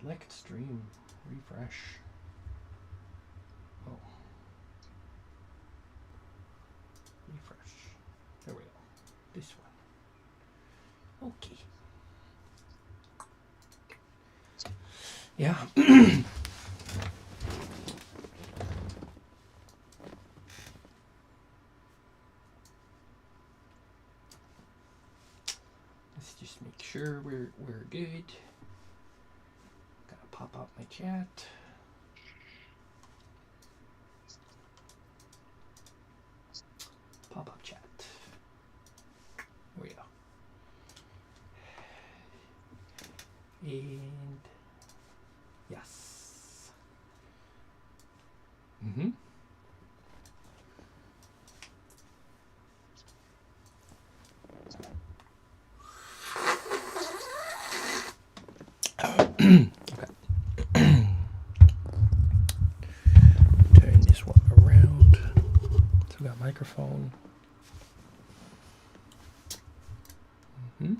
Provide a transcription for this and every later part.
Select stream. Refresh. Oh. Refresh. There we go. This one. Okay. Yeah. Let's just make sure we're good. Gotta pop out my chat. Pop up chat. There we go. And yes. Mm-hmm. Okay. Turn this one around. So we got microphone. Mm-hmm.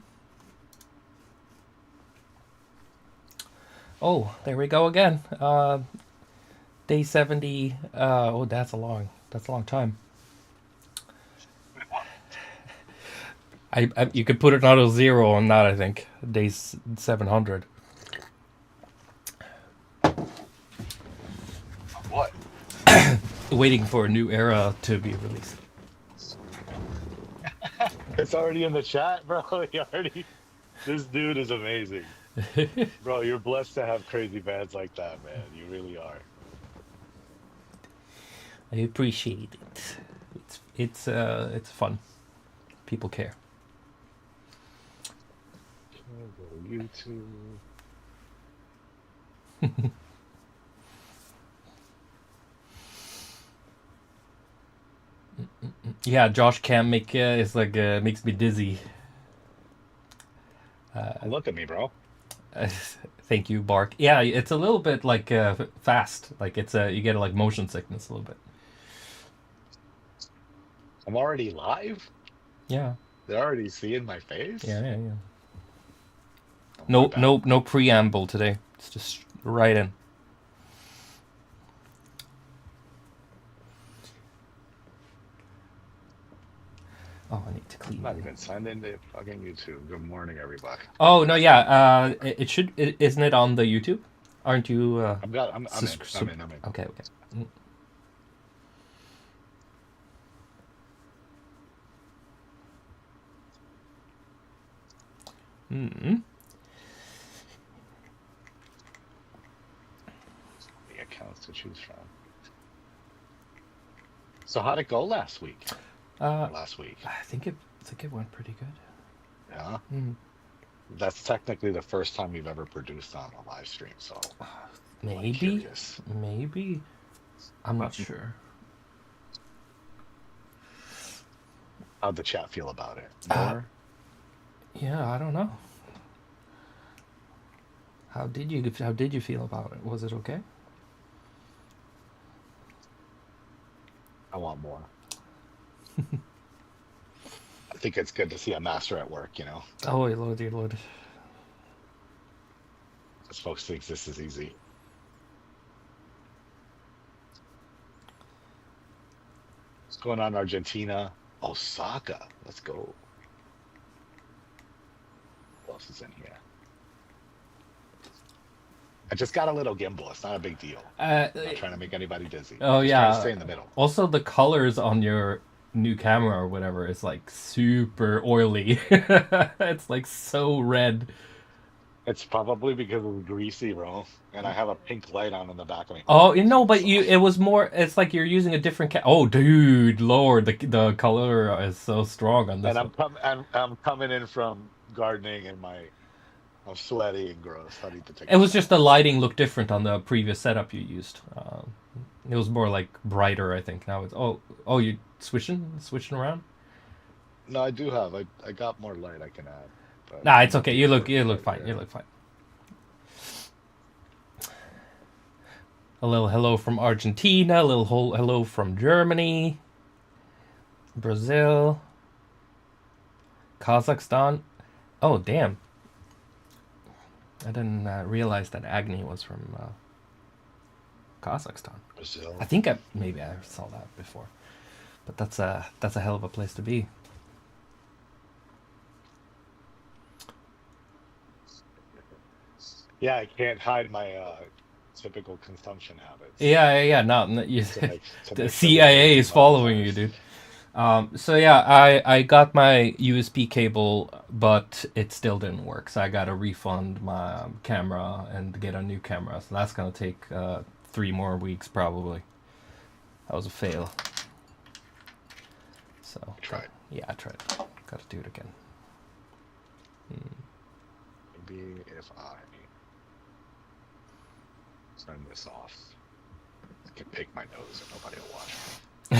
Oh, there we go again. Day 70. Oh, that's a long time. You could put it auto 0 on that, I think. Day 700. What? Waiting for a new era to be released. It's already in the chat, bro. This dude is amazing. Bro, you're blessed to have crazy bands like that, man. You really are. I appreciate it. It's fun. People care. YouTube. Yeah, Josh can't make it's like makes me dizzy. Look at me, bro. Thank you, Bark. Yeah, it's a little bit like fast. Like it's you get like motion sickness a little bit. I'm already live? Yeah. They're already seeing my face? Yeah. Oh, No preamble today. It's just right in. Oh, I need to clean. I'm not even signed into fucking YouTube. Good morning, everybody. Oh no, yeah. It should. Isn't it on the YouTube? Aren't you? I'm in. Okay. Hmm. The accounts to choose from. So how'd it go last week? Last week. I think it went pretty good. Yeah. Mm. That's technically the first time we've ever produced on a live stream, so maybe. I'm not sure. How'd the chat feel about it? More? Yeah, I don't know. How did you feel about it? Was it okay? I want more. I think it's good to see a master at work, you know? Oh, dear Lord. Because folks think this is easy. What's going on, Argentina? Osaka. Let's go. What else is in here? I just got a little gimbal. It's not a big deal. I'm not trying to make anybody dizzy. Oh, just yeah. trying to stay in the middle. Also, the colors on your new camera or whatever is like super oily. It's like so red. It's probably because it's greasy, bro. And I have a pink light on in the back of me. Oh, but it was more. It's like you're using a different. Oh, dude, Lord, the color is so strong on this. And I'm coming in from gardening, and I'm sweaty and gross. I need to take. It was just the lighting looked different on the previous setup you used. It was more like brighter, I think. Now it's you switching around. No, I do have. I got more light I can add. But nah, it's okay. You look fine. Yeah. You look fine. A little hello from Argentina. A little hello from Germany, Brazil, Kazakhstan. Oh, damn. I didn't realize that Agni was from Kazakhstan. Brazil. I think maybe I saw that before, but that's a hell of a place to be. Yeah, I can't hide my typical consumption habits Yeah. No, to the make sure they CIA don't is following you, demonetize. dude. So yeah, I got my USB cable, but it still didn't work. So I got to refund my camera and get a new camera. So that's gonna take 3 more weeks probably. That was a fail. So Tried. yeah, I tried. Got to do it again. Maybe if I turn this off, I can pick my nose and nobody will watch me.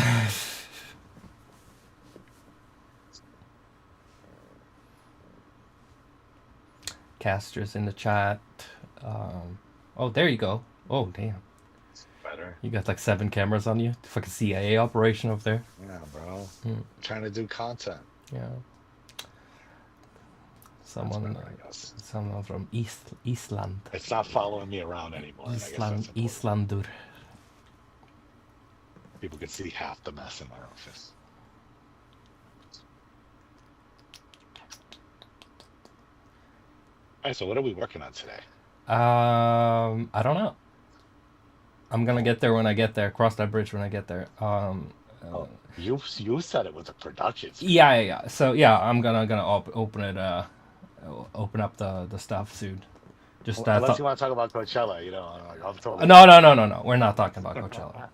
Casters in the chat. Oh, there you go. Oh, damn. Better. You got like 7 cameras on you. Fucking CIA operation over there. Yeah, bro. I'm trying to do content. Yeah. Someone from Iceland. It's not following me around anymore. And I guess that's important. Islandur. People can see half the mess in my office. All right, so what are we working on today? I don't know. I'm gonna get there when I get there. Cross that bridge when I get there. You said it was a production. Yeah. So yeah, I'm gonna open it. Open up the stuff soon. Just Well, unless you want to talk about Coachella, I'm totally. No. We're not talking about Coachella.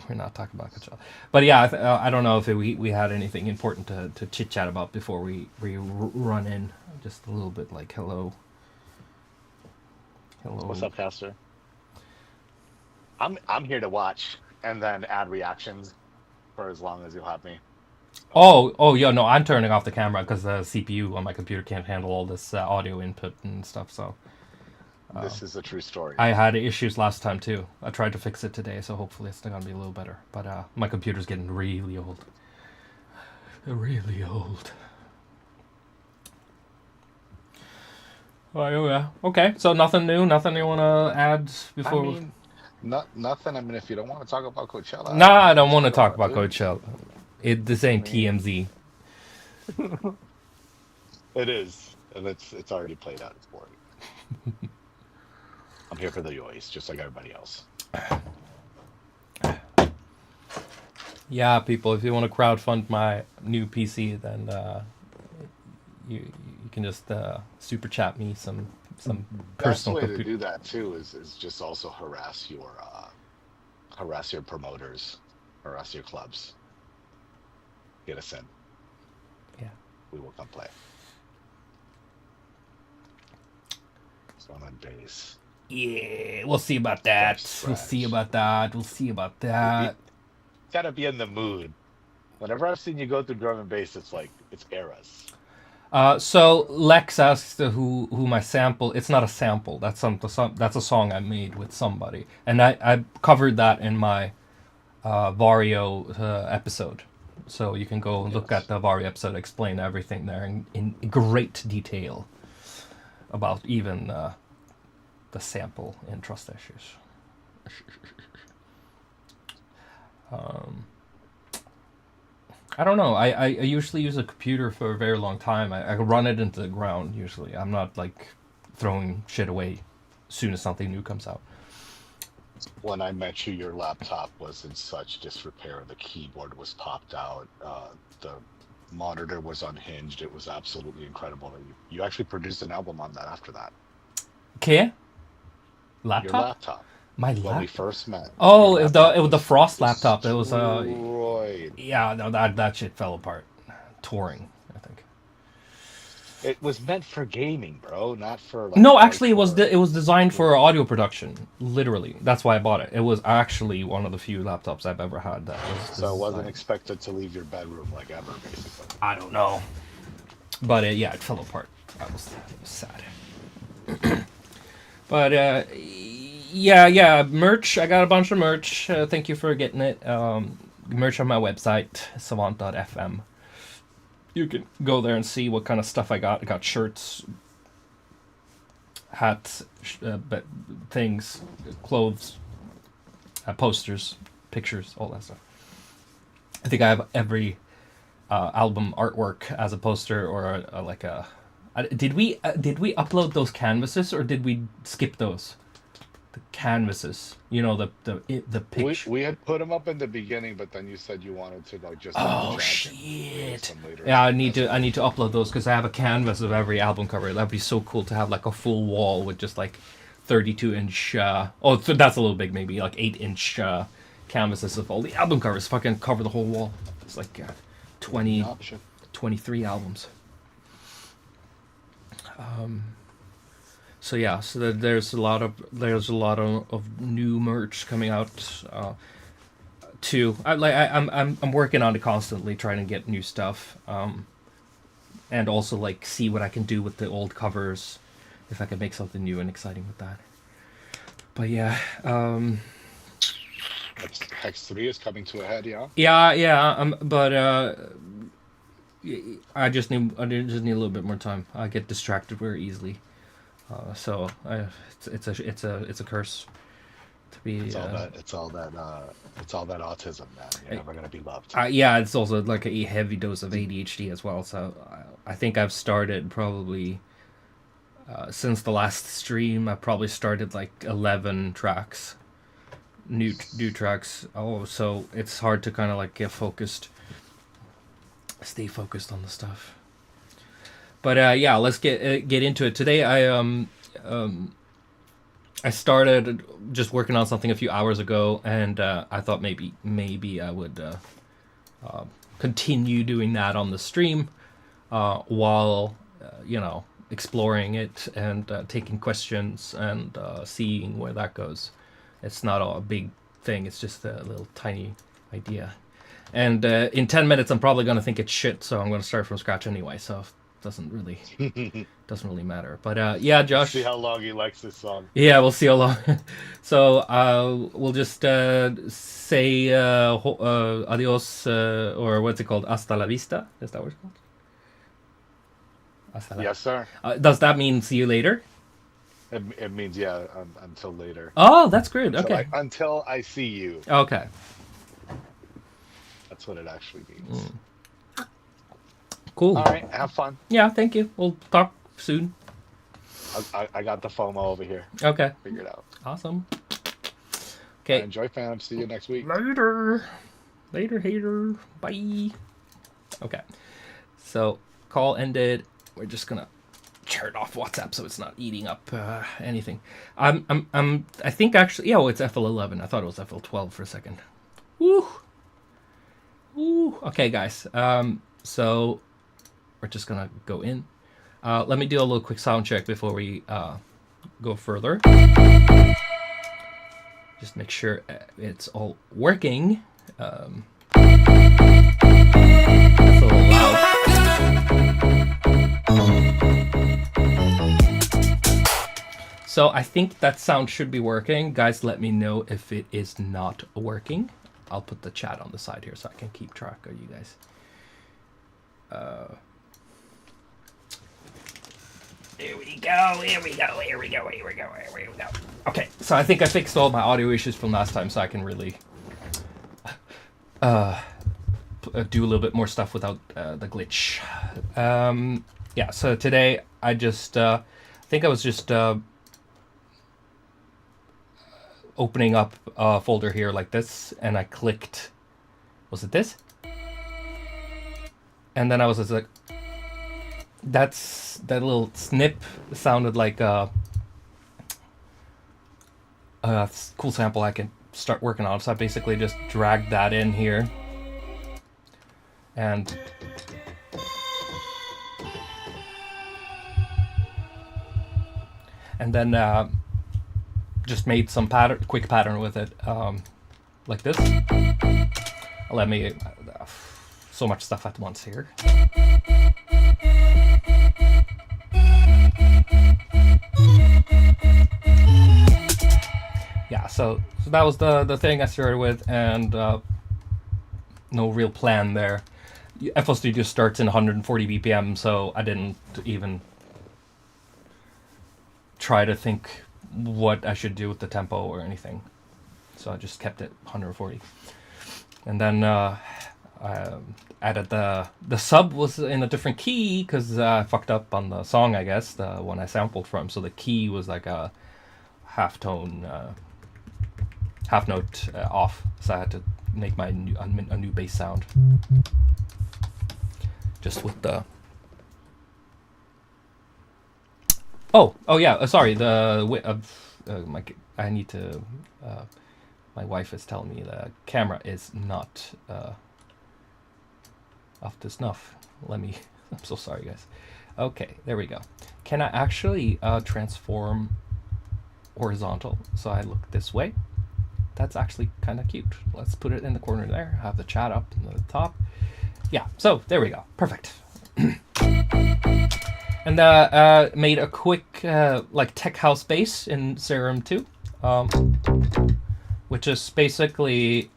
We're not talking about Coachella. But yeah, I don't know if we had anything important to chit chat about before we run in. Just a little bit like hello. What's up, Caster? I'm here to watch and then add reactions for as long as you'll have me. Oh yeah, no, I'm turning off the camera because the CPU on my computer can't handle all this audio input and stuff. So this is a true story. I had issues last time too. I tried to fix it today, so hopefully it's gonna be a little better. But my computer's getting really old. Really old. Oh yeah. Okay. So nothing new. Nothing you wanna add before? Nothing. I mean, if you don't want to talk about Coachella. Nah, I don't want to talk about Coachella. This ain't TMZ. It is, and it's already played out. It's boring. I'm here for the noise, just like everybody else. Yeah, people, if you want to crowdfund my new PC, then you can just super chat me some personal. Best way to do that too is just also harass your promoters, harass your clubs. Get us in. Yeah. We will come play. Sound on bass. Yeah, we'll see about that. We'll see about that. Gotta be in the mood. Whenever I've seen you go through drum and bass, it's like it's eras. So Lex asked who my sample. It's not a sample. That's a song I made with somebody, and I covered that in my Vario episode. So you can go look at the Vario episode, explain everything there in great detail about even the sample in Trust Issues. I don't know. I usually use a computer for a very long time. I run it into the ground usually. I'm not like throwing shit away as soon as something new comes out. When I met you, your laptop was in such disrepair. The keyboard was popped out. The monitor was unhinged. It was absolutely incredible. You actually produced an album on that after that. Okay. Laptop? Your laptop. My laptop? When we first met. Oh, it was the Frost laptop. It was yeah, no, that shit fell apart. Touring, I think. It was meant for gaming, bro, not for like, no, actually it was designed for audio production. Literally. That's why I bought it. It was actually one of the few laptops I've ever had that was so it wasn't expected to leave your bedroom like ever, basically. I don't know. But yeah, it fell apart. It was sad. But yeah, merch. I got a bunch of merch. Thank you for getting it. Merch on my website, savant.fm. You can go there and see what kind of stuff I got. I got shirts. hats, things, clothes, posters, pictures, all that stuff. I think I have every album artwork as a poster or like a. Did we upload those canvases or did we skip those? The canvases, you know, the picture. We had put them up in the beginning, but then you said you wanted to like just Oh double check and shit! post them later. Yeah, So I need that's to upload those because I have a canvas of every album cover. That'd be so cool to have like a full wall with just like 32-inch. So that's a little big, maybe like 8-inch canvases of all the album covers. Fucking cover the whole wall. It's like 20, 23 albums. So yeah, so there's a lot of new merch coming out too. I'm working on it constantly, trying to get new stuff, and also like see what I can do with the old covers, if I can make something new and exciting with that. But yeah, Hex 3 is coming to a head, yeah. yeah. But I just need a little bit more time. I get distracted very easily. So it's a curse to be. It's all that autism, man. You're never gonna be loved. Yeah, it's also like a heavy dose of ADHD as well. So I think I've started probably since the last stream. I probably started like 11 tracks, new tracks. Oh, so it's hard to kind of like stay focused on the stuff. But yeah, let's get into it. Today I started just working on something a few hours ago, and I thought maybe I would continue doing that on the stream while exploring it and taking questions and seeing where that goes. It's not a big thing. It's just a little tiny idea. And in 10 minutes, I'm probably going to think it's shit, so I'm going to start from scratch anyway. So doesn't really matter. But yeah, Josh. See how long he likes this song. Yeah, we'll see how long. So we'll just say adios, or what's it called? Hasta la vista. Is that what it's called? Yes, sir. Does that mean see you later? It means until later. Oh, that's good. Okay. Until I see you. Okay. That's what it actually means. Cool. All right, have fun. Yeah, thank you. We'll talk soon. I got the FOMO over here. Okay. Figured out. Awesome. Okay. Enjoy, fam. See you next week. Later, hater. Bye. Okay. So call ended. We're just gonna turn off WhatsApp so it's not eating up anything. I think actually, it's FL11. I thought it was FL12 for a second. Woo. Okay, guys. So we're just gonna go in. Let me do a little quick sound check before we go further. Just make sure it's all working. That's a little loud. So I think that sound should be working. Guys, let me know if it is not working. I'll put the chat on the side here so I can keep track of you guys. Here we go. Okay, so I think I fixed all my audio issues from last time, so I can really do a little bit more stuff without the glitch. Yeah, so today I just think I was just opening up a folder here like this, and I clicked, was it this? And then I was just like, that little snip sounded like a cool sample I can start working on. So I basically just dragged that in here. And then just made some quick pattern with it, like this. Let me so much stuff at once here. Yeah, so that was the thing I started with, and no real plan there. FL Studio starts in 140 BPM, so I didn't even try to think what I should do with the tempo or anything. So I just kept it 140. And then I added the sub was in a different key because I fucked up on the song, I guess, the one I sampled from. So the key was like a half tone, half note off. So I had to make my a new bass sound. Just with the... Oh yeah, sorry, I need to... my wife is telling me the camera is not up to snuff. I'm so sorry, guys. Okay, there we go. Can I actually transform horizontal so I look this way? That's actually kind of cute. Let's put it in the corner there, have the chat up in the top. Yeah, so there we go. Perfect. And made a quick like tech house bass in Serum 2. Which is basically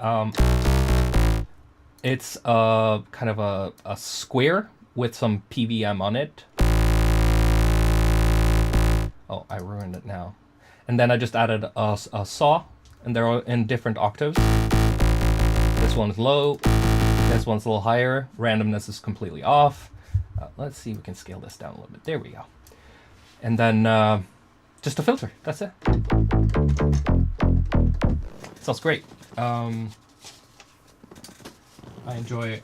it's kind of a square with some PVM on it. Oh, I ruined it now. And then I just added a saw, and they're all in different octaves. This one's low, this one's a little higher. Randomness is completely off. Let's see if we can scale this down a little bit. There we go. And then just a filter, that's it. Sounds great. I enjoy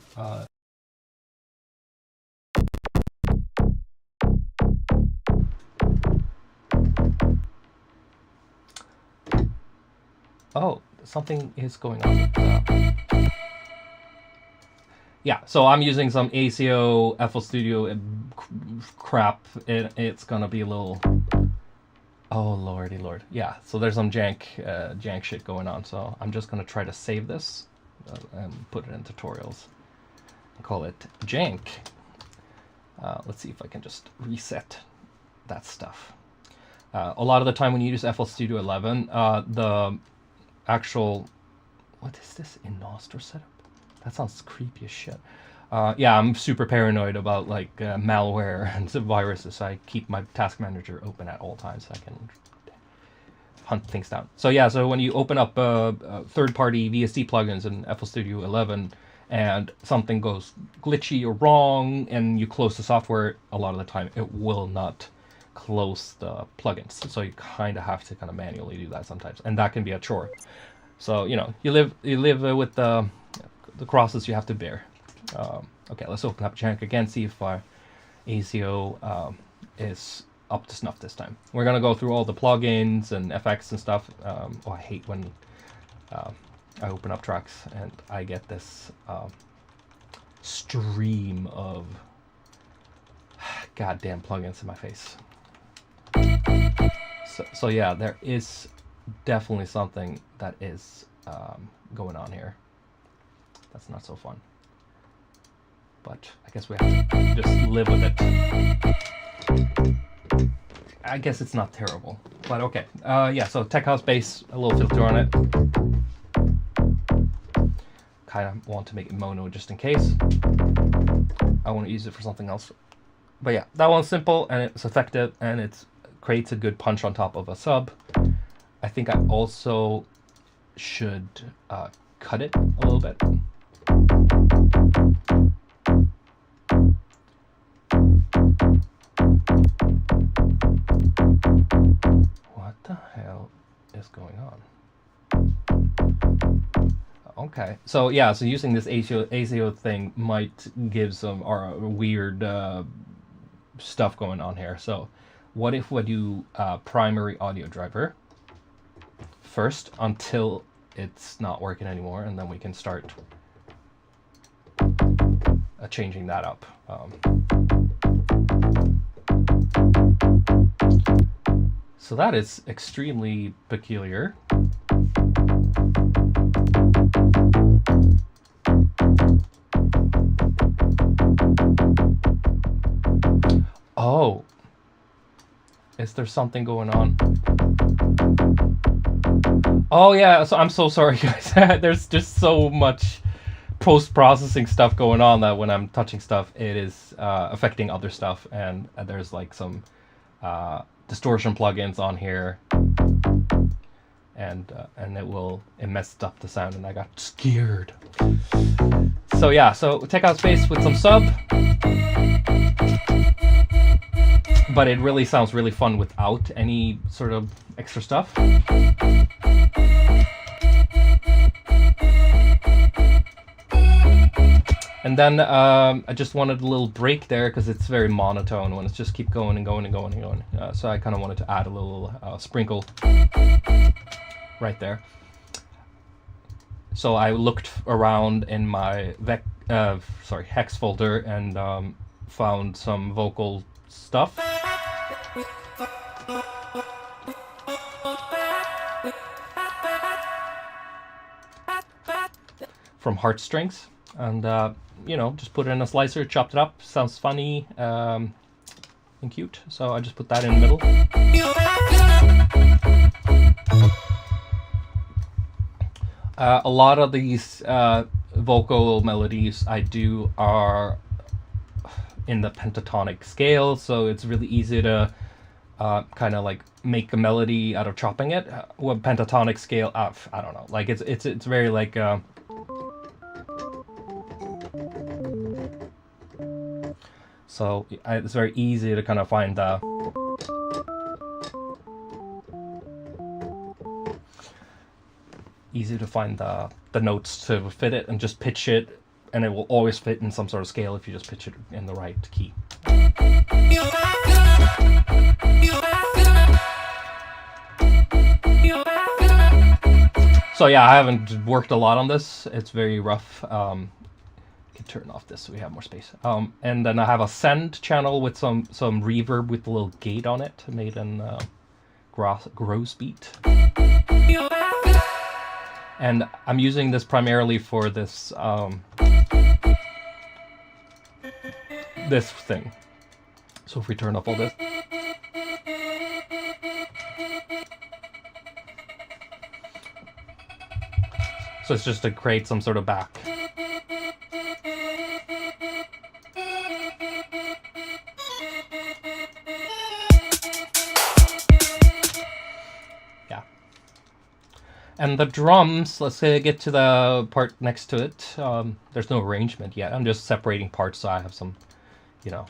oh, something is going on with yeah, so I'm using some ACO FL Studio crap. It's gonna be a little... Oh lordy lord. Yeah, so there's some jank shit going on. So I'm just gonna try to save this and put it in tutorials and call it jank. Let's see if I can just reset that stuff. A lot of the time when you use FL Studio 11, the actual... What is this? In-Nostr setup? That sounds creepy as shit. Yeah, I'm super paranoid about like malware and viruses. So I keep my task manager open at all times so I can hunt things down. So yeah, so when you open up third-party VST plugins in FL Studio 11 and something goes glitchy or wrong and you close the software, a lot of the time it will not close the plugins. So you kind of have to kind of manually do that sometimes, and that can be a chore. So you know, you live with the crosses you have to bear. Okay, let's open up Jank again, see if our ACO is up to snuff this time. We're gonna go through all the plugins and effects and stuff. Oh, I hate when I open up tracks and I get this stream of goddamn plugins in my face. So yeah, there is definitely something that is going on here. That's not so fun. But I guess we have to just live with it. I guess it's not terrible, but okay. Yeah, so Tech House bass, a little filter on it. Kind of want to make it mono just in case. I want to use it for something else. But yeah, that one's simple and it's effective and it creates a good punch on top of a sub. I think I also should cut it a little bit. What the hell is going on? Okay, so yeah, so using this ACO thing might give some weird stuff going on here. So what if we do primary audio driver first until it's not working anymore, and then we can start changing that up. So that is extremely peculiar. Oh, is there something going on? Oh yeah, so I'm so sorry guys. There's just so much post-processing stuff going on that when I'm touching stuff, it is affecting other stuff, and there's like some distortion plugins on here, and it messed up the sound, and I got scared. So yeah, so take out space with some sub, but it really sounds really fun without any sort of extra stuff. And then I just wanted a little break there because it's very monotone when it's just keep going and going and going and going. So I kind of wanted to add a little sprinkle right there. So I looked around in my hex folder and found some vocal stuff. From Heartstrings, and you know, just put it in a slicer, chopped it up. Sounds funny and cute, so I just put that in the middle. A lot of these vocal melodies I do are in the pentatonic scale, so it's really easy to kind of like make a melody out of chopping it. What pentatonic scale? I don't know. Like it's very like. So it's very easy to kind of find the notes to fit it and just pitch it, and it will always fit in some sort of scale if you just pitch it in the right key. So yeah, I haven't worked a lot on this. It's very rough. Can turn off this so we have more space. And then I have a send channel with some reverb with a little gate on it, made in Grosbeat. And I'm using this primarily for this this thing. So if we turn off all this. So it's just to create some sort of back. And the drums, let's say I get to the part next to it. There's no arrangement yet. I'm just separating parts, so I have some, you know,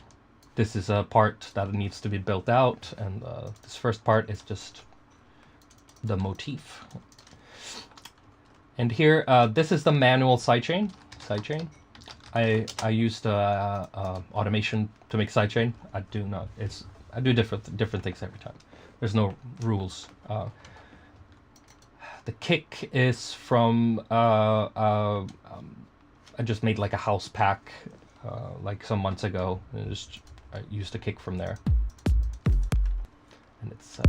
this is a part that needs to be built out, and this first part is just the motif. And here, this is the manual sidechain. I used automation to make sidechain. I do different things every time. There's no rules. The kick is from I just made like a house pack like some months ago. I used a kick from there, and it's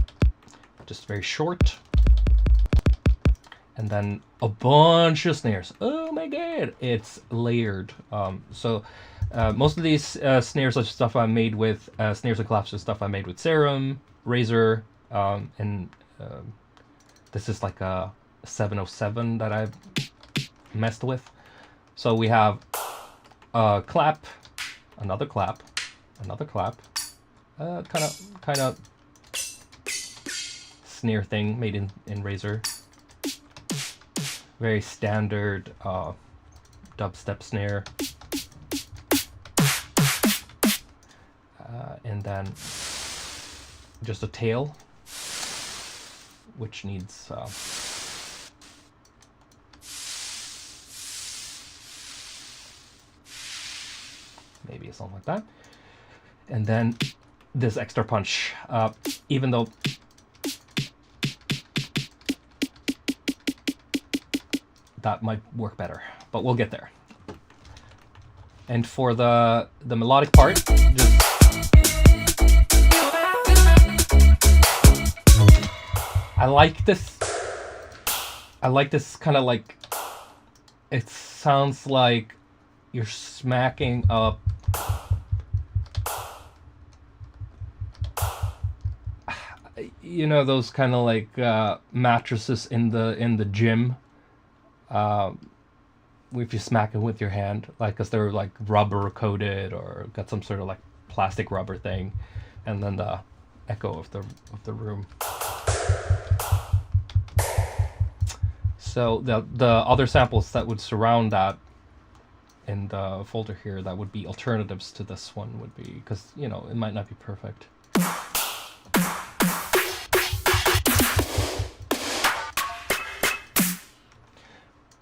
just very short. And then a bunch of snares. Oh my god, it's layered. So most of these snares are stuff I made with snares and claps are stuff I made with Serum, Razor, and this is like a 707 that I've messed with. So we have a clap, another clap, another clap, kind of snare thing made in Razor. Very standard dubstep snare. And then just a tail, which needs maybe something like that. And then this extra punch, even though that might work better, but we'll get there. And for the melodic part, just I like this kind of like, it sounds like you're smacking up you know, those kind of like mattresses in the gym. If you smack it with your hand, like, because they're like rubber coated or got some sort of like plastic rubber thing, and then echo of the room. So the other samples that would surround that in the folder here, that would be alternatives to this one, would be, because, you know, it might not be perfect.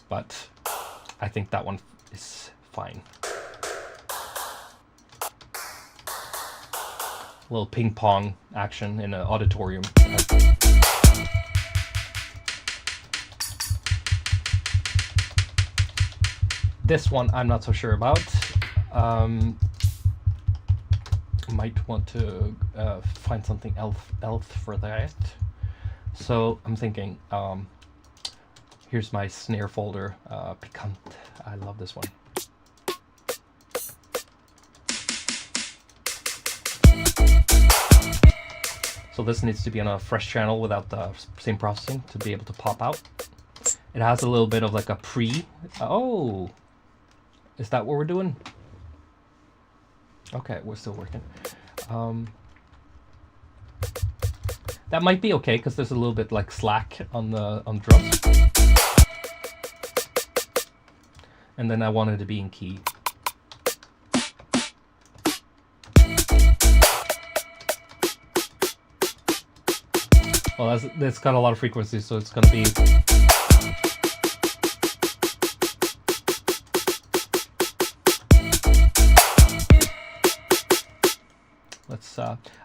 But I think that one is fine. A little ping pong action in an auditorium. This one I'm not so sure about. Might want to find something else for that. So I'm thinking, here's my snare folder, Piquant. I love this one. So this needs to be on a fresh channel without the same processing to be able to pop out. It has a little bit of like a pre. Oh, is that what we're doing? Okay, we're still working. That might be okay because there's a little bit like slack on drums. And then I wanted to be in key. Well, that's got a lot of frequency, so it's gonna be. Let's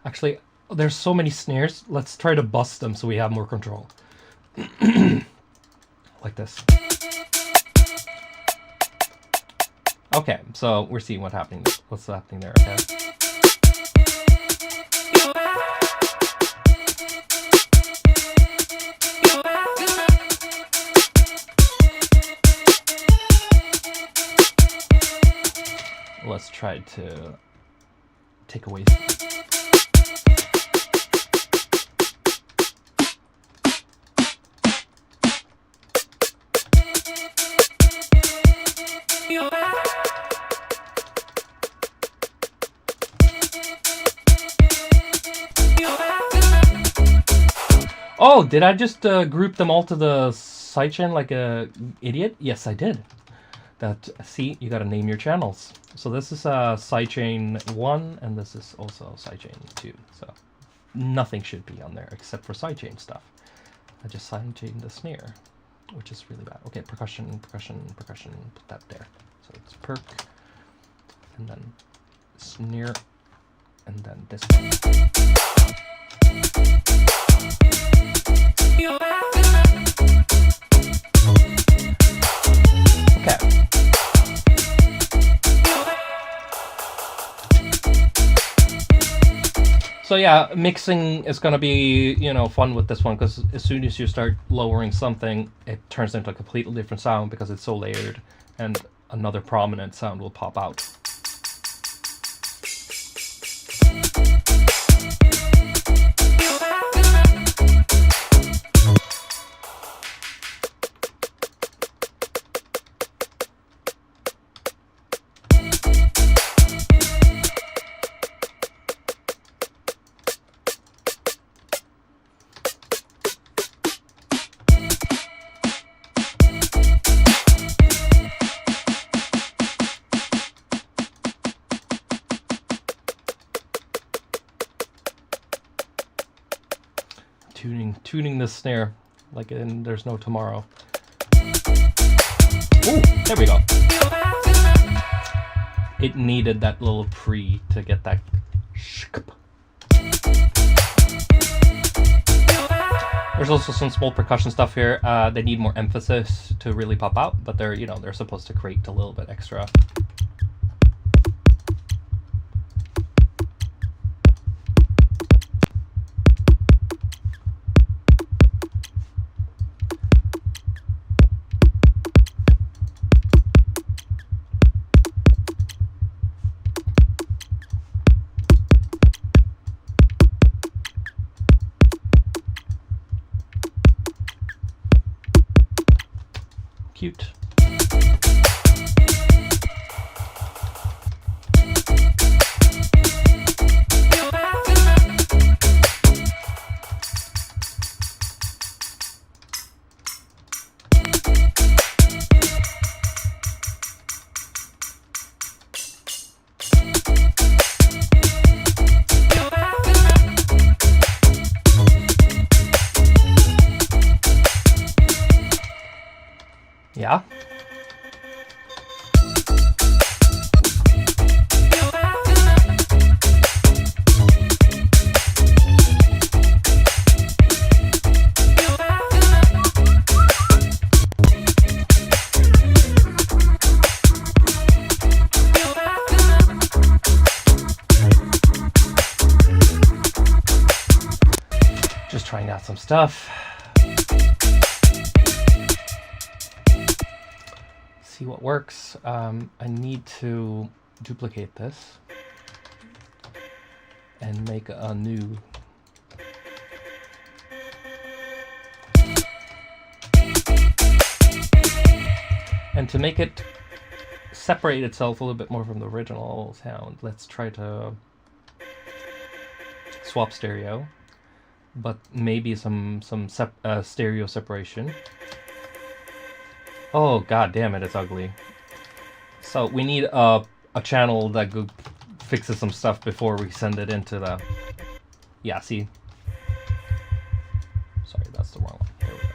actually, there's so many snares. Let's try to bust them so we have more control. Like this. Okay, so we're seeing what's happening there. Okay. Let's try to take away. Oh, did I just group them all to the sidechain like a idiot? Yes, I did. That, see, you gotta name your channels. So this is sidechain 1, and this is also sidechain 2. So nothing should be on there except for sidechain stuff. I just sidechained the snare, which is really bad. Okay, percussion, put that there. So it's perk, and then snare, and then this one. Okay. So yeah, mixing is gonna be, you know, fun with this one, because as soon as you start lowering something, it turns into a completely different sound because it's so layered, and another prominent sound will pop out. Tuning this snare like in there's no tomorrow. Oh, there we go. It needed that little pre to get that. There's also some small percussion stuff here. They need more emphasis to really pop out, but they're, you know, they're supposed to create a little bit extra. Cute. Yeah. Just trying out some stuff. See what works. I need to duplicate this and make a new. And to make it separate itself a little bit more from the original sound, let's try to swap stereo, but maybe some stereo separation. Oh, god damn it, it's ugly. So we need a channel that fixes some stuff before we send it into the... Yeah, see? Sorry, that's the wrong one. There we go.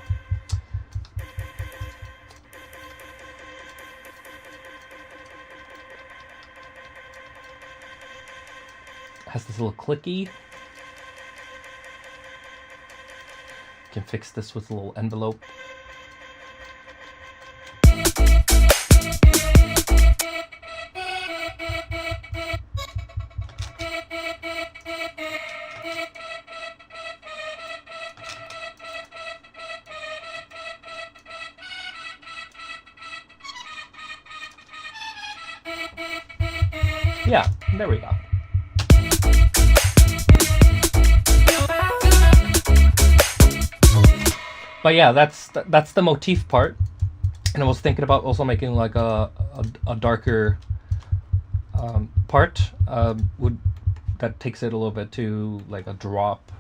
Has this little clicky. Can fix this with a little envelope. Yeah, there we go. But yeah, that's the motif part, and I was thinking about also making like a darker part that takes it a little bit to like a drop.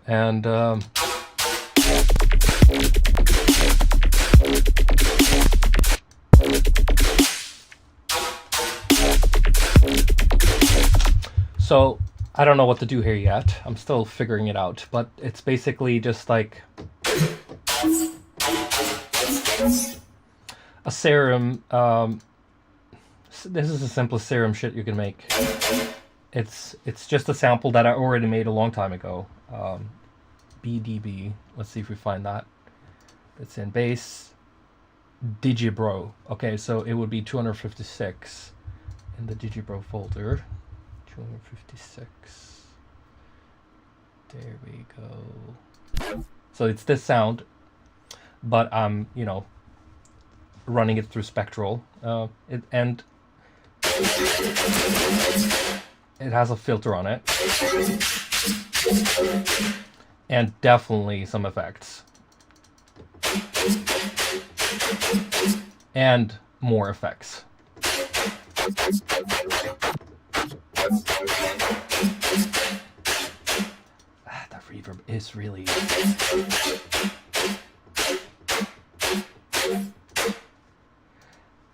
And so I don't know what to do here yet. I'm still figuring it out, but it's basically just like a serum. This is the simplest serum shit you can make. It's just a sample that I already made a long time ago. BDB. Let's see if we find that. It's in bass. Digibro. Okay, so it would be 256 in the Digibro folder. 256. There we go. So it's this sound, but I'm, running it through Spectral. And it has a filter on it. And definitely some effects. And more effects. That reverb is really...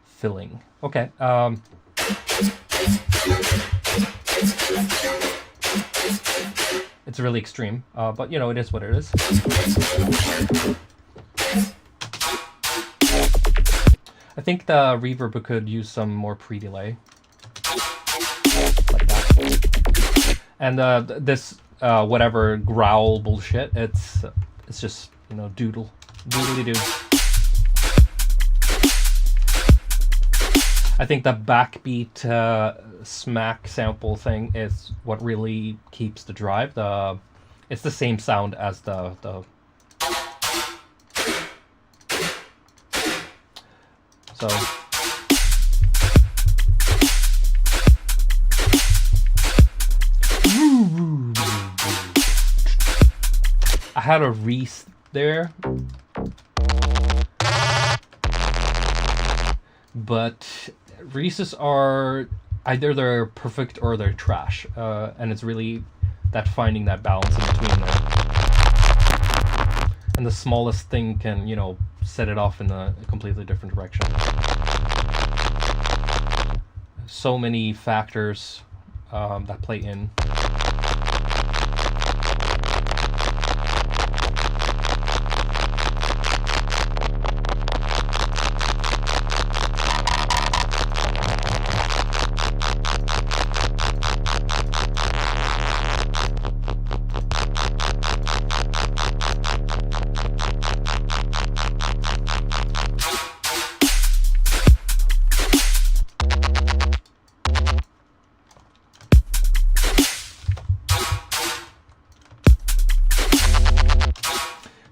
filling. Okay. It's really extreme, but it is what it is. I think the reverb could use some more pre-delay. Like that. And this whatever growl bullshit, it's just, doodly doo. I think the backbeat smack sample thing is what really keeps the drive. It's the same sound as the so I had a Reese there, but Reese's are either they're perfect or they're trash, and it's really that finding that balance in between there. And the smallest thing can, set it off in a completely different direction. So many factors that play in.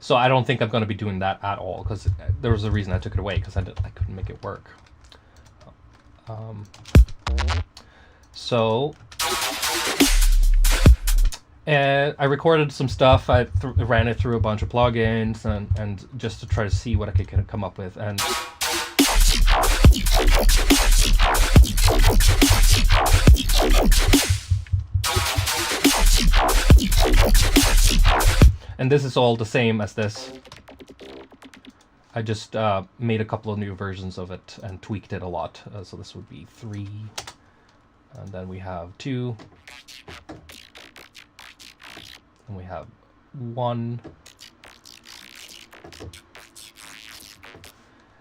So I don't think I'm going to be doing that at all, because there was a reason I took it away, because I couldn't make it work. And I recorded some stuff. I ran it through a bunch of plugins and just to try to see what I could come up with. And this is all the same as this. I just made a couple of new versions of it and tweaked it a lot. So this would be 3, and then we have 2, and we have 1,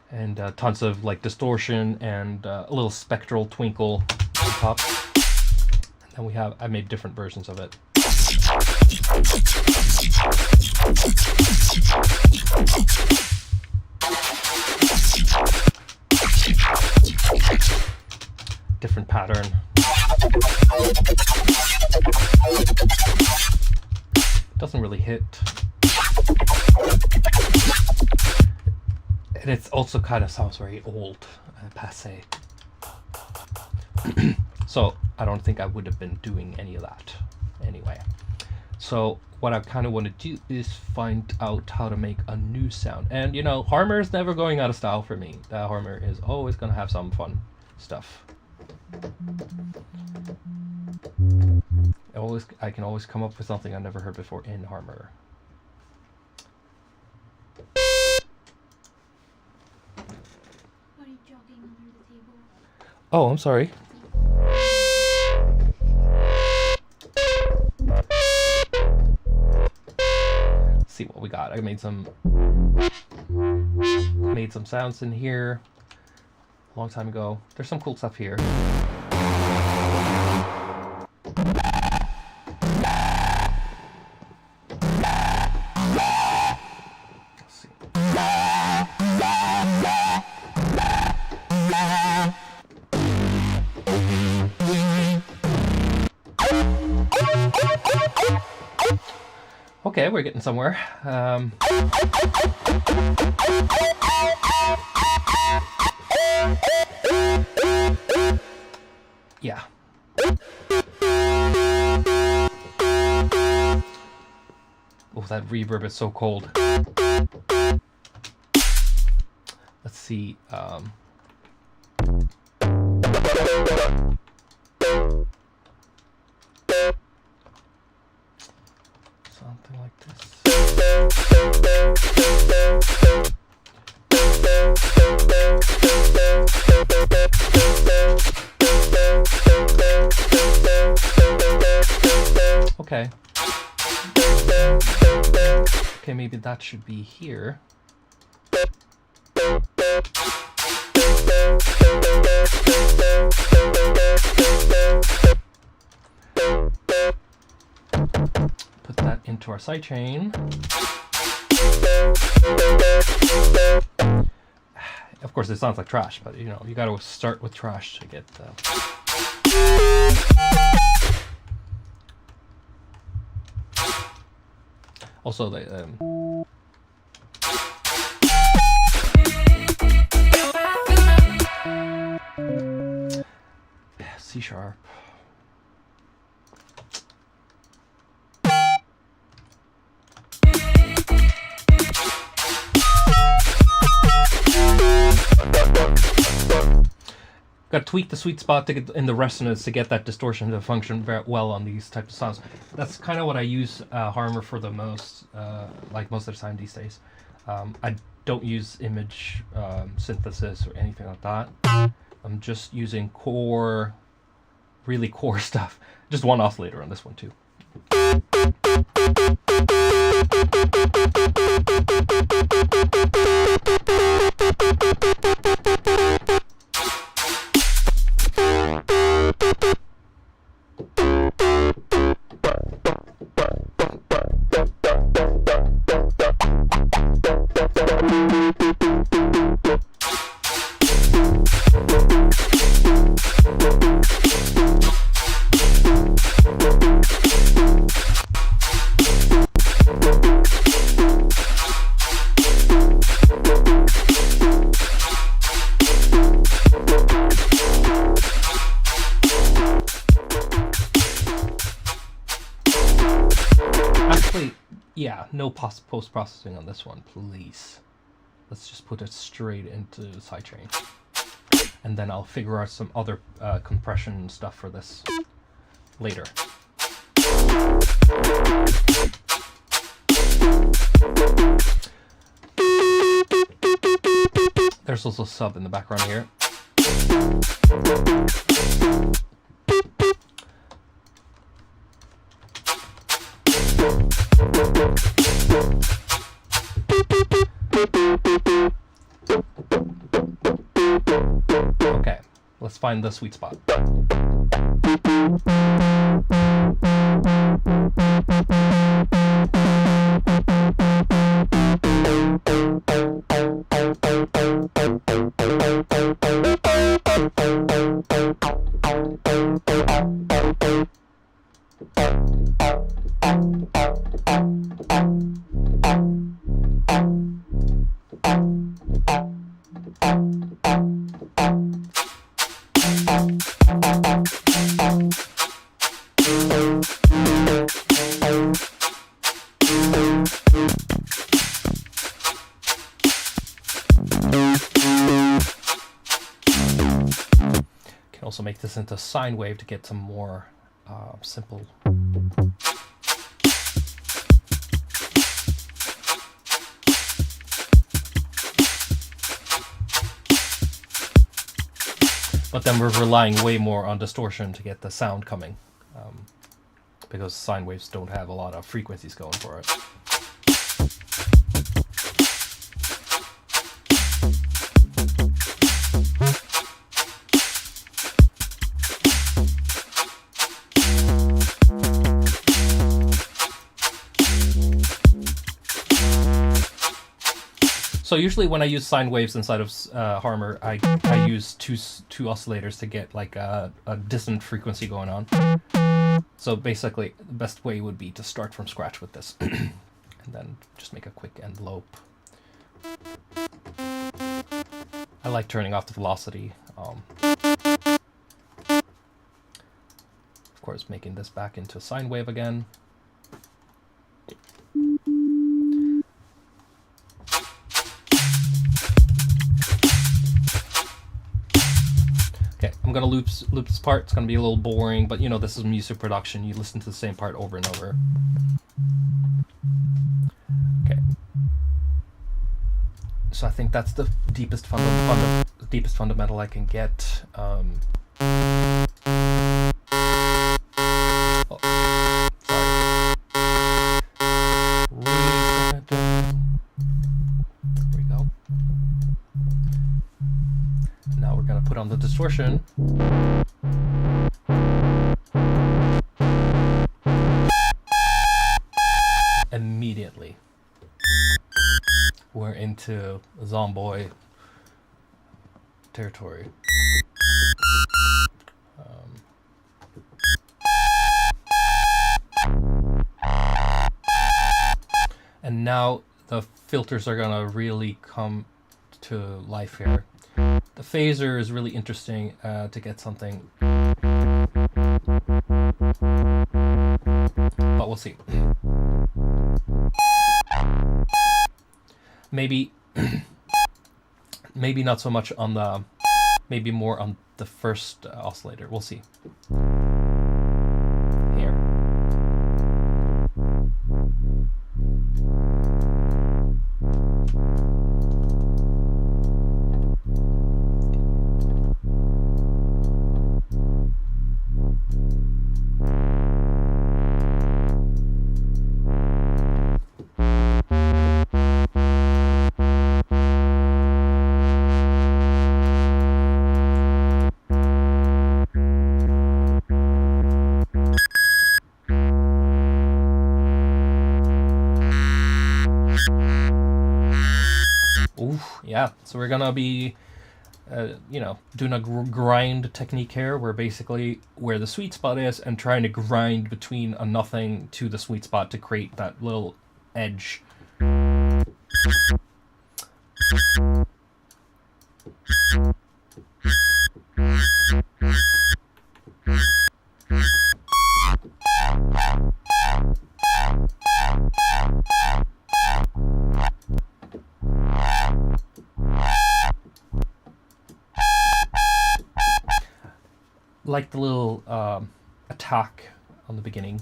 and tons of like distortion and a little spectral twinkle on top. And then I made different versions of it. Different pattern. Doesn't really hit. And it also kind of sounds very old, passé. So I don't think I would have been doing any of that anyway. So what I kind of want to do is find out how to make a new sound. And you know, Harmer is never going out of style for me. That Harmer is always going to have some fun stuff. I can always come up with something I've never heard before in Harmer. What are you jogging under the table? Oh, I'm sorry. Let's see what we got. I made some sounds in here a long time ago. There's some cool stuff here. Okay, we're getting somewhere. Yeah. Oh, that reverb is so cold. Let's see. Something like this. Okay. Okay, maybe that should be here. Put that into our sidechain. Of course, it sounds like trash, but you know, you got to start with trash to get also the C sharp. Got to tweak the sweet spot to get in the resonance to get that distortion to function very well on these types of sounds. That's kind of what I use Harmer for the most, like most of the time these days. I don't use image synthesis or anything like that. I'm just using core, really core stuff. Just one oscillator on this one too. Yeah, no post-processing on this one, please. Let's just put it straight into sidechain. And then I'll figure out some other compression stuff for this later. There's also sub in the background here. Okay, let's find the sweet spot. Also make this into sine wave to get some more simple. But then we're relying way more on distortion to get the sound coming, because sine waves don't have a lot of frequencies going for it. So usually when I use sine waves inside of Harmor, I use two oscillators to get like a dissonant frequency going on. So basically, the best way would be to start from scratch with this, and then just make a quick envelope. I like turning off the velocity. Of course, making this back into sine wave again. Okay, I'm gonna loop this part. It's gonna be a little boring, but you know, this is music production. You listen to the same part over and over. Okay. So I think that's the deepest fundamental I can get. Oh, sorry. There we go. Now we're gonna put on the distortion. Immediately, we're into Zomboy territory. And now the filters are gonna really come to life here. The phaser is really interesting to get something, but we'll see. Maybe not so much on the, maybe more on the first oscillator. We'll see. Here. Ooh, yeah. So we're gonna be, doing a grind technique here, where basically where the sweet spot is, and trying to grind between a nothing to the sweet spot to create that little edge. Like the little attack on the beginning.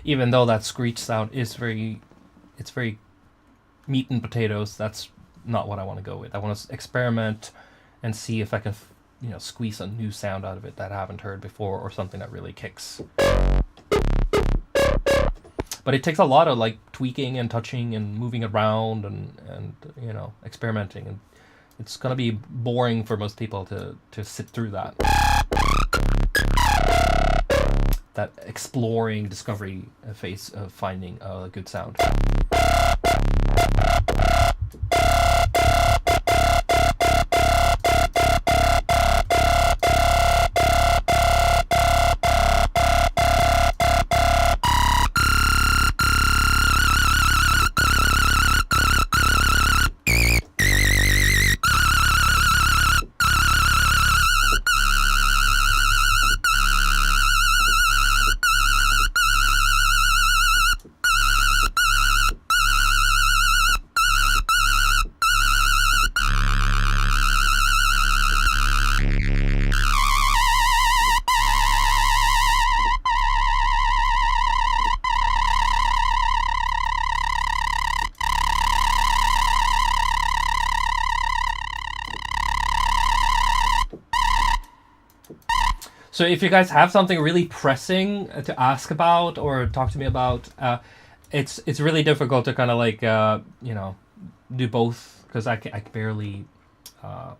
Even though that screech sound is it's very meat and potatoes, that's not what I want to go with. I want to experiment and see if I can, squeeze a new sound out of it that I haven't heard before, or something that really kicks. But it takes a lot of like tweaking and touching and moving around and experimenting, and it's gonna be boring for most people to sit through that. That exploring discovery phase of finding a good sound. So if you guys have something really pressing to ask about or talk to me about, it's really difficult to kind of like do both, because I barely I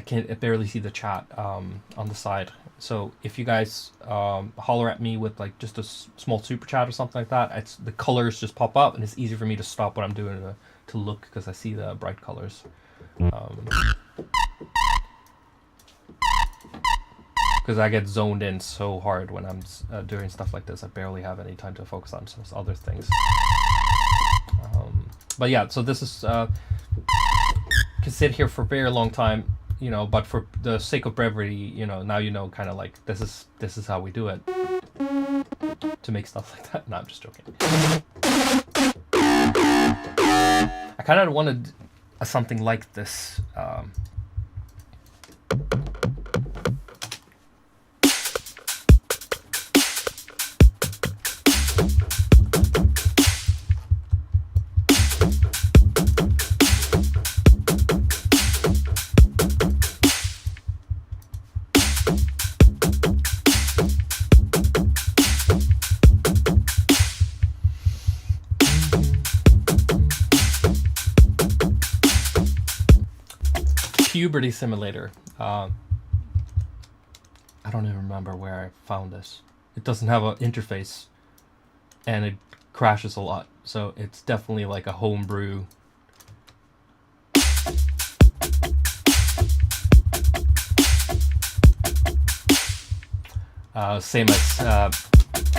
can't barely see the chat on the side. So if you guys holler at me with like just a small super chat or something like that, it's the colors just pop up and it's easy for me to stop what I'm doing to look, because I see the bright colors. Because I get zoned in so hard when I'm doing stuff like this. I barely have any time to focus on some other things. But yeah, so this is can sit here for a very long time, but for the sake of brevity, now kind of like this is how we do it to make stuff like that. No, I'm just joking. I kind of wanted something like this. puberty simulator. I don't even remember where I found this. It doesn't have an interface, and it crashes a lot. So it's definitely like a homebrew. Same as,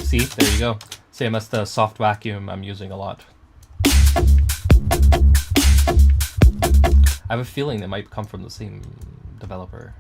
see, there you go. Same as the soft vacuum I'm using a lot. I have a feeling they might come from the same developer.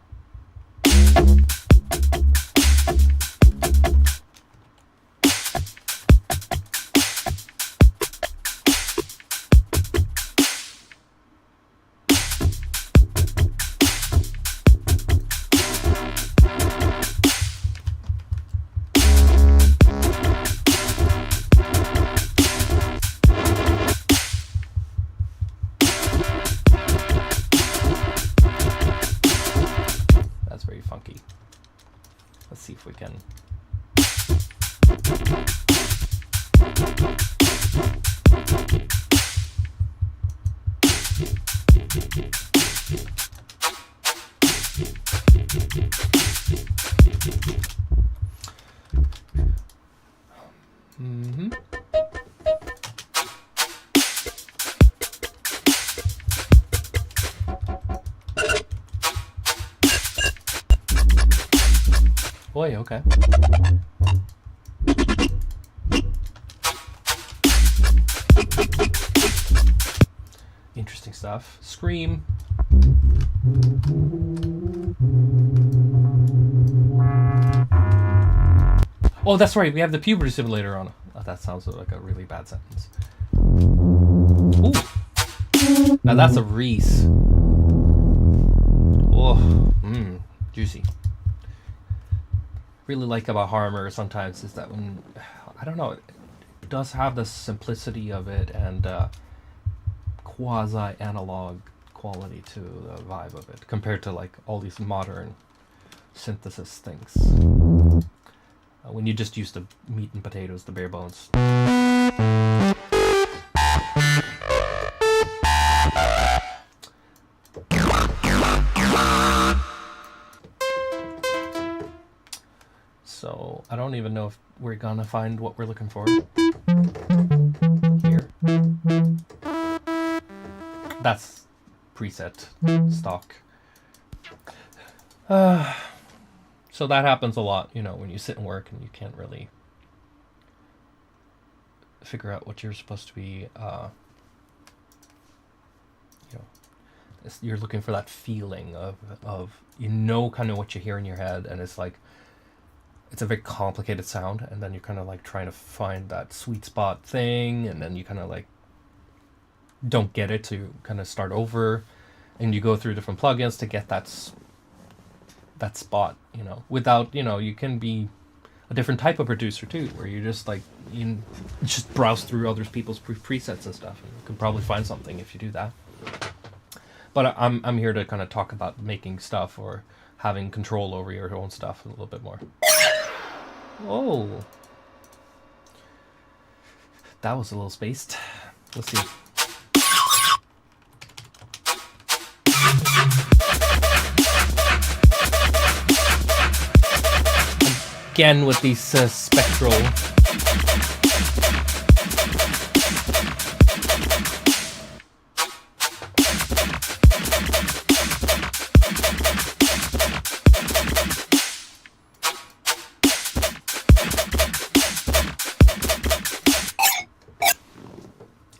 Boy, okay. Interesting stuff. Scream. Oh, that's right. We have the puberty simulator on. Oh, that sounds like a really bad sentence. Ooh. Now that's a Reese. Oh, juicy. Really like about Harmer sometimes is that when, I don't know, it does have the simplicity of it and quasi-analog quality to the vibe of it compared to like all these modern synthesis things. When you just use the meat and potatoes, the bare bones. So I don't even know if we're gonna find what we're looking for here. That's preset stock. So that happens a lot, you know, when you sit and work and you can't really figure out what you're supposed to be, you know, you're looking for that feeling of you know kind of what you hear in your head, and it's like, it's a very complicated sound, and then you're kind of like trying to find that sweet spot thing, and then you kind of like don't get it, to kind of start over, and you go through different plugins to get that spot, you know, without, you know, you can be a different type of producer too, where you just like, you just browse through other people's presets and stuff, and you can probably find something if you do that. But I'm here to kind of talk about making stuff or having control over your own stuff a little bit more. Oh, that was a little spaced. Let's see. Again with these spectral.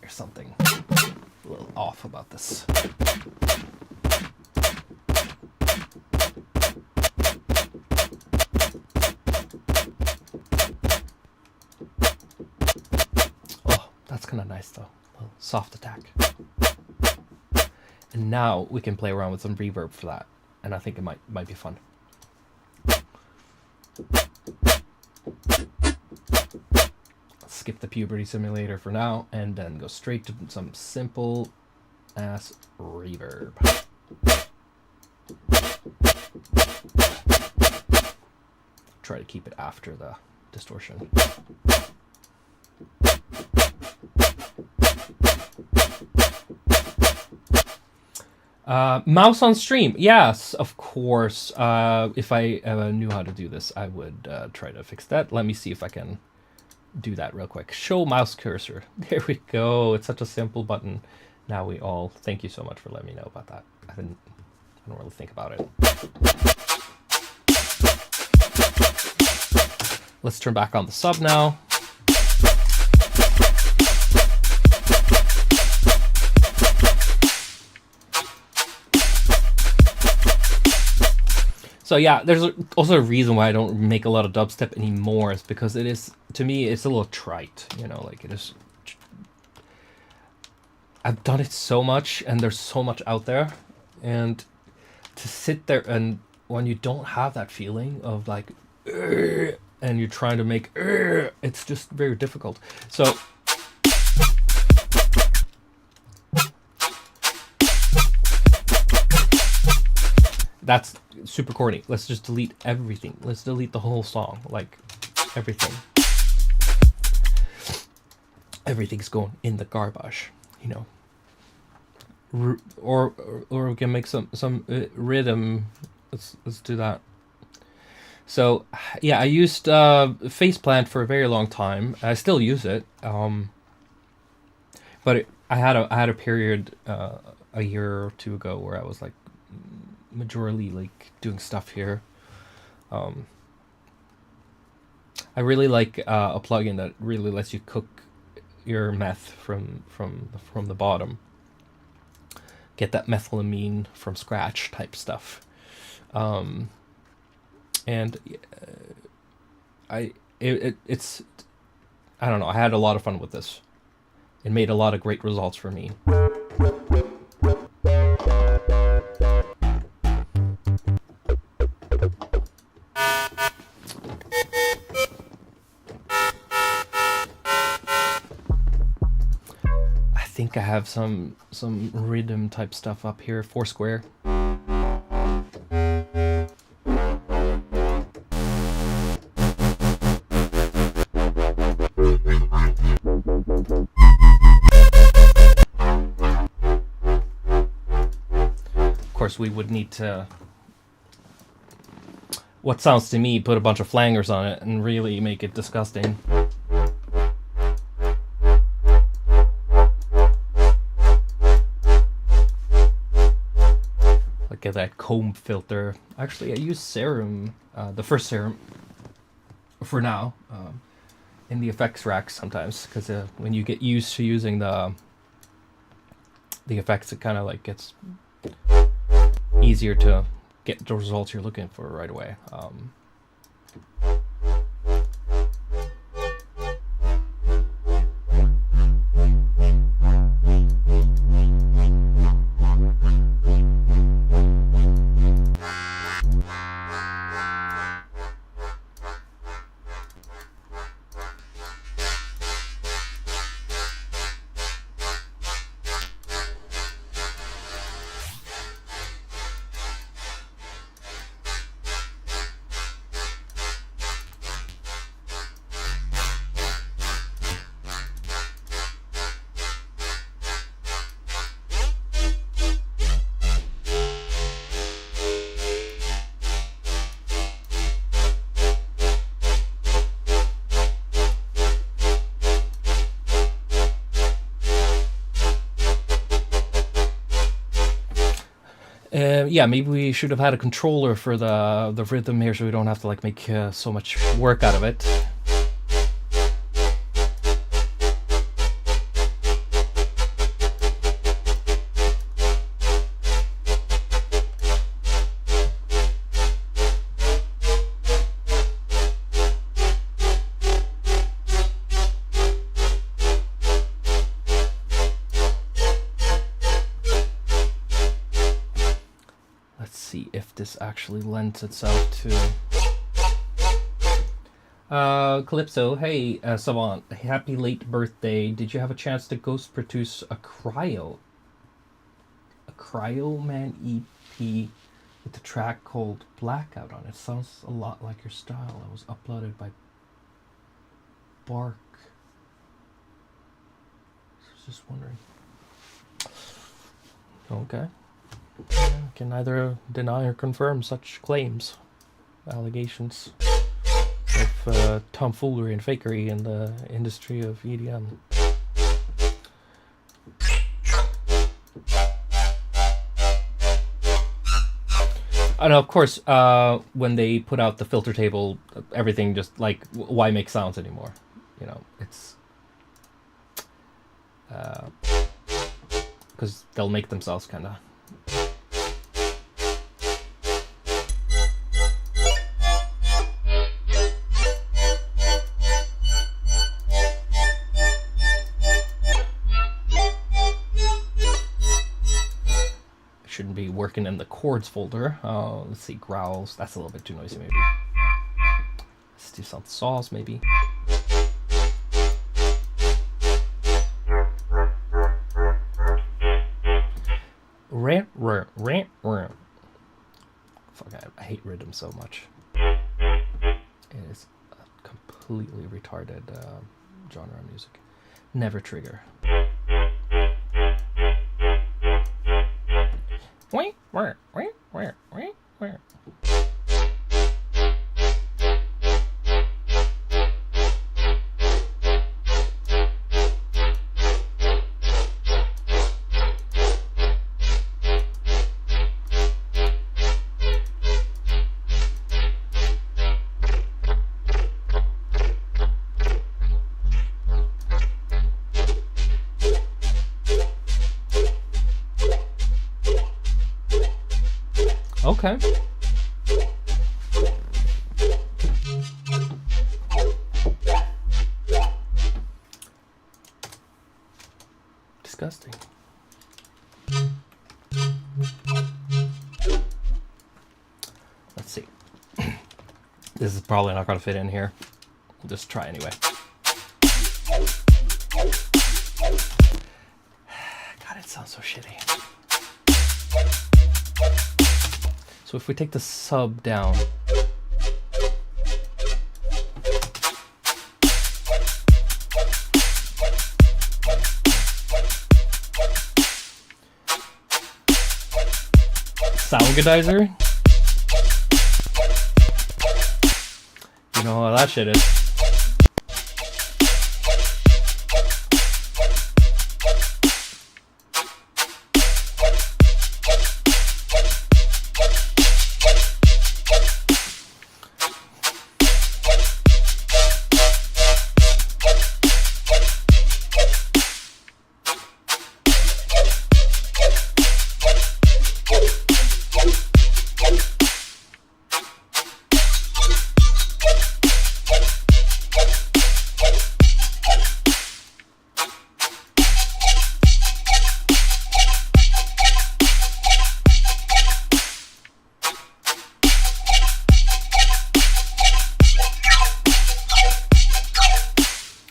There's something a little off about this. That's kind of nice though, a little soft attack. And now we can play around with some reverb for that, and I think it might be fun. Let's skip the puberty simulator for now, and then go straight to some simple ass reverb. Try to keep it after the distortion. Mouse on stream. Yes, of course. If I knew how to do this, I would try to fix that. Let me see if I can do that real quick. Show mouse cursor. There we go. It's such a simple button. Now we all... Thank you so much for letting me know about that. I don't really think about it. Let's turn back on the sub now. So yeah, there's also a reason why I don't make a lot of dubstep anymore, is because it is, to me, it's a little trite, you know, like it is. I've done it so much and there's so much out there, and to sit there and when you don't have that feeling of like, and you're trying to make, it's just very difficult. So that's super corny. Let's just delete everything. Let's delete the whole song, like everything. Everything's going in the garbage, you know. Or we can make some rhythm. Let's do that. So yeah, I used Faceplant for a very long time. I still use it, but I had a period a year or two ago where I was like majorly like doing stuff here. I really like a plugin that really lets you cook your meth from the bottom. Get that methylamine from scratch type stuff. And it's I don't know, I had a lot of fun with this. It made a lot of great results for me. I think I have some rhythm type stuff up here, Foursquare. Of course, we would need to, what sounds to me, put a bunch of flangers on it and really make it disgusting. Get that comb filter. Actually, I use serum, the first serum, for now, in the effects rack sometimes, because when you get used to using the effects, it kind of like gets easier to get the results you're looking for right away. Yeah, maybe we should have had a controller for the rhythm here, so we don't have to like make so much work out of it. Actually lends itself to Calypso. Hey, Savant, happy late birthday. Did you have a chance to ghost produce a Cryo Man EP with a track called Blackout on it? Sounds a lot like your style. It was uploaded by Bark. I was just wondering. Okay. can neither deny or confirm such claims, allegations of tomfoolery and fakery in the industry of EDM. And of course, when they put out the filter table, everything just like, why make sounds anymore? You know, it's because they'll make themselves kind of. Shouldn't be working in the chords folder. Let's see, growls. That's a little bit too noisy, maybe. Let's do some saws, maybe. Rant. Fuck, I hate rhythm so much. It is a completely retarded genre of music. Never trigger. Okay. Disgusting. Let's see. This is probably not going to fit in here. We'll just try anyway. God, it sounds so shitty. So if we take the sub down, Soundgodizer, you know how that shit is.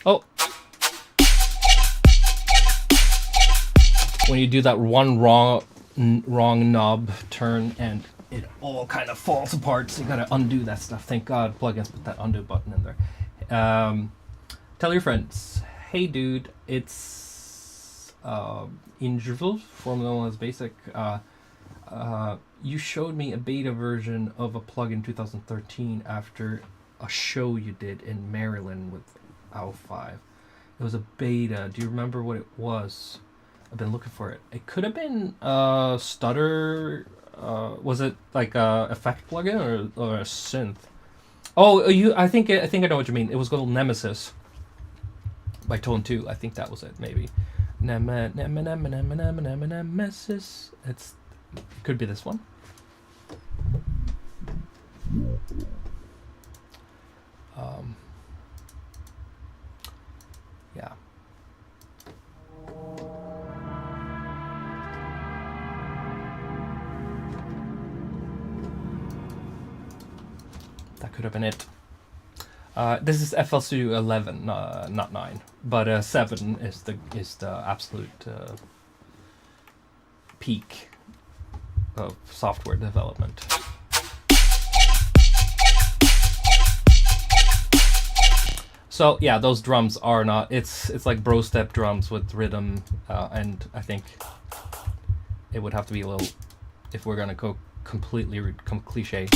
Oh. When you do that one wrong knob turn and it all kind of falls apart, so you gotta undo that stuff. Thank God plugins put that undo button in there. Tell your friends, hey dude, it's Interval, formerly known as Basic. You showed me a beta version of a plugin 2013 after a show you did in Maryland with AO5. It was a beta. Do you remember what it was? I've been looking for it. It could have been Stutter. Was it like a effect plugin or a synth? Oh, I think I know what you mean. It was called Nemesis by Tone 2. I think that was it. Maybe Nemesis. It could be this one. Yeah. That could have been it. This is FL Studio 11, not 9, but 7 is the absolute peak of software development. So yeah, those drums are not. It's like bro step drums with rhythm, and I think it would have to be a little if we're gonna go completely cliche,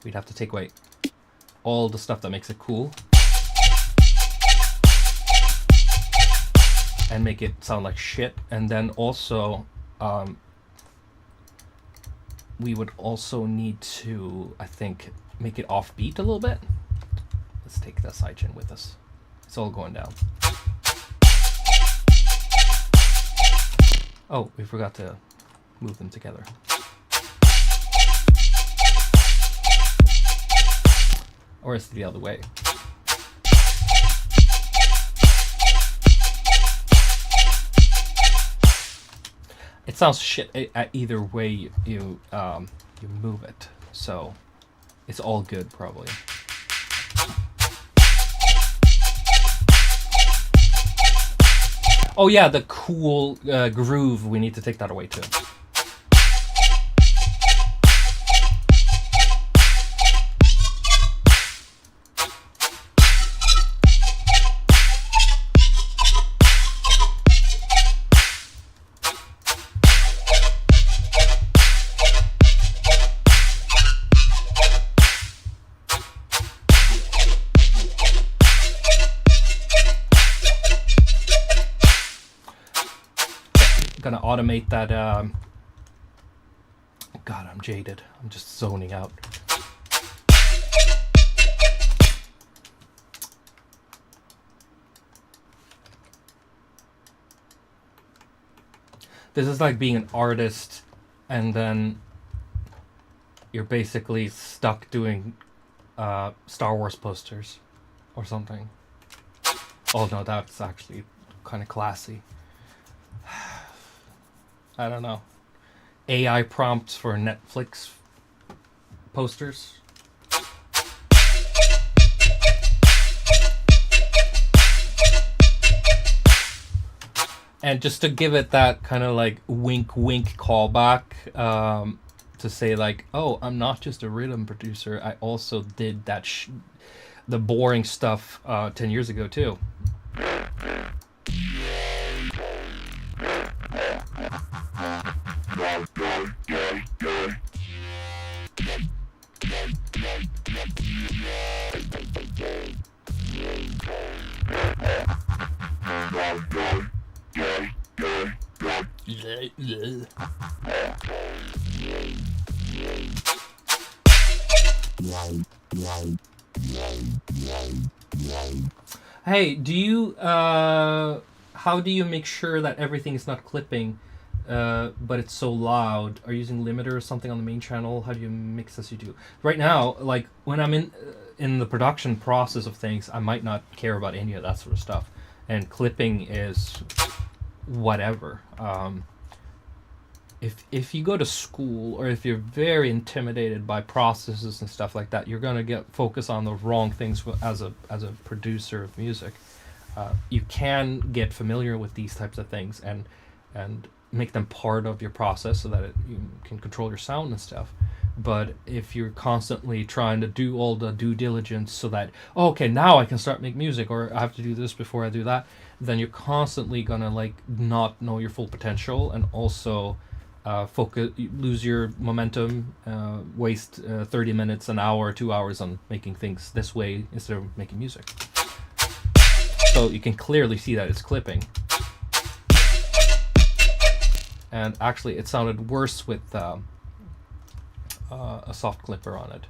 we'd have to take away all the stuff that makes it cool and make it sound like shit. And then also we would also need to, I think, make it offbeat a little bit. Let's take the sidechain with us. It's all going down. Oh, we forgot to move them together. Or is it the other way? It sounds shit either way you move it, so it's all good probably. Oh yeah, the cool groove, we need to take that away too. Gonna automate that. God, I'm jaded. I'm just zoning out. This is like being an artist and then you're basically stuck doing Star Wars posters or something. Oh no, that's actually kind of classy. I don't know. AI prompts for Netflix posters. And just to give it that kind of like wink wink callback, to say like, oh, I'm not just a rhythm producer, I also did that the boring stuff 10 years ago too. Hey, do you how do you make sure that everything is not clipping but it's so loud? Are you using limiter or something on the main channel? How do you mix as you do? Right now, like when I'm in the production process of things, I might not care about any of that sort of stuff, and clipping is whatever. If you go to school or if you're very intimidated by processes and stuff like that, you're gonna get focus on the wrong things as a producer of music. You can get familiar with these types of things and make them part of your process so that you can control your sound and stuff. But if you're constantly trying to do all the due diligence so that, oh, okay, now I can start make music, or I have to do this before I do that, then you're constantly gonna like not know your full potential, and also focus, lose your momentum, waste 30 minutes, an hour, 2 hours on making things this way instead of making music. So you can clearly see that it's clipping. And actually it sounded worse with a soft clipper on it.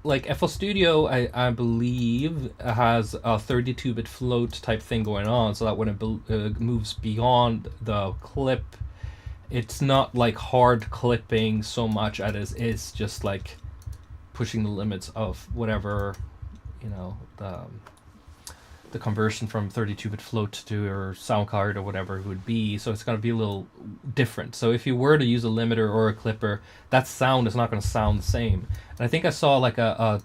Like FL Studio, I believe, has a 32-bit float type thing going on, so that when it moves beyond the clip, it's not like hard clipping so much as it's just like pushing the limits of whatever, you know, the conversion from 32-bit float to your sound card or whatever it would be. So it's going to be a little different. So if you were to use a limiter or a clipper, that sound is not going to sound the same. And I think I saw like a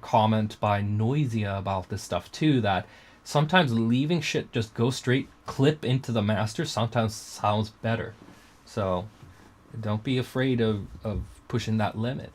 comment by Noisia about this stuff too, that sometimes leaving shit just go straight clip into the master sometimes sounds better. So don't be afraid of pushing that limit.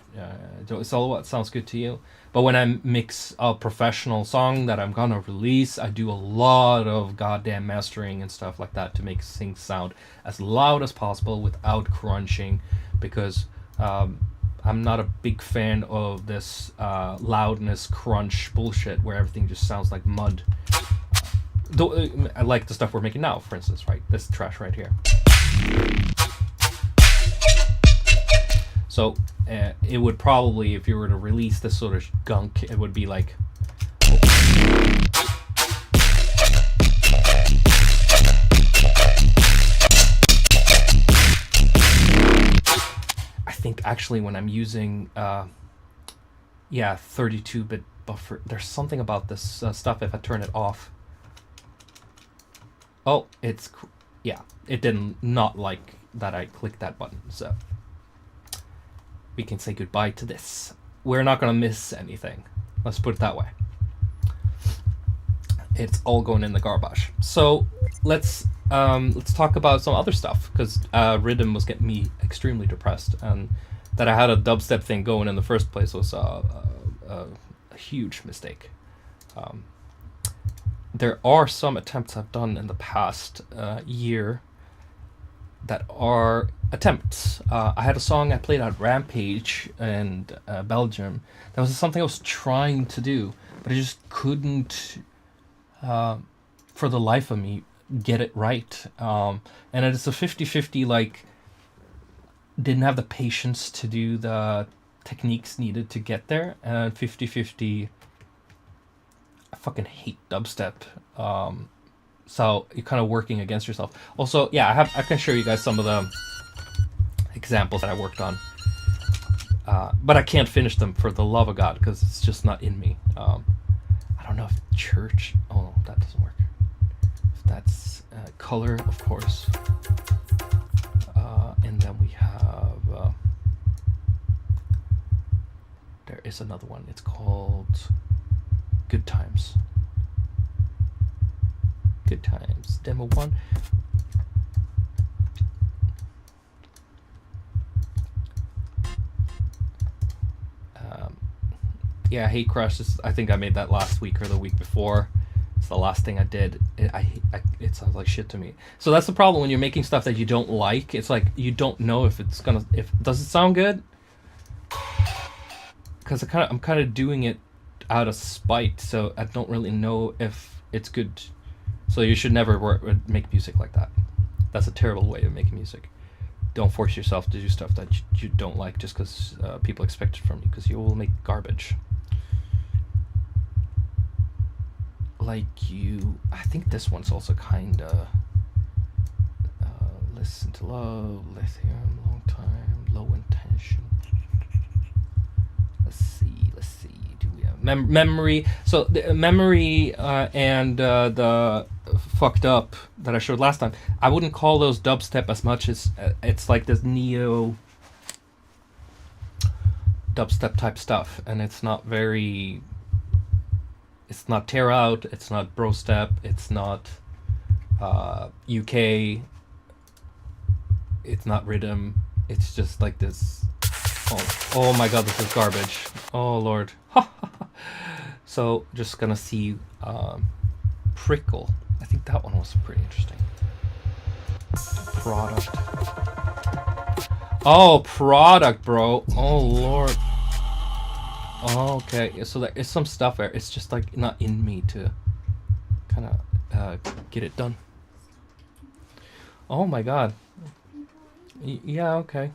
It's all what sounds good to you. But when I mix a professional song that I'm gonna release, I do a lot of goddamn mastering and stuff like that to make things sound as loud as possible without crunching, because I'm not a big fan of this loudness crunch bullshit where everything just sounds like mud. I like the stuff we're making now, for instance, right? This trash right here. So it would probably, if you were to release this sort of gunk, it would be like. I think actually when I'm using, 32-bit buffer, there's something about this stuff if I turn it off. Oh, it didn't not like that I clicked that button, so we can say goodbye to this. We're not gonna miss anything. Let's put it that way. It's all going in the garbage. So let's talk about some other stuff, because rhythm was getting me extremely depressed, and that I had a dubstep thing going in the first place was a huge mistake. There are some attempts I've done in the past year that are attempts. I had a song I played at Rampage in Belgium. That was something I was trying to do, but I just couldn't, for the life of me, get it right. And it's a 50-50, like, didn't have the patience to do the techniques needed to get there, and 50-50, I fucking hate dubstep. So you're kind of working against yourself. Also, yeah, I can show you guys some of the examples that I worked on. But I can't finish them for the love of God, because it's just not in me. I don't know if church... Oh, that doesn't work. If that's color, of course. And then we have... there is another one. It's called Good Times. Good Times. Demo 1. Yeah, Hate Crush. I think I made that last week or the week before. It's the last thing I did. It sounds like shit to me. So that's the problem when you're making stuff that you don't like. It's like you don't know if it's gonna. Does it sound good? Because I'm kind of doing it out of spite, so I don't really know if it's good. So you should never make music like that. That's a terrible way of making music. Don't force yourself to do stuff that you don't like just because people expect it from you, because you will make garbage. I think this one's also kind of listen to love, lithium, long time, low intention. Let's see. Do we have memory? So the memory and the fucked up that I showed last time, I wouldn't call those dubstep as much as it's like this neo dubstep type stuff, and it's not very. It's not tear out. It's not bro step. It's not UK. It's not rhythm. It's just like this. Oh my god, this is garbage. Oh lord. So just gonna see Prickle. I think that one was pretty interesting. Product. Oh, product, bro. Oh lord. Oh, okay, so there is some stuff there. It's just like not in me to kind of get it done. Oh my god. Yeah, okay.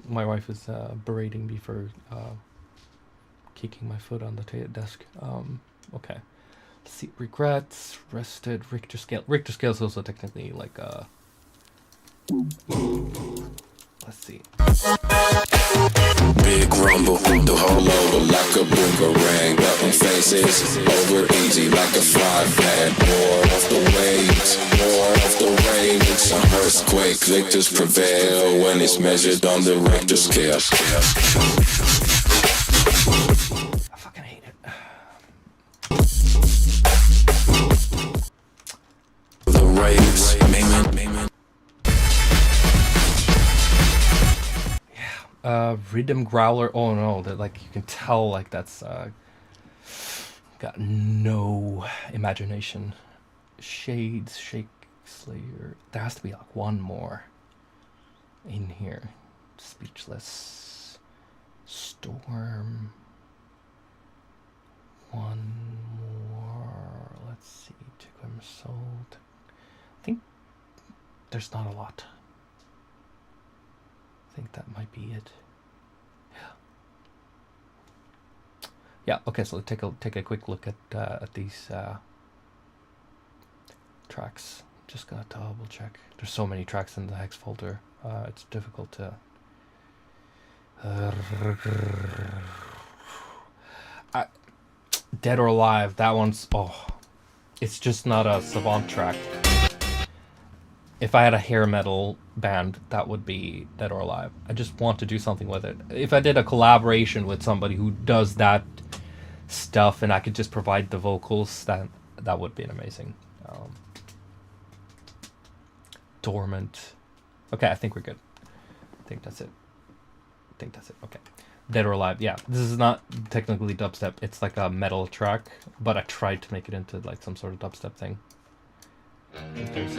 My wife is berating me for kicking my foot on the desk. Okay. Let's see. Regrets, rested, Richter scale. Richter scale is also technically like let's see. Big rumble, the whole over like a boomerang. Button faces over easy like a fly pad. More of the waves, more of the rain. It's an earthquake. Victors prevail when it's measured on the Richter scale. I fucking hate it. The raves, Mayman. Rhythm growler. Oh no, that like you can tell like that's got no imagination. Shades, Shake Slayer. There has to be like one more in here. Speechless. Storm. One more. Let's see. Tigrim Soul. I think there's not a lot. I think that might be it. Yeah. Okay. So take a quick look at these tracks. Just gotta double check. There's so many tracks in the hex folder. It's difficult to. Dead or Alive. That one's it's just not a Savant track. If I had a hair metal band, that would be Dead or Alive. I just want to do something with it. If I did a collaboration with somebody who does that stuff and I could just provide the vocals, that would be amazing. Dormant. Okay, I think we're good. I think that's it. Okay. Dead or Alive. Yeah, this is not technically dubstep. It's like a metal track, but I tried to make it into like some sort of dubstep thing. I think there's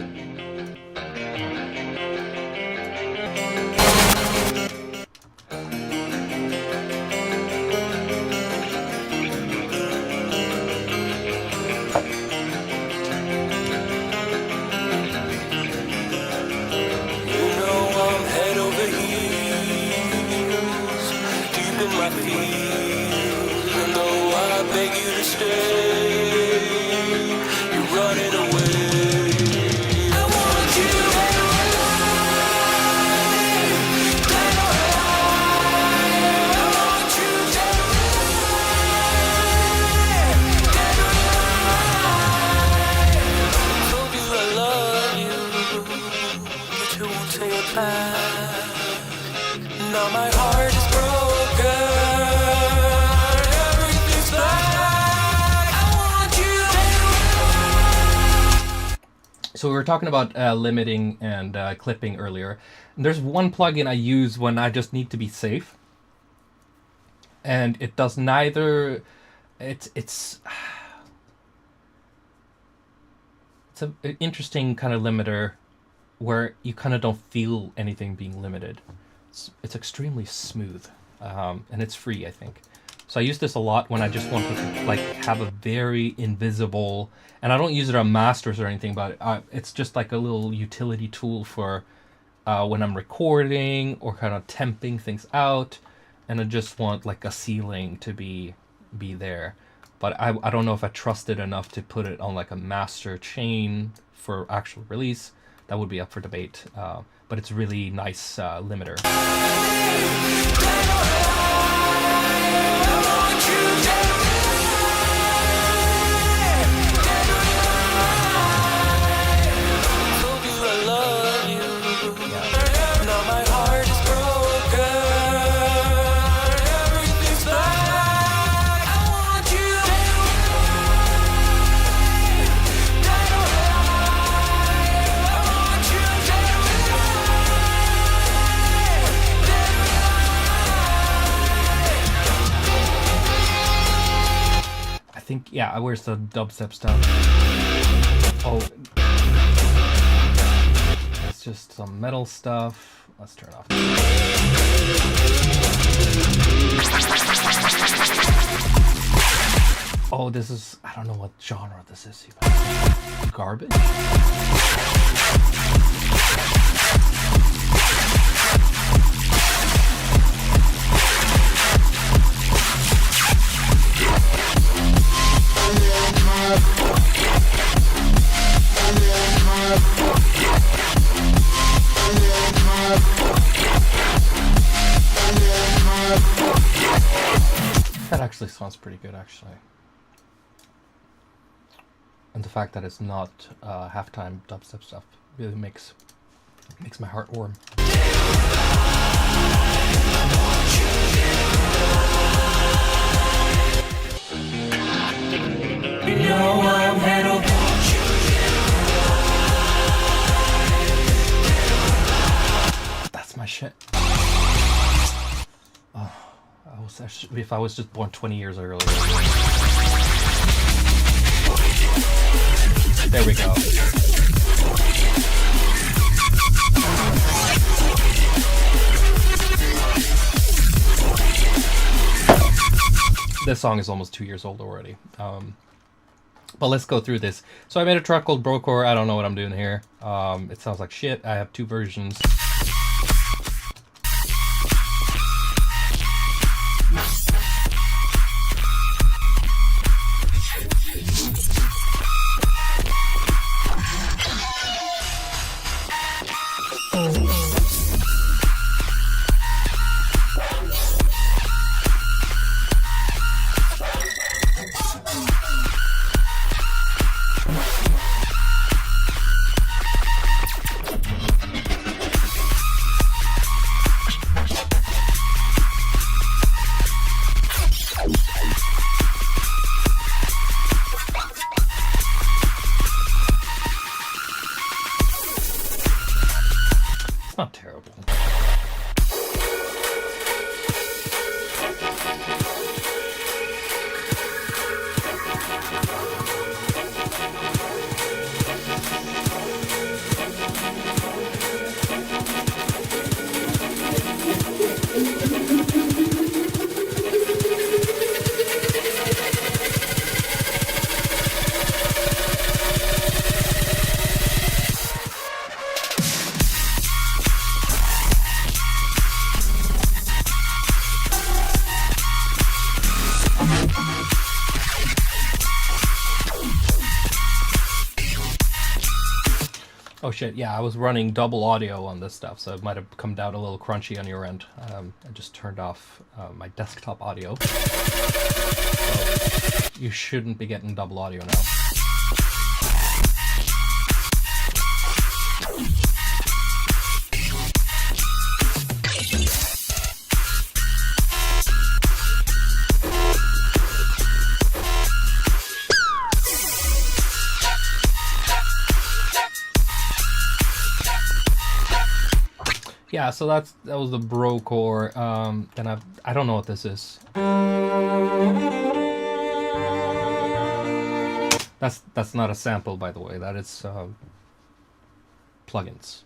So we were talking about limiting and clipping earlier. And there's one plugin I use when I just need to be safe, and it does neither. It's an interesting kind of limiter where you kind of don't feel anything being limited. It's extremely smooth, and it's free, I think. So I use this a lot when I just want to like have a very invisible, and I don't use it on masters or anything, but it's just like a little utility tool for when I'm recording or kind of temping things out, and I just want like a ceiling to be there. But I don't know if I trust it enough to put it on like a master chain for actual release. That would be up for debate. But it's really nice limiter. I think, yeah, where's the dubstep stuff? Oh, it's just some metal stuff. Let's turn off. Oh, this is, I don't know what genre this is even. Garbage? That actually sounds pretty good, actually. And the fact that it's not halftime dubstep stuff really makes my heart warm. You know I'm head over. That's my shit. If I was just born 20 years earlier. There we go. This song is almost 2 years old already. But let's go through this. So I made a track called Brocore. I don't know what I'm doing here. It sounds like shit. I have 2 versions. It's not terrible. Oh shit, yeah, I was running double audio on this stuff, so it might have come down a little crunchy on your end. I just turned off my desktop audio. So you shouldn't be getting double audio now. Yeah, so that was the brocore. Then I don't know what this is. That's not a sample, by the way. That is plugins.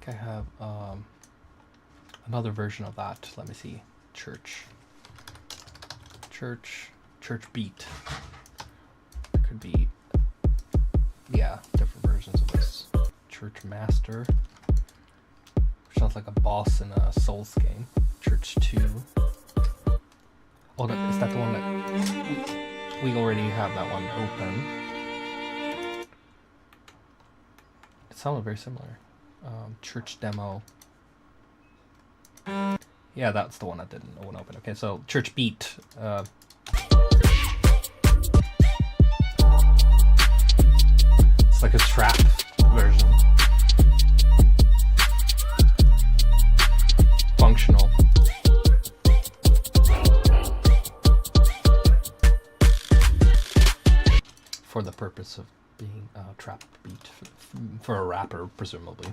I have another version of that. Let me see. Church beat. Could be, yeah, different versions of this. Church master, which sounds like a boss in a Souls game. Church 2. Oh, is that the one that we already have that one open? It sounded very similar. Church demo. Yeah, that's the one that didn't open. Okay, so church beat. It's like a trap version. Functional. For the purpose of being a trap beat for a rapper, presumably.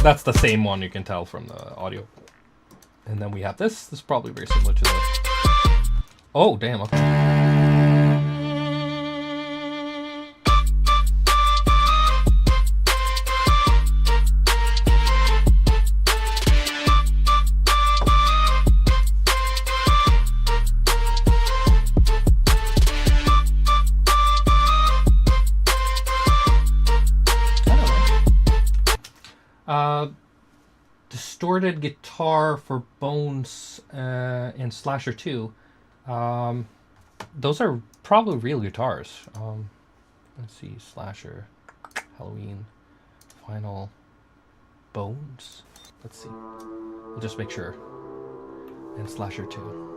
That's the same one, you can tell from the audio. And then we have this. This is probably very similar to the... Oh, damn, okay. Distorted guitar for Bones in Slasher 2. Those are probably real guitars. Let's see, Slasher, Halloween, Final, Bones. Let's see. We'll just make sure. And Slasher 2.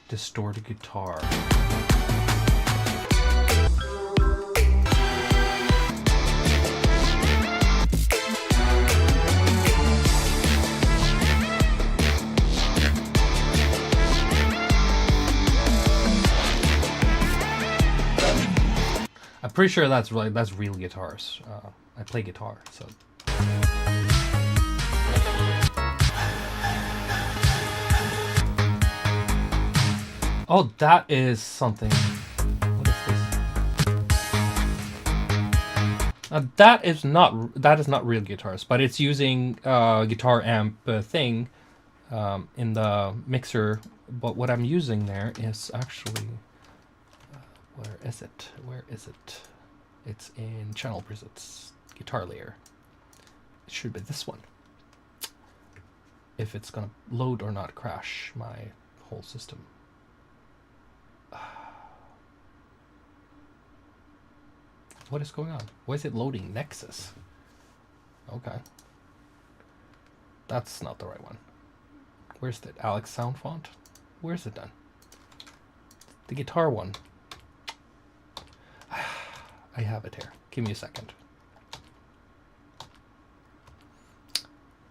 Distorted guitar. I'm pretty sure that's real guitars. I play guitar, so. Oh, that is something. What is this? That is not real guitars, but it's using guitar amp thing in the mixer. But what I'm using there is actually where is it? It's in channel presets, guitar layer. It should be this one. If it's gonna load or not crash my whole system. What is going on? Why is it loading Nexus? Okay. That's not the right one. Where's the Alex sound font? Where's it then? The guitar one. I have it here. Give me a second.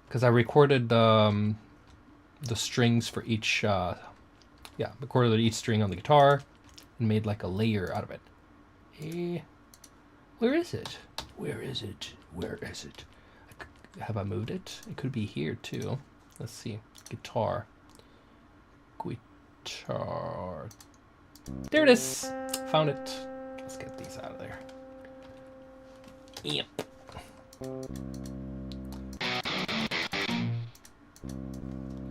Because I recorded the strings for each... recorded each string on the guitar and made like a layer out of it. Where is it? Have I moved it? It could be here too. Let's see. Guitar. There it is. Found it. Let's get these out of there. Yep.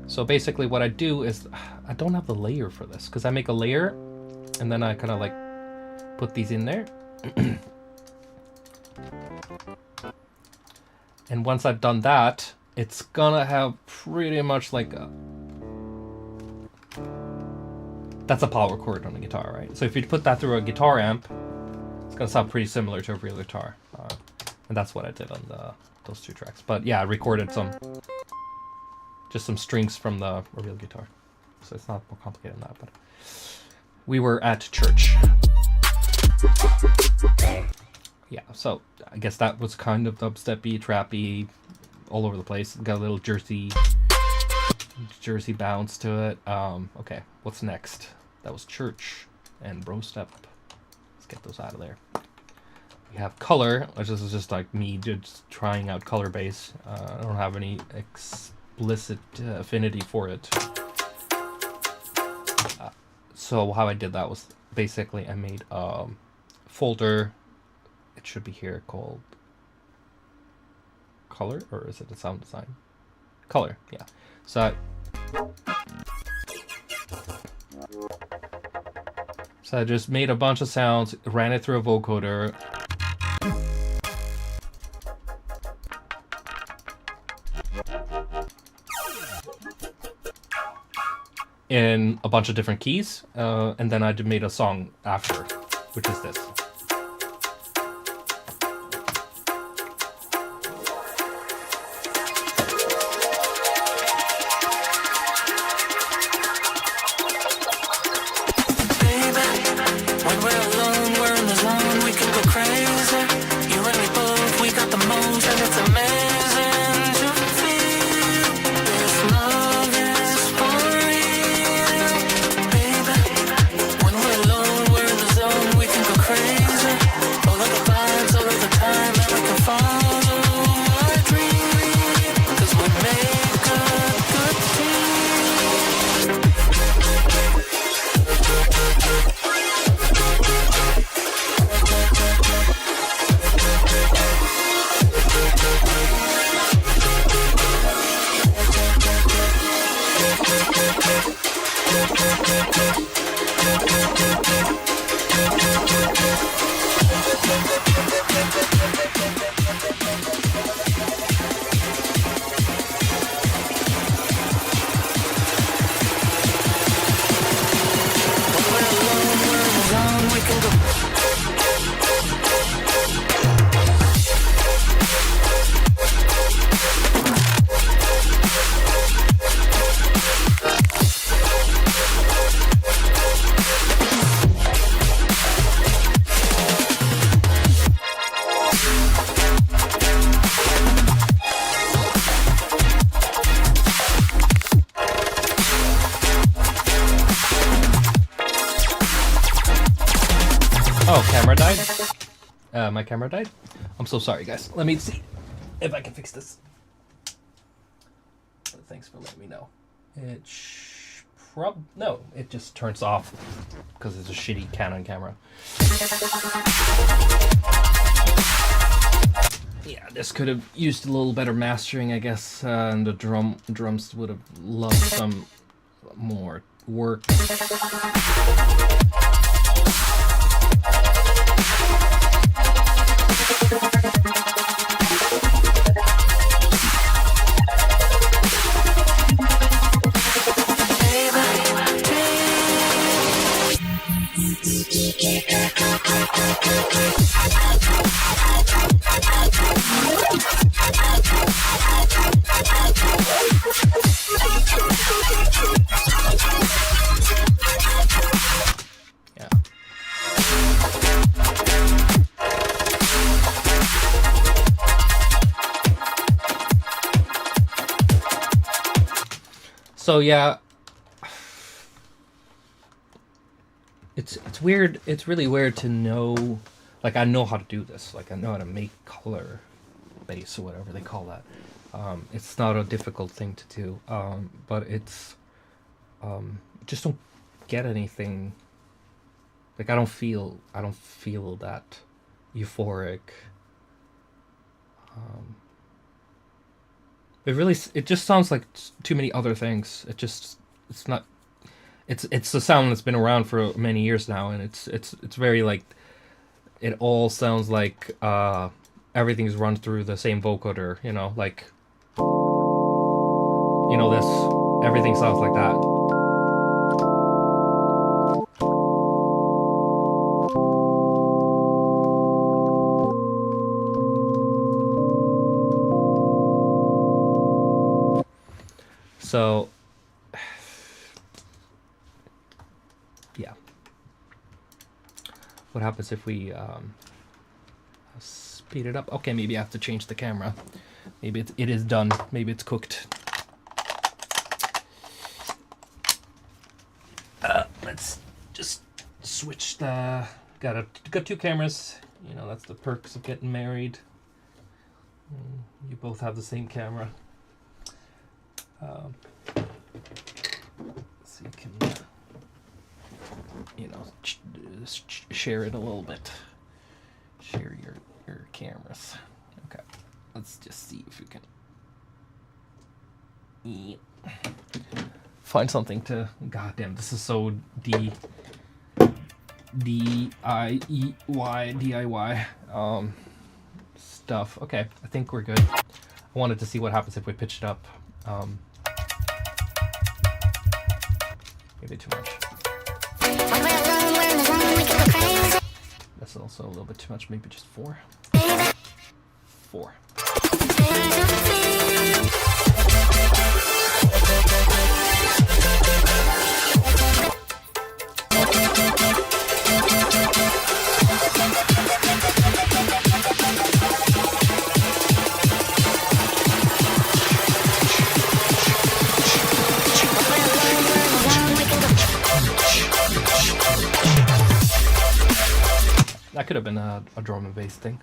So basically what I do is, I don't have the layer for this, because I make a layer and then I kind of like put these in there. And once I've done that, it's gonna have pretty much like a... That's a power chord on the guitar, right? So if you put that through a guitar amp, it's gonna sound pretty similar to a real guitar. And that's what I did on those two tracks. But yeah, I recorded just some strings from the real guitar. So it's not more complicated than that, but we were at church. Yeah, so I guess that was kind of dubsteppy, trappy, all over the place. Got a little Jersey bounce to it. Okay, what's next? That was church and bro step. Let's get those out of there. We have color, which is just like me just trying out color base. I don't have any explicit affinity for it. So how I did that was basically I made a folder. It should be here called color, or is it a sound design? Color, yeah. So I just made a bunch of sounds, ran it through a vocoder. In a bunch of different keys, and then I made a song after, which is this. Oh, camera died? My camera died? I'm so sorry, guys. Let me see if I can fix this. Thanks for letting me know. No, it just turns off because it's a shitty Canon camera. Yeah, this could have used a little better mastering, I guess, and the drums would have loved some more work. Yeah. So yeah, it's weird. It's really weird to know. Like, I know how to do this. Like, I know how to make color bass or whatever they call that. It's not a difficult thing to do. But it's just don't get anything. Like, I don't feel that euphoric. It just sounds like too many other things. It's not. It's a sound that's been around for many years now, and it's very like. It all sounds like everything's run through the same vocoder, you know, like, you know, this, everything sounds like that. So, yeah. What happens if we speed it up? Okay, maybe I have to change the camera. Maybe it is done. Maybe it's cooked. Let's just switch the... Got two cameras. You know, that's the perks of getting married. You both have the same camera. Let's see, can you know, share it a little bit. Share your cameras. Okay, let's just see if we can find something to. Goddamn, this is so DIY stuff. Okay, I think we're good. I wanted to see what happens if we pitch it up. Maybe too much. That's also a little bit too much. Maybe just 4. 4. That could have been a drum and bass thing.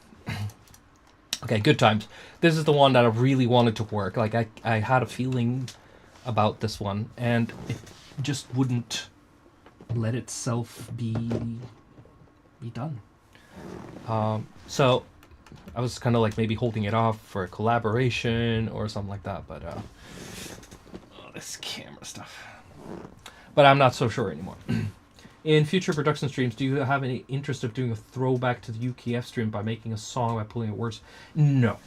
Okay, Good Times. This is the one that I really wanted to work. Like, I had a feeling about this one, and it just wouldn't let itself be done. So I was kind of like maybe holding it off for a collaboration or something like that, but this camera stuff. But I'm not so sure anymore. In future production streams, do you have any interest of doing a throwback to the UKF stream by making a song by pulling out words? No.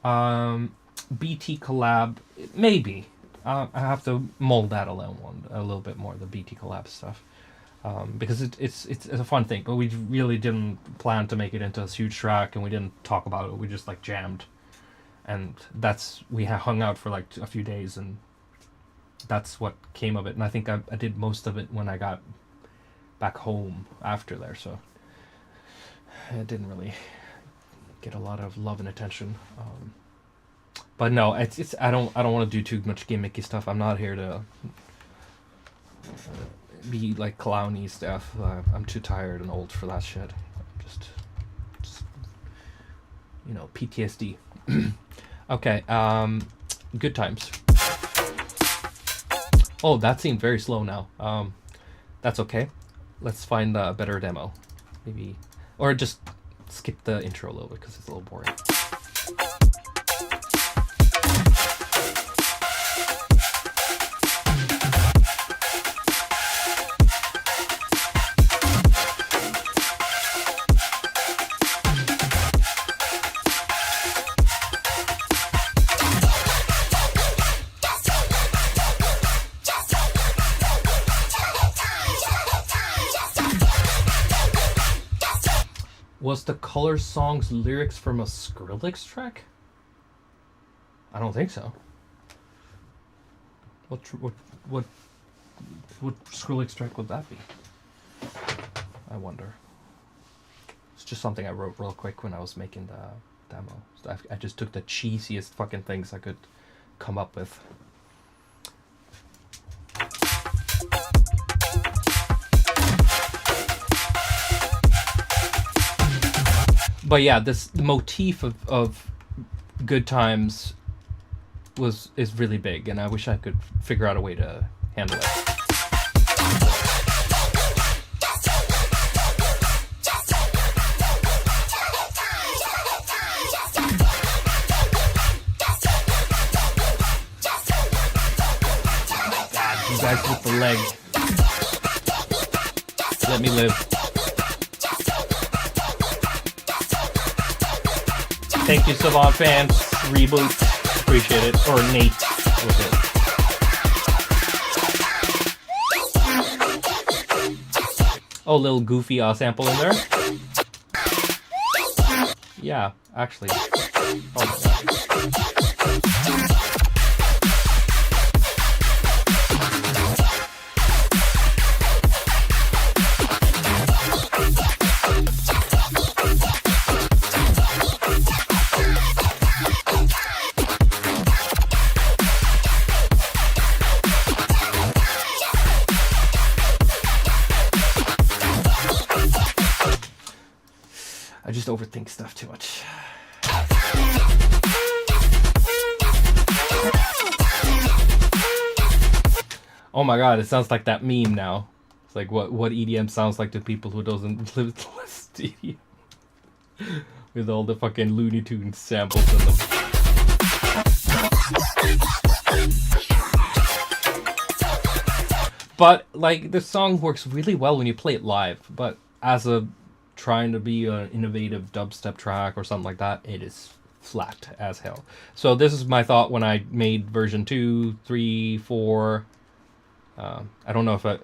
BT collab, maybe. I have to mold that alone a little bit more, the BT collab stuff. Because it's a fun thing, but we really didn't plan to make it into a huge track, and we didn't talk about it. We just like jammed, and we hung out for like a few days, and that's what came of it. And I think I did most of it when I got back home after there, so it didn't really get a lot of love and attention. But no, it's I don't want to do too much gimmicky stuff. I'm not here to be like clowny stuff. I'm too tired and old for that shit. Just you know, PTSD. Okay, Good Times. Oh, that seemed very slow now. That's okay. Let's find a better demo. Maybe, or just skip the intro a little bit because it's a little boring. Was the Color Songs lyrics from a Skrillex track? I don't think so. What Skrillex track would that be? I wonder. It's just something I wrote real quick when I was making the demo. So I just took the cheesiest fucking things I could come up with. But yeah, the motif of Good Times is really big, and I wish I could figure out a way to handle it. God, you guys with the leg. Let me live. Thank you, Savant fans. Reboot. Appreciate it. Or Nate with it. Oh, little goofy sample in there. Yeah, actually. Oh my God. I just overthink stuff too much. Oh my God, it sounds like that meme now. It's like what EDM sounds like to people who doesn't listen to EDM. With all the fucking Looney Tunes samples in them. But like the song works really well when you play it live, but as a trying to be an innovative dubstep track or something like that, it is flat as hell. So this is my thought when I made version 2, 3, 4. I don't know if I...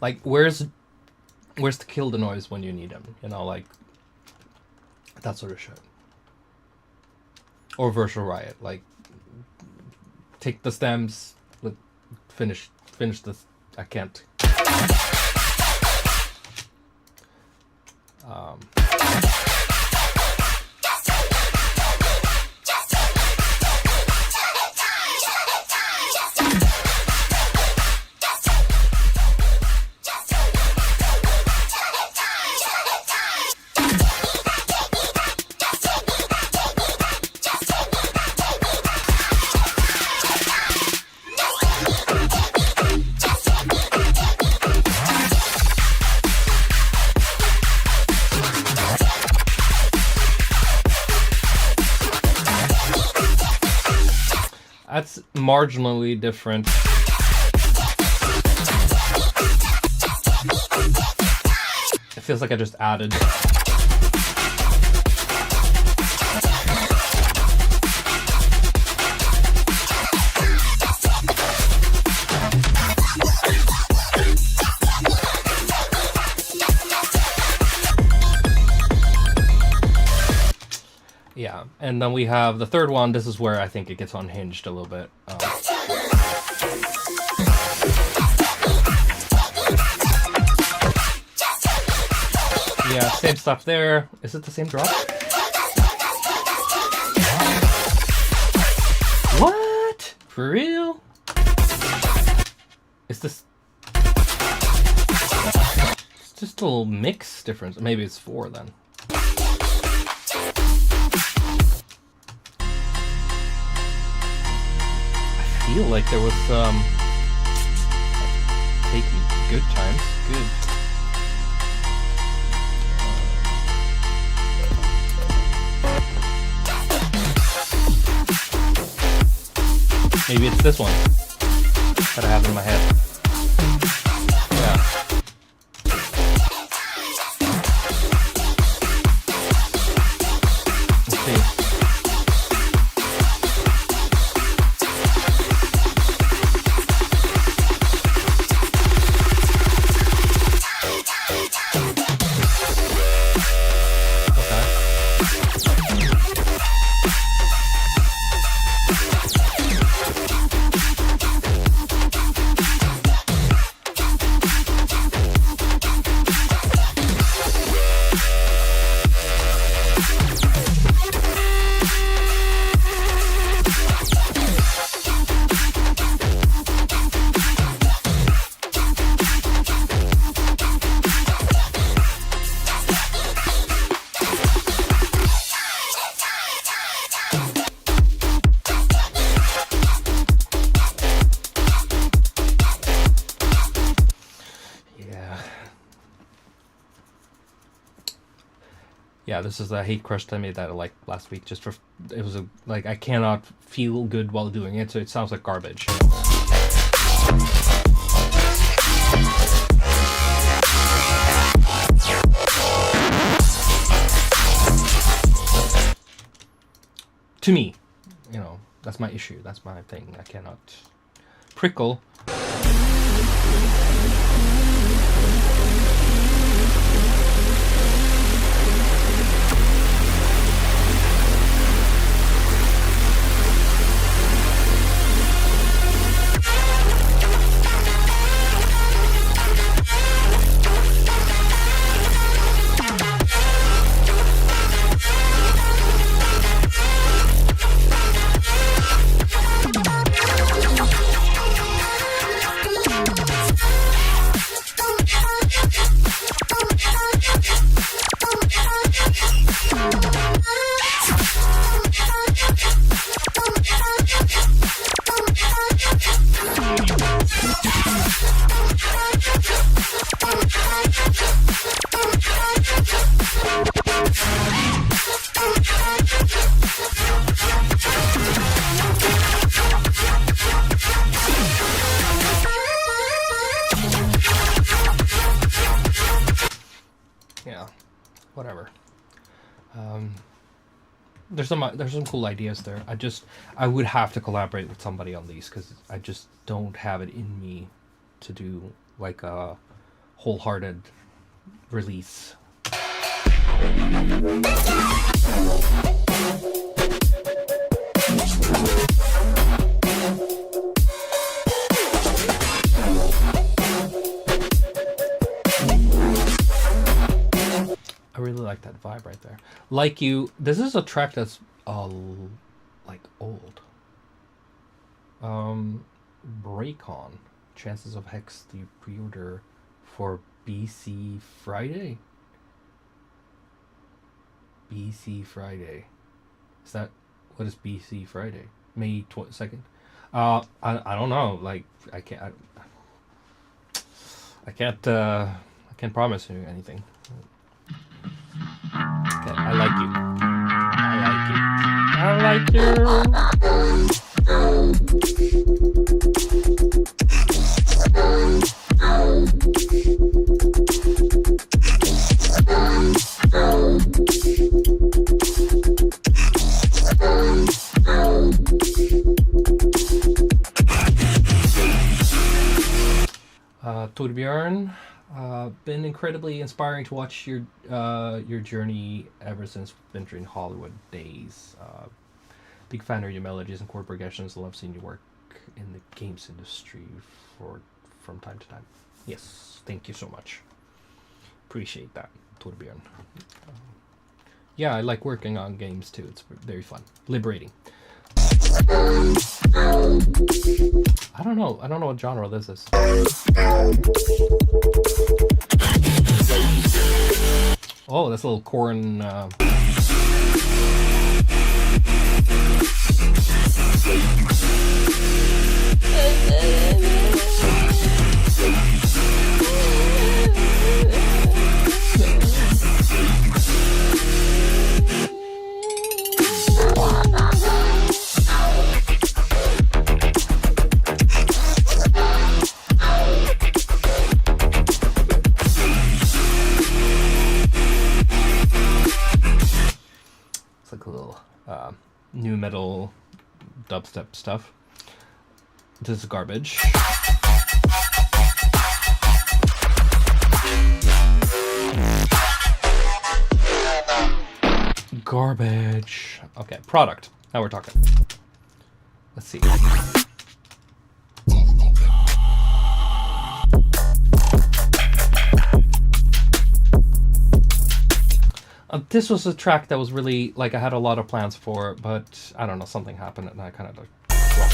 Like, where's to kill the noise when you need him? You know, like, that sort of shit. Or Virtual Riot, like, take the stems, finish this. I can't. That's marginally different. It feels like I just added. Yeah, and then we have the third one. This is where I think it gets unhinged a little bit. Yeah, same stuff there. Is it the same drop? What? For real? Is this... It's just a little mix difference. Maybe it's 4 then. I feel like there was some take me good times. Good. Maybe it's this one that I have in my head. Yeah. Let's see. Yeah, this is a hate crush I made that like last week. Just for it was like I cannot feel good while doing it, so it sounds like garbage. To me, you know, that's my issue. That's my thing. I cannot prickle. whatever. There's some cool ideas there. I would have to collaborate with somebody on these because I just don't have it in me to do like a wholehearted release. I really like that vibe right there. Like You, this is a track that's like old. Break-On, Chances of Hex, the pre-order for BC Friday. BC Friday. Is that, what is BC Friday? May 2nd? I don't know. Like, I can't promise you anything. Okay, I like you. I like you. Torbjörn, been incredibly inspiring to watch your journey ever since venturing Hollywood days. Big fan of your melodies and chord progressions. Love seeing you work in the games industry from time to time. Yes, thank you so much. Appreciate that, Torbjörn. Yeah, I like working on games too. It's very fun, liberating. I don't know what genre this is. Oh, that's a little corn. New metal dubstep stuff. This is garbage. Garbage. Okay, product. Now we're talking. Let's see. This was a track that was really, like, I had a lot of plans for, but I don't know, something happened and I kind of dropped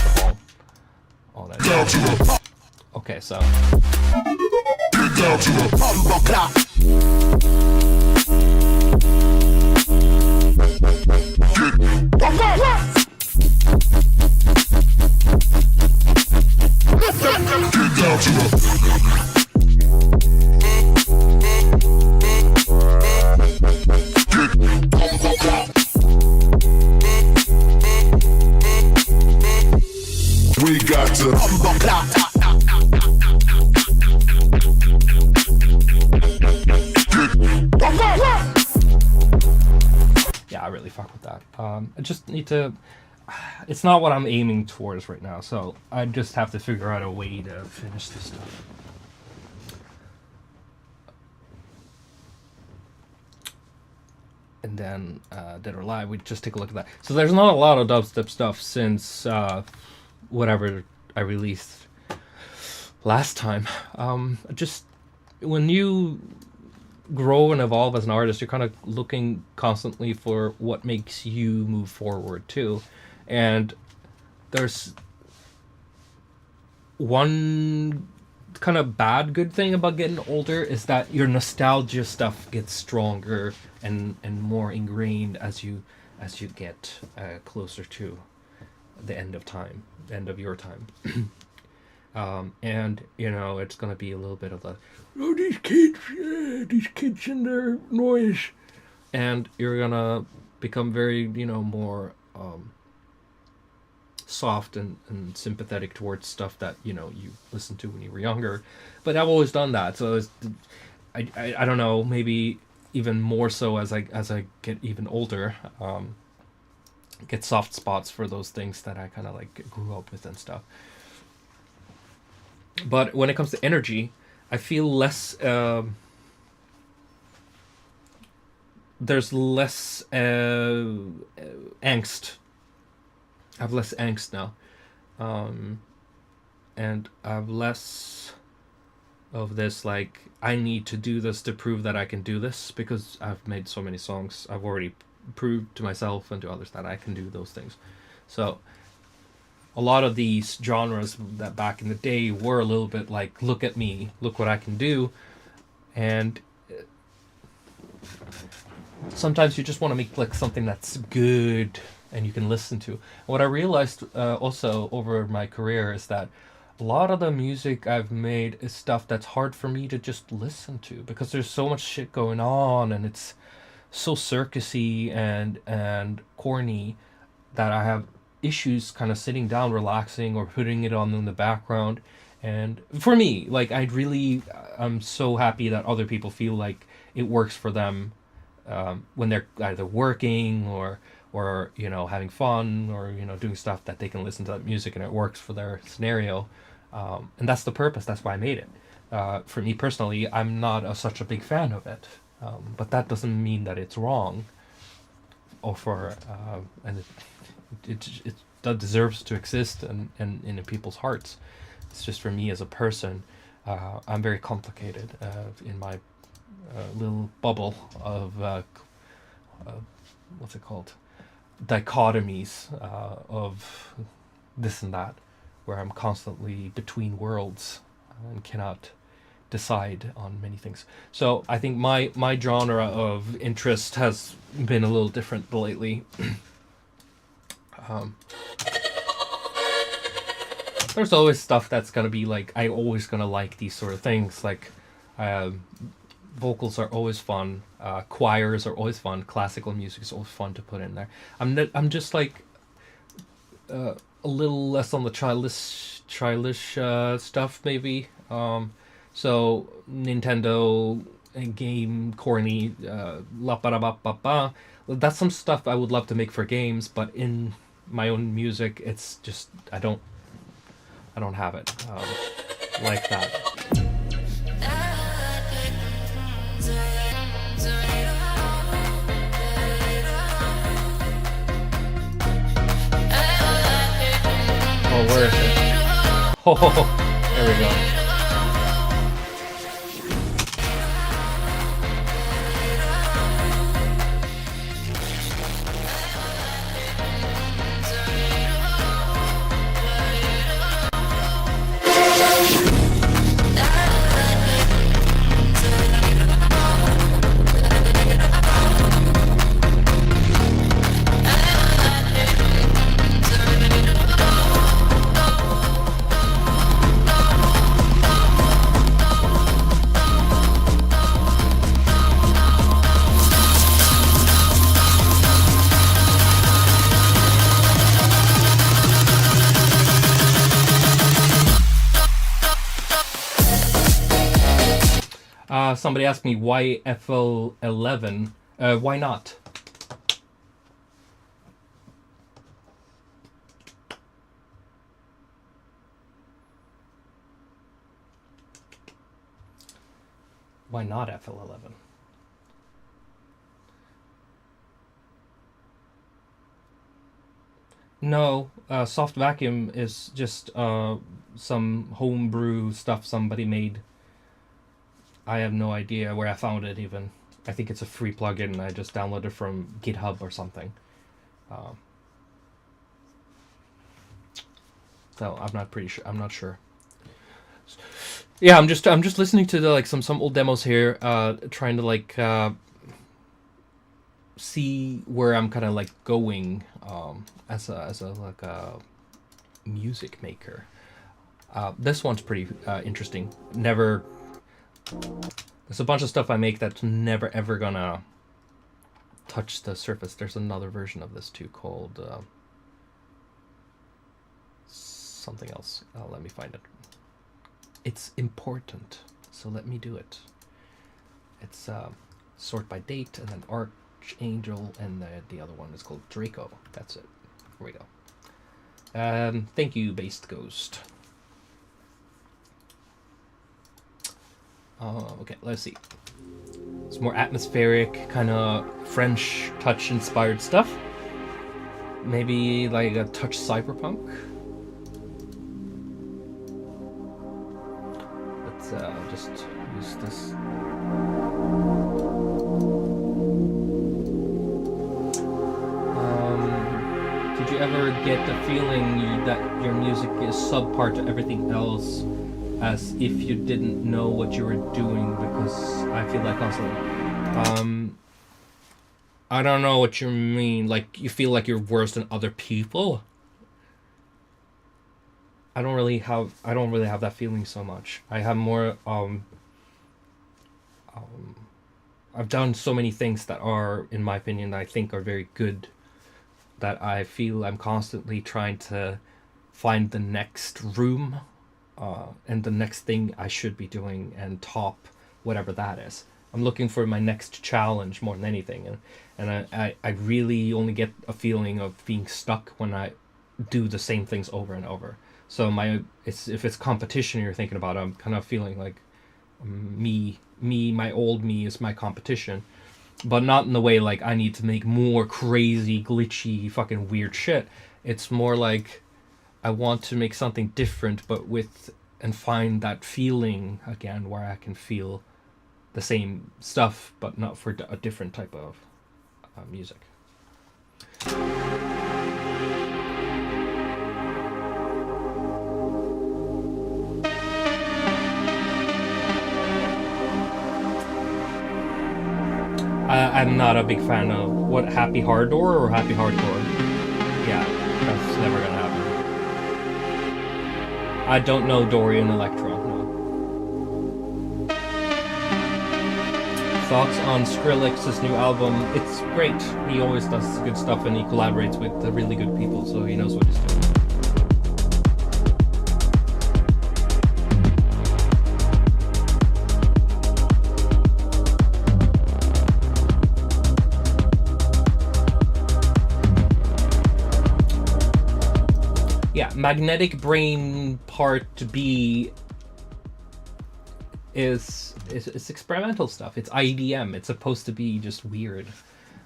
the ball on it. Okay, so. We got to Yeah, I really fuck with that. I just need to. It's not what I'm aiming towards right now, so I just have to figure out a way to finish this stuff. And then Dead or Alive, we just take a look at that. So there's not a lot of dubstep stuff since whatever I released last time. Just when you grow and evolve as an artist, you're kind of looking constantly for what makes you move forward too. And there's one kind of good thing about getting older is that your nostalgia stuff gets stronger and more ingrained as you get closer to the end of your time. And you know, it's gonna be a little bit of a these kids and their noise, and you're gonna become very, you know, more soft and sympathetic towards stuff that, you know, you listened to when you were younger. But I've always done that, so I don't know, maybe even more so as I get even older, get soft spots for those things that I kind of like grew up with and stuff. But when it comes to energy, I feel less. There's less angst. I have less angst now, and I have less of this like I need to do this to prove that I can do this, because I've made so many songs. I've already proved to myself and to others that I can do those things. So a lot of these genres that back in the day were a little bit like, look at me, look what I can do. And sometimes you just want to make like something that's good and you can listen to. What I realized also over my career is that a lot of the music I've made is stuff that's hard for me to just listen to, because there's so much shit going on and it's so circusy and corny that I have issues kind of sitting down, relaxing, or putting it on in the background. And for me, like I'm so happy that other people feel like it works for them when they're either working or having fun, or doing stuff that they can listen to that music and it works for their scenario. And that's the purpose. That's why I made it. For me personally, I'm not such a big fan of it, but that doesn't mean that it's wrong. Or and it deserves to exist and in people's hearts. It's just for me as a person, I'm very complicated in my little bubble of what's it called, dichotomies of this and that, where I'm constantly between worlds and cannot decide on many things. So I think my genre of interest has been a little different lately. There's always stuff that's gonna be like, I always gonna like these sort of things, like vocals are always fun, choirs are always fun, classical music is always fun to put in there. I'm just like a little less on the childish stuff maybe. So Nintendo game corny la ba da ba ba ba. That's some stuff I would love to make for games, but in my own music, it's just I don't have it like that. Oh, where is it? Oh, there we go. Somebody asked me why FL11. Why not? Why not FL11? No, soft vacuum is just some homebrew stuff somebody made. I have no idea where I found it even. I think it's a free plugin. I just downloaded from GitHub or something. So I'm not sure. Yeah, I'm just listening to the, like some old demos here, trying to like see where I'm kind of like going as a like a music maker. This one's pretty interesting. There's a bunch of stuff I make that's never ever gonna touch the surface. There's another version of this too called something else. Let me find it. It's important, so let me do it. It's Sort by date, and then Archangel, and the other one is called Draco. That's it. Here we go. Thank you, Based Ghost. Okay, let's see. It's more atmospheric, kind of French touch-inspired stuff. Maybe like a touch cyberpunk. Let's just use this. Did you ever get the feeling that your music is subpar to everything else, as if you didn't know what you were doing? Because I feel like constantly. I don't know what you mean. Like, you feel like you're worse than other people? I don't really have that feeling so much. I have more I've done so many things that are, in my opinion, I think are very good, that I feel I'm constantly trying to find the next room and the next thing I should be doing and top whatever that is. I'm looking for my next challenge more than anything, and I really only get a feeling of being stuck when I do the same things over and over. So if it's competition you're thinking about, I'm kind of feeling like my old me is my competition, but not in the way like I need to make more crazy, glitchy, fucking weird shit. It's more like I want to make something different, but and find that feeling again where I can feel the same stuff, but not for a different type of music. I'm not a big fan of what, Happy Hard Door or Happy Hardcore? Yeah, that's never gonna happen. I don't know Dorian Electro, no. Thoughts on Skrillex's new album? It's great. He always does good stuff and he collaborates with the really good people, so he knows what he's doing. Yeah, Magnetic Brain Part B is experimental stuff. It's IDM. It's supposed to be just weird.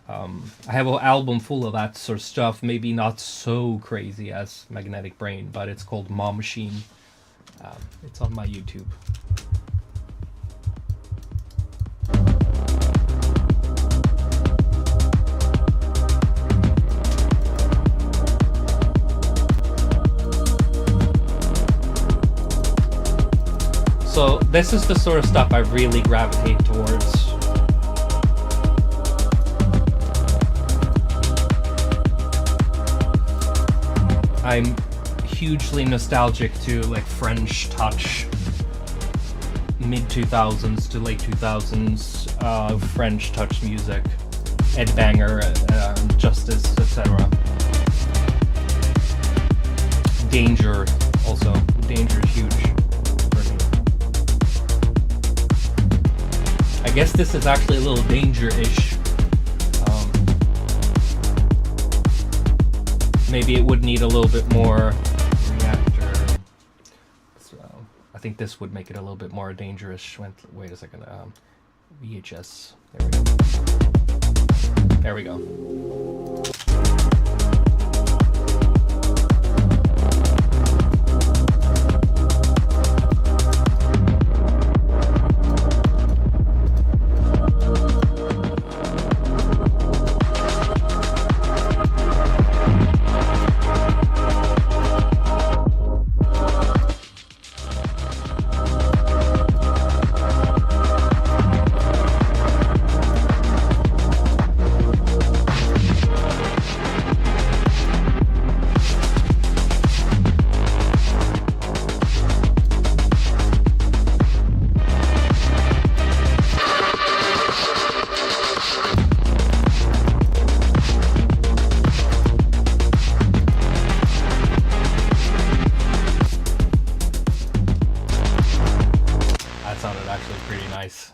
I have an album full of that sort of stuff. Maybe not so crazy as Magnetic Brain, but it's called Mom Machine. It's on my YouTube. So this is the sort of stuff I really gravitate towards. I'm hugely nostalgic to like French touch, mid 2000s to late 2000s French touch music, Ed Banger, Justice, etc. Danger also. Danger is huge. I guess this is actually a little danger-ish. Maybe it would need a little bit more reactor. So I think this would make it a little bit more dangerous. Wait a second. VHS. There we go. There we go.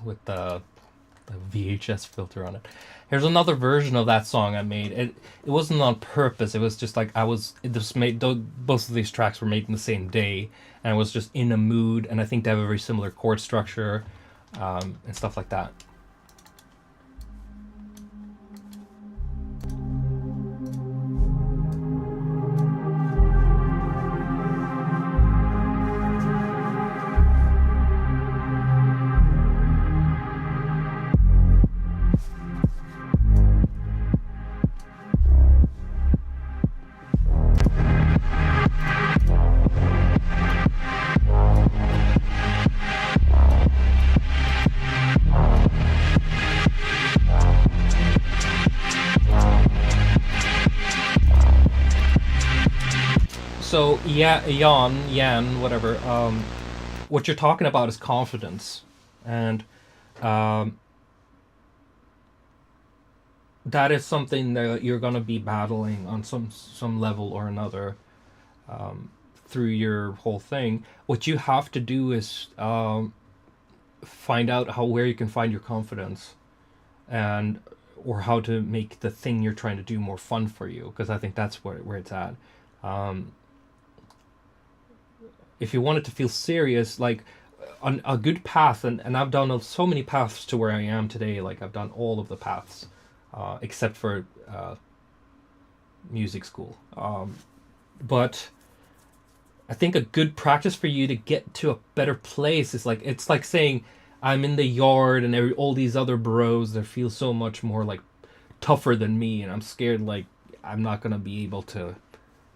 With the VHS filter on it. Here's another version of that song I made. It wasn't on purpose. It was just like it was made. Both of these tracks were made in the same day, and I was just in a mood. And I think they have a very similar chord structure, and stuff like that. So Yan, whatever. What you're talking about is confidence, and that is something that you're gonna be battling on some level or another through your whole thing. What you have to do is find out where you can find your confidence, and or how to make the thing you're trying to do more fun for you. Because I think that's where it's at. If you want it to feel serious, like on a good path, and I've done so many paths to where I am today. Like I've done all of the paths, except for music school. But I think a good practice for you to get to a better place is like, it's like saying I'm in the yard and all these other bros that feel so much more like tougher than me, and I'm scared like I'm not gonna be able to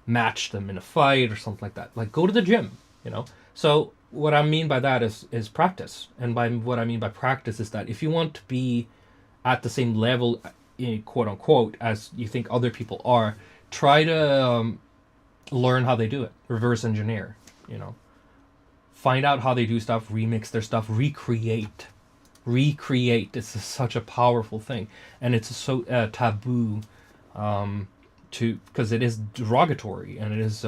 match them in a fight or something like that. Like go to the gym, you know. So what I mean by that is practice, and by what I mean by practice is that if you want to be at the same level, quote unquote, as you think other people are, try to learn how they do it, reverse engineer, you know, find out how they do stuff, remix their stuff, recreate. This is such a powerful thing, and it's so taboo because it is derogatory, and it is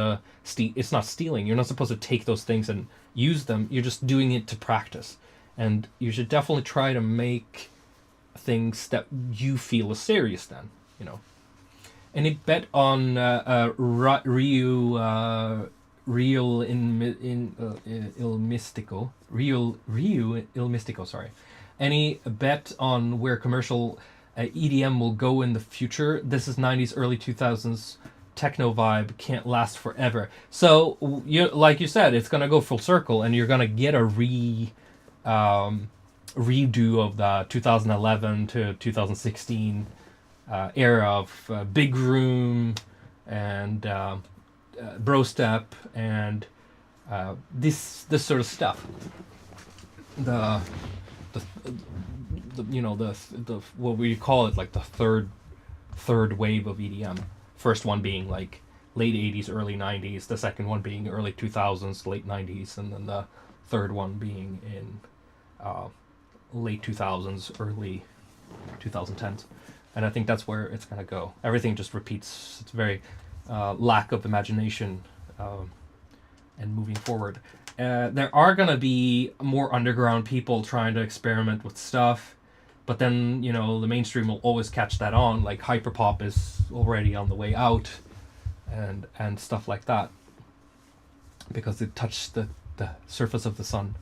it's not stealing. You're not supposed to take those things and use them. You're just doing it to practice, and you should definitely try to make things that you feel is serious then, you know. Any bet on Ryu Il Mystico, sorry. Any bet on where commercial EDM will go in the future? This is 90s, early 2000s techno vibe, can't last forever. So, like you said, it's going to go full circle, and you're going to get a redo of the 2011 to 2016 era of big room and bro step and this sort of stuff. The you know, the what we call it, like the third wave of EDM. First one being like late 80s, early 90s. The second one being early 2000s, late 90s, and then the third one being in late 2000s, early 2010s. And I think that's where it's going to go. Everything just repeats. It's very lack of imagination and moving forward. There are going to be more underground people trying to experiment with stuff, but then, you know, the mainstream will always catch that on. Like hyperpop is already on the way out, and stuff like that, because it touched the surface of the sun.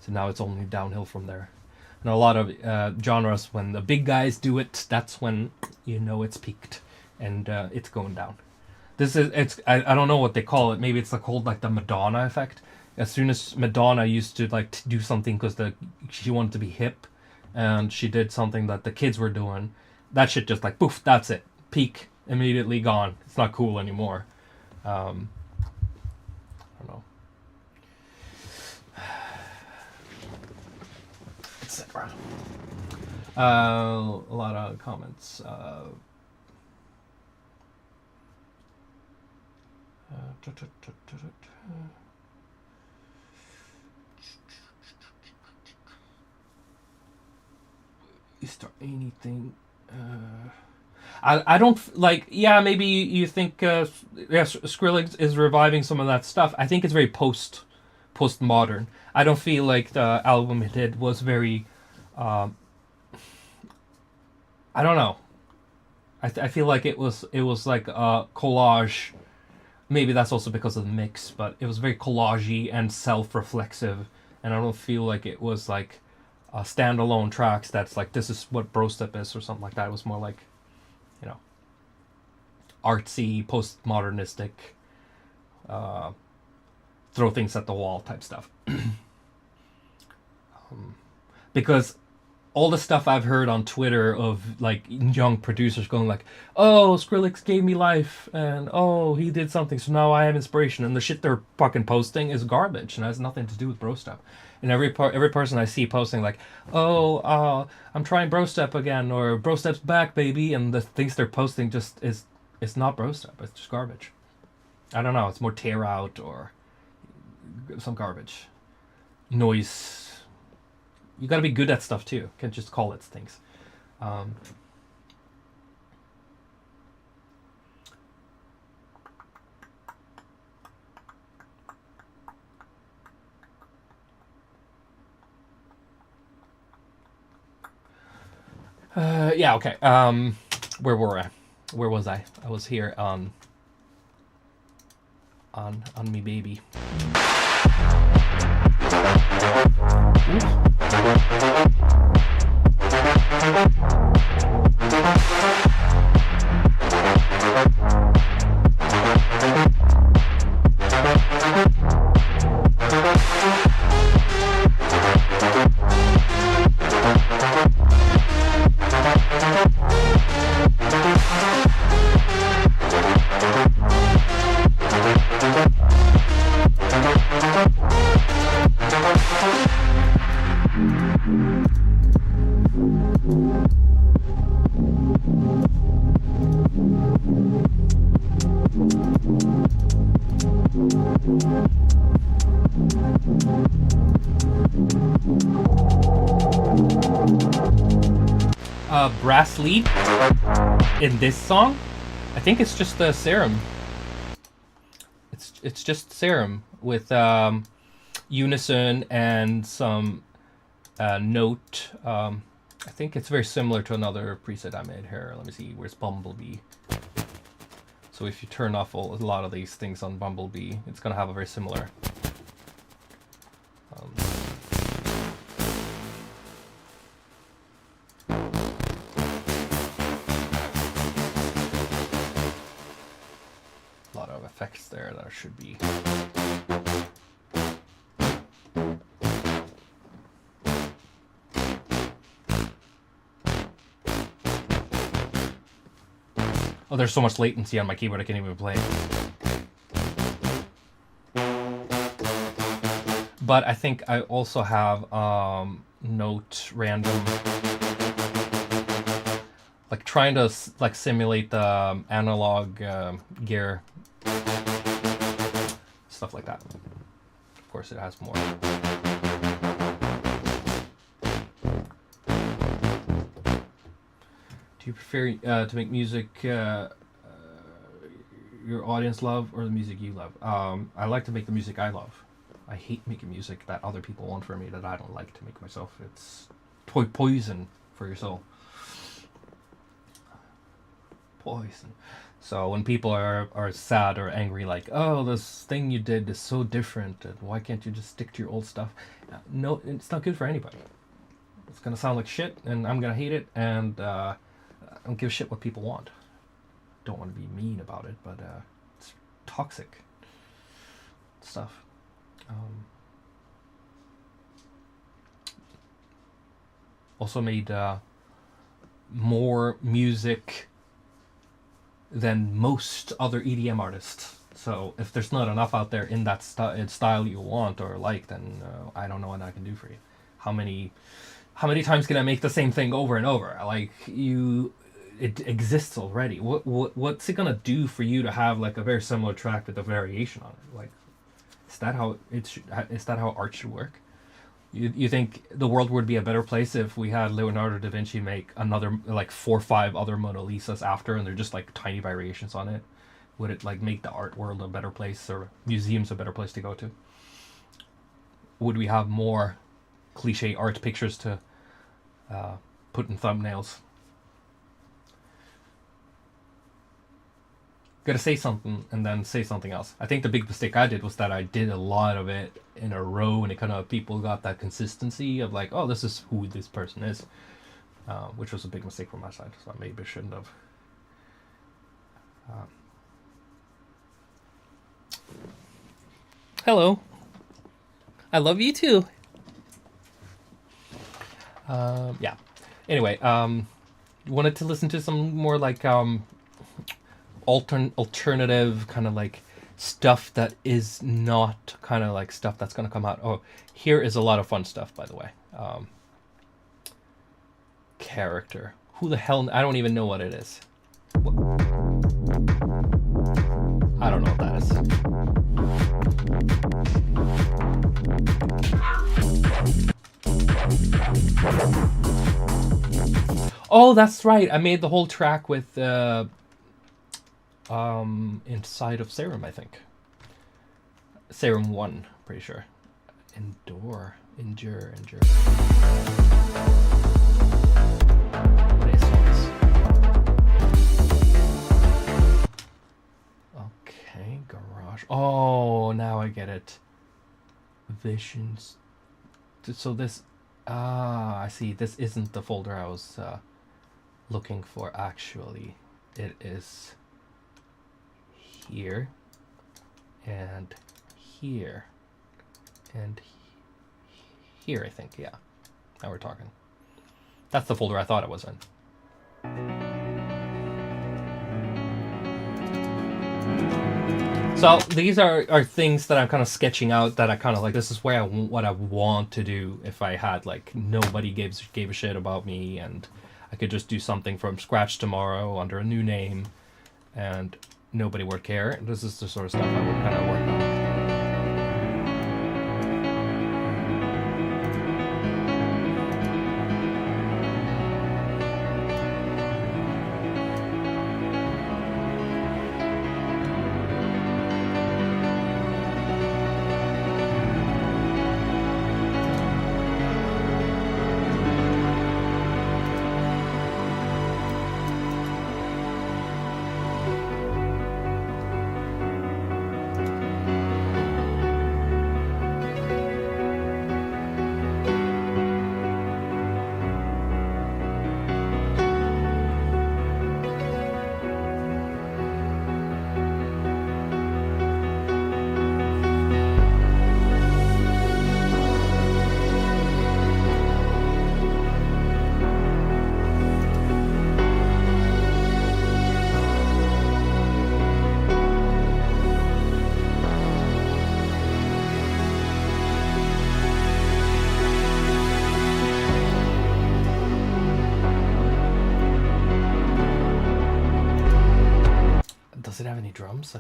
So now it's only downhill from there. And a lot of genres, when the big guys do it, that's when you know it's peaked, and it's going down. I don't know what they call it. Maybe it's called like the Madonna effect. As soon as Madonna used to like do something because she wanted to be hip, and she did something that the kids were doing, that shit just like poof, that's it, peak, immediately gone. It's not cool anymore. I don't know. Etc. A lot of comments. Is there anything? I don't like. Yeah, maybe you think Skrillex is reviving some of that stuff. I think it's very postmodern. I don't feel like the album he did was very I don't know. I feel like it was like a collage. Maybe that's also because of the mix, but it was very collagey and self-reflexive, and I don't feel like it was like standalone tracks that's like this is what bro step is or something like that. It was more like, you know, artsy, postmodernistic, throw things at the wall type stuff. Because all the stuff I've heard on Twitter of like young producers going like, "Oh, Skrillex gave me life," and "Oh, he did something, so now I have inspiration," and the shit they're fucking posting is garbage and has nothing to do with bro step. And every person I see posting like, "Oh, I'm trying bro step again," or "Bro step's back, baby," and the things they're posting just is it's not bro step. It's just garbage. I don't know. It's more tear out or some garbage, noise. You gotta be good at stuff too. Can't just call it things. Yeah. Okay. Where were I? Where was I? I was here on me baby. Brass lead in this song, I think it's just the serum. It's just serum with unison and some note. I think it's very similar to another preset I made here. Let me see. Where's Bumblebee? So if you turn off a lot of these things on Bumblebee, it's gonna have a very similar. Effects there that should be. Oh, there's so much latency on my keyboard I can't even play. But I think I also have note random, like trying to like simulate the analog gear. Stuff like that. Of course, it has more. Do you prefer to make music your audience love or the music you love? I like to make the music I love. I hate making music that other people want for me that I don't like to make myself. It's poison for your soul. Poison. So when people are sad or angry, like, "Oh, this thing you did is so different, and why can't you just stick to your old stuff?" No, it's not good for anybody. It's gonna sound like shit, and I'm gonna hate it, and I don't give a shit what people want. Don't want to be mean about it, but it's toxic stuff. Also made more music than most other EDM artists. So if there's not enough out there in that style you want or like, then I don't know what I can do for you. How many times can I make the same thing over and over? Like it exists already. What's it gonna do for you to have like a very similar track with a variation on it? Like, is that how art should work? You think the world would be a better place if we had Leonardo da Vinci make another like 4 or 5 other Mona Lisas after, and they're just like tiny variations on it? Would it like make the art world a better place or museums a better place to go to? Would we have more cliche art pictures to put in thumbnails? gotta say something and then say something else. I think the big mistake I did was that I did a lot of it in a row, and it kind of people got that consistency of like, oh, this is who this person is, which was a big mistake from my side. So I maybe shouldn't have. Hello. I love you too. Yeah. Anyway, wanted to listen to some more like alternative kind of like stuff that is not kind of like stuff that's going to come out. Oh, here is a lot of fun stuff, by the way. Character. Who the hell? I don't even know what it is. I don't know what that is. Oh, that's right. I made the whole track with inside of Serum, I think. Serum 1, pretty sure. Endure. What is this? Okay, garage. Oh, now I get it. Visions. So this, I see. This isn't the folder I was looking for. Actually, it is here, and here, and here. I think. Yeah. Now we're talking. That's the folder I thought it was in. So these are things that I'm kind of sketching out that I kind of like, this is where what I want to do if I had like nobody gave a shit about me and I could just do something from scratch tomorrow under a new name and nobody would care. This is the sort of stuff I would kind of work on. Does it have any drums?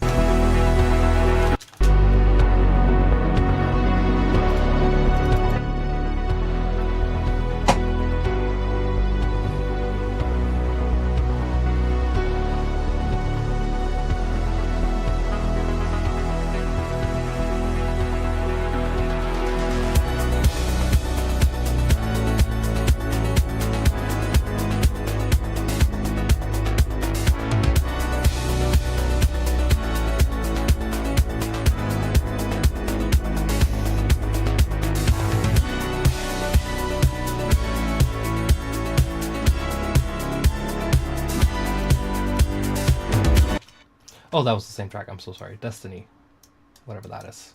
Oh, that was the same track. I'm so sorry. Destiny. Whatever that is.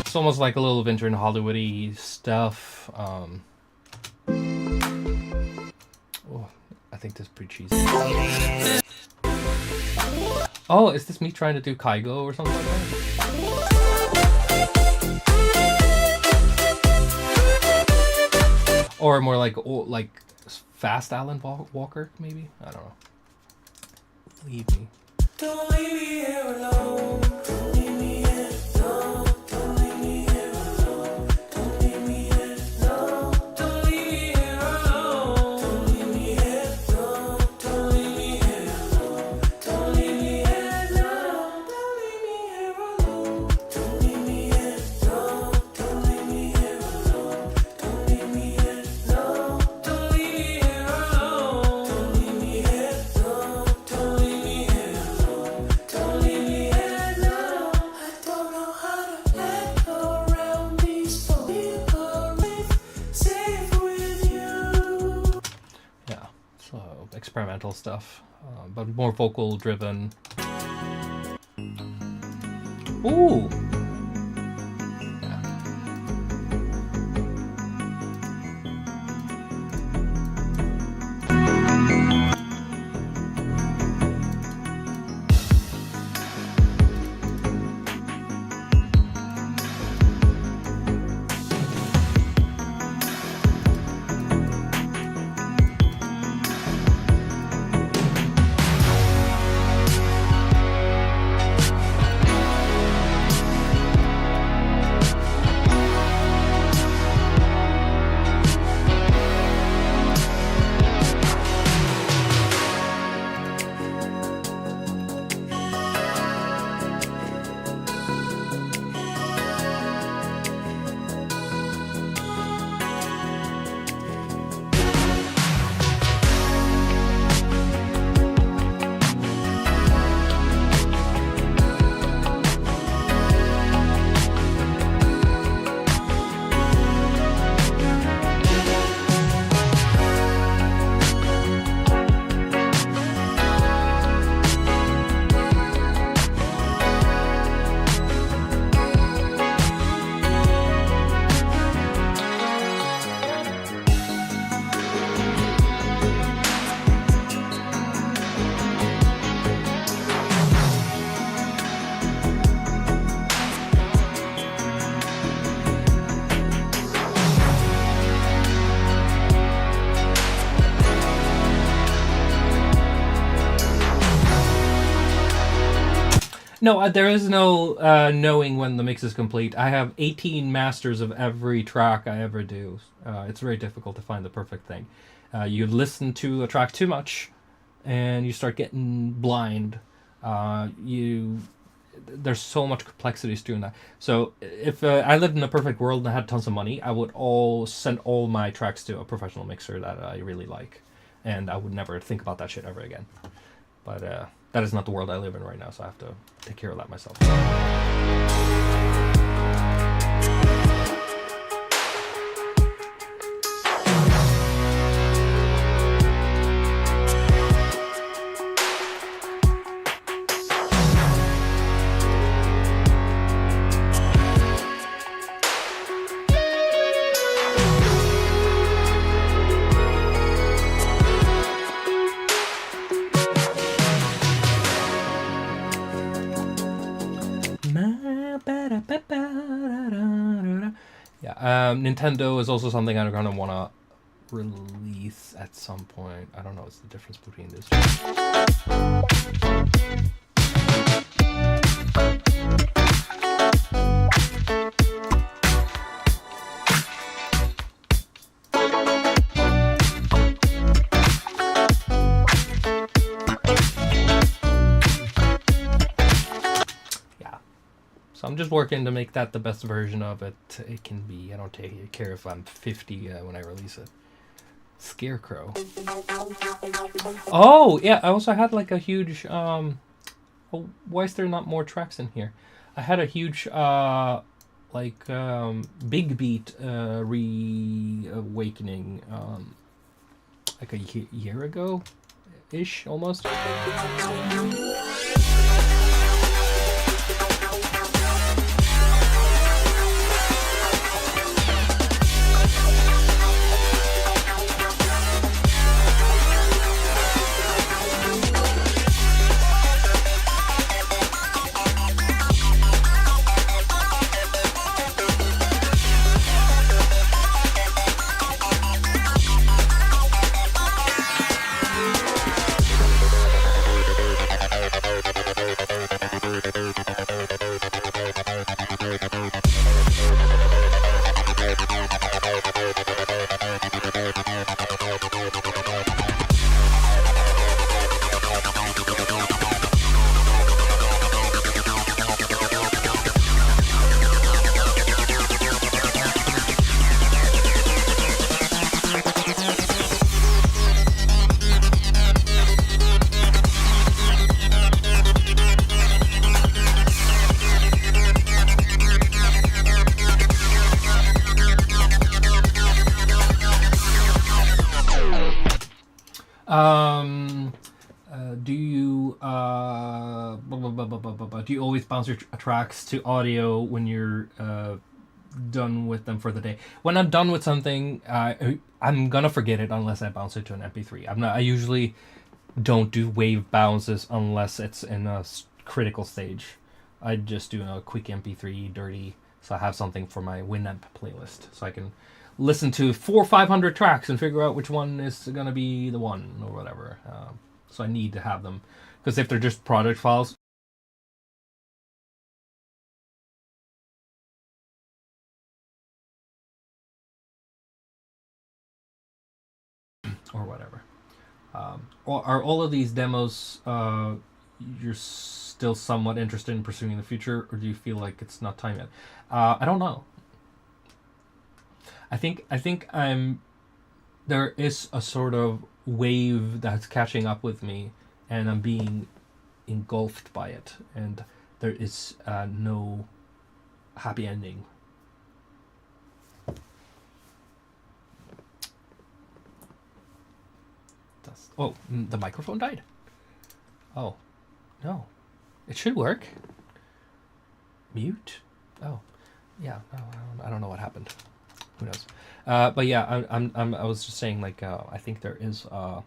It's almost like a little Venture in Hollywood-y stuff. Oh, I think this is pretty cheesy. Oh, is this me trying to do Kaigo or something like that? Or more like fast Alan Walker, maybe? I don't know. Leave me. Don't leave me here alone. Don't leave me here alone. Don't leave me here alone. Don't leave me here alone. Don't leave me here alone. Don't leave me here alone. Don't leave me here alone. Don't leave me here alone. Don't leave me here alone. Don't leave me here alone. Don't leave me here alone. Don't leave me here alone. Don't leave me here alone. Don't leave me here alone. Don't leave me here alone. Don't leave me alone. I don't know how to act around these people. Safe with you. Yeah, so experimental stuff, but more vocal driven. Ooh! Yeah. No, there is no knowing when the mix is complete. I have 18 masters of every track I ever do. It's very difficult to find the perfect thing. You listen to a track too much, and you start getting blind. There's so much complexities doing that. So if I lived in a perfect world and I had tons of money, I would send all my tracks to a professional mixer that I really like, and I would never think about that shit ever again. But that is not the world I live in right now, so I have to take care of that myself. Yeah, Nintendo is also something I'm gonna wanna release at some point. I don't know what's the difference between this. So I'm just working to make that the best version of it can be. I don't care if I'm 50 when I release it. Scarecrow. Oh, yeah, I also had like a huge... oh, why is there not more tracks in here? I had a huge, big beat reawakening like a year ago-ish, almost. Do you do you always bounce your tracks to audio when you're done with them for the day? When I'm done with something, I'm gonna forget it unless I bounce it to an MP3. I usually don't do wave bounces unless it's in a critical stage. I just do a quick MP3 dirty, so I have something for my Winamp playlist, so I can listen to 400 or 500 tracks and figure out which one is gonna be the one or whatever. So I need to have them, because if they're just project files, or whatever. Or are all of these demos you're still somewhat interested in pursuing in the future, or do you feel like it's not time yet? I don't know. I think I'm. There is a sort of wave that's catching up with me, and I'm being engulfed by it, and there is no happy ending. The microphone died. Oh, no, it should work. Mute. Oh, yeah. No, I don't know what happened. Who knows? But yeah, I was just saying, like, I think there is a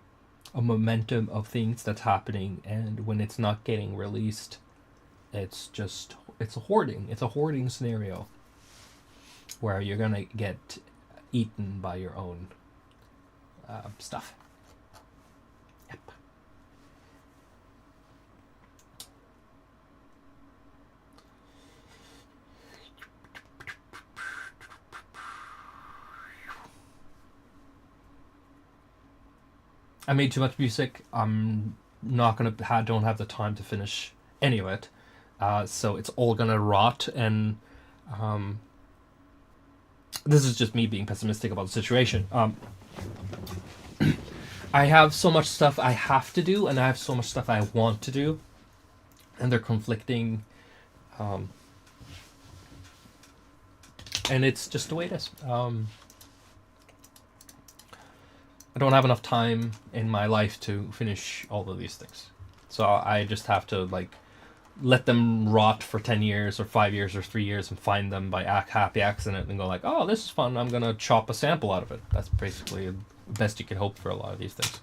momentum of things that's happening, and when it's not getting released, it's a hoarding scenario where you're gonna get eaten by your own stuff. Yep. I made too much music. I'm not gonna don't have the time to finish any of it, so it's all gonna rot. And this is just me being pessimistic about the situation. I have so much stuff I have to do, and I have so much stuff I want to do, and they're conflicting, and it's just the way it is. I don't have enough time in my life to finish all of these things. So I just have to, like, let them rot for 10 years or 5 years or 3 years and find them by happy accident and go like, oh, this is fun, I'm going to chop a sample out of it. That's basically the best you can hope for a lot of these things.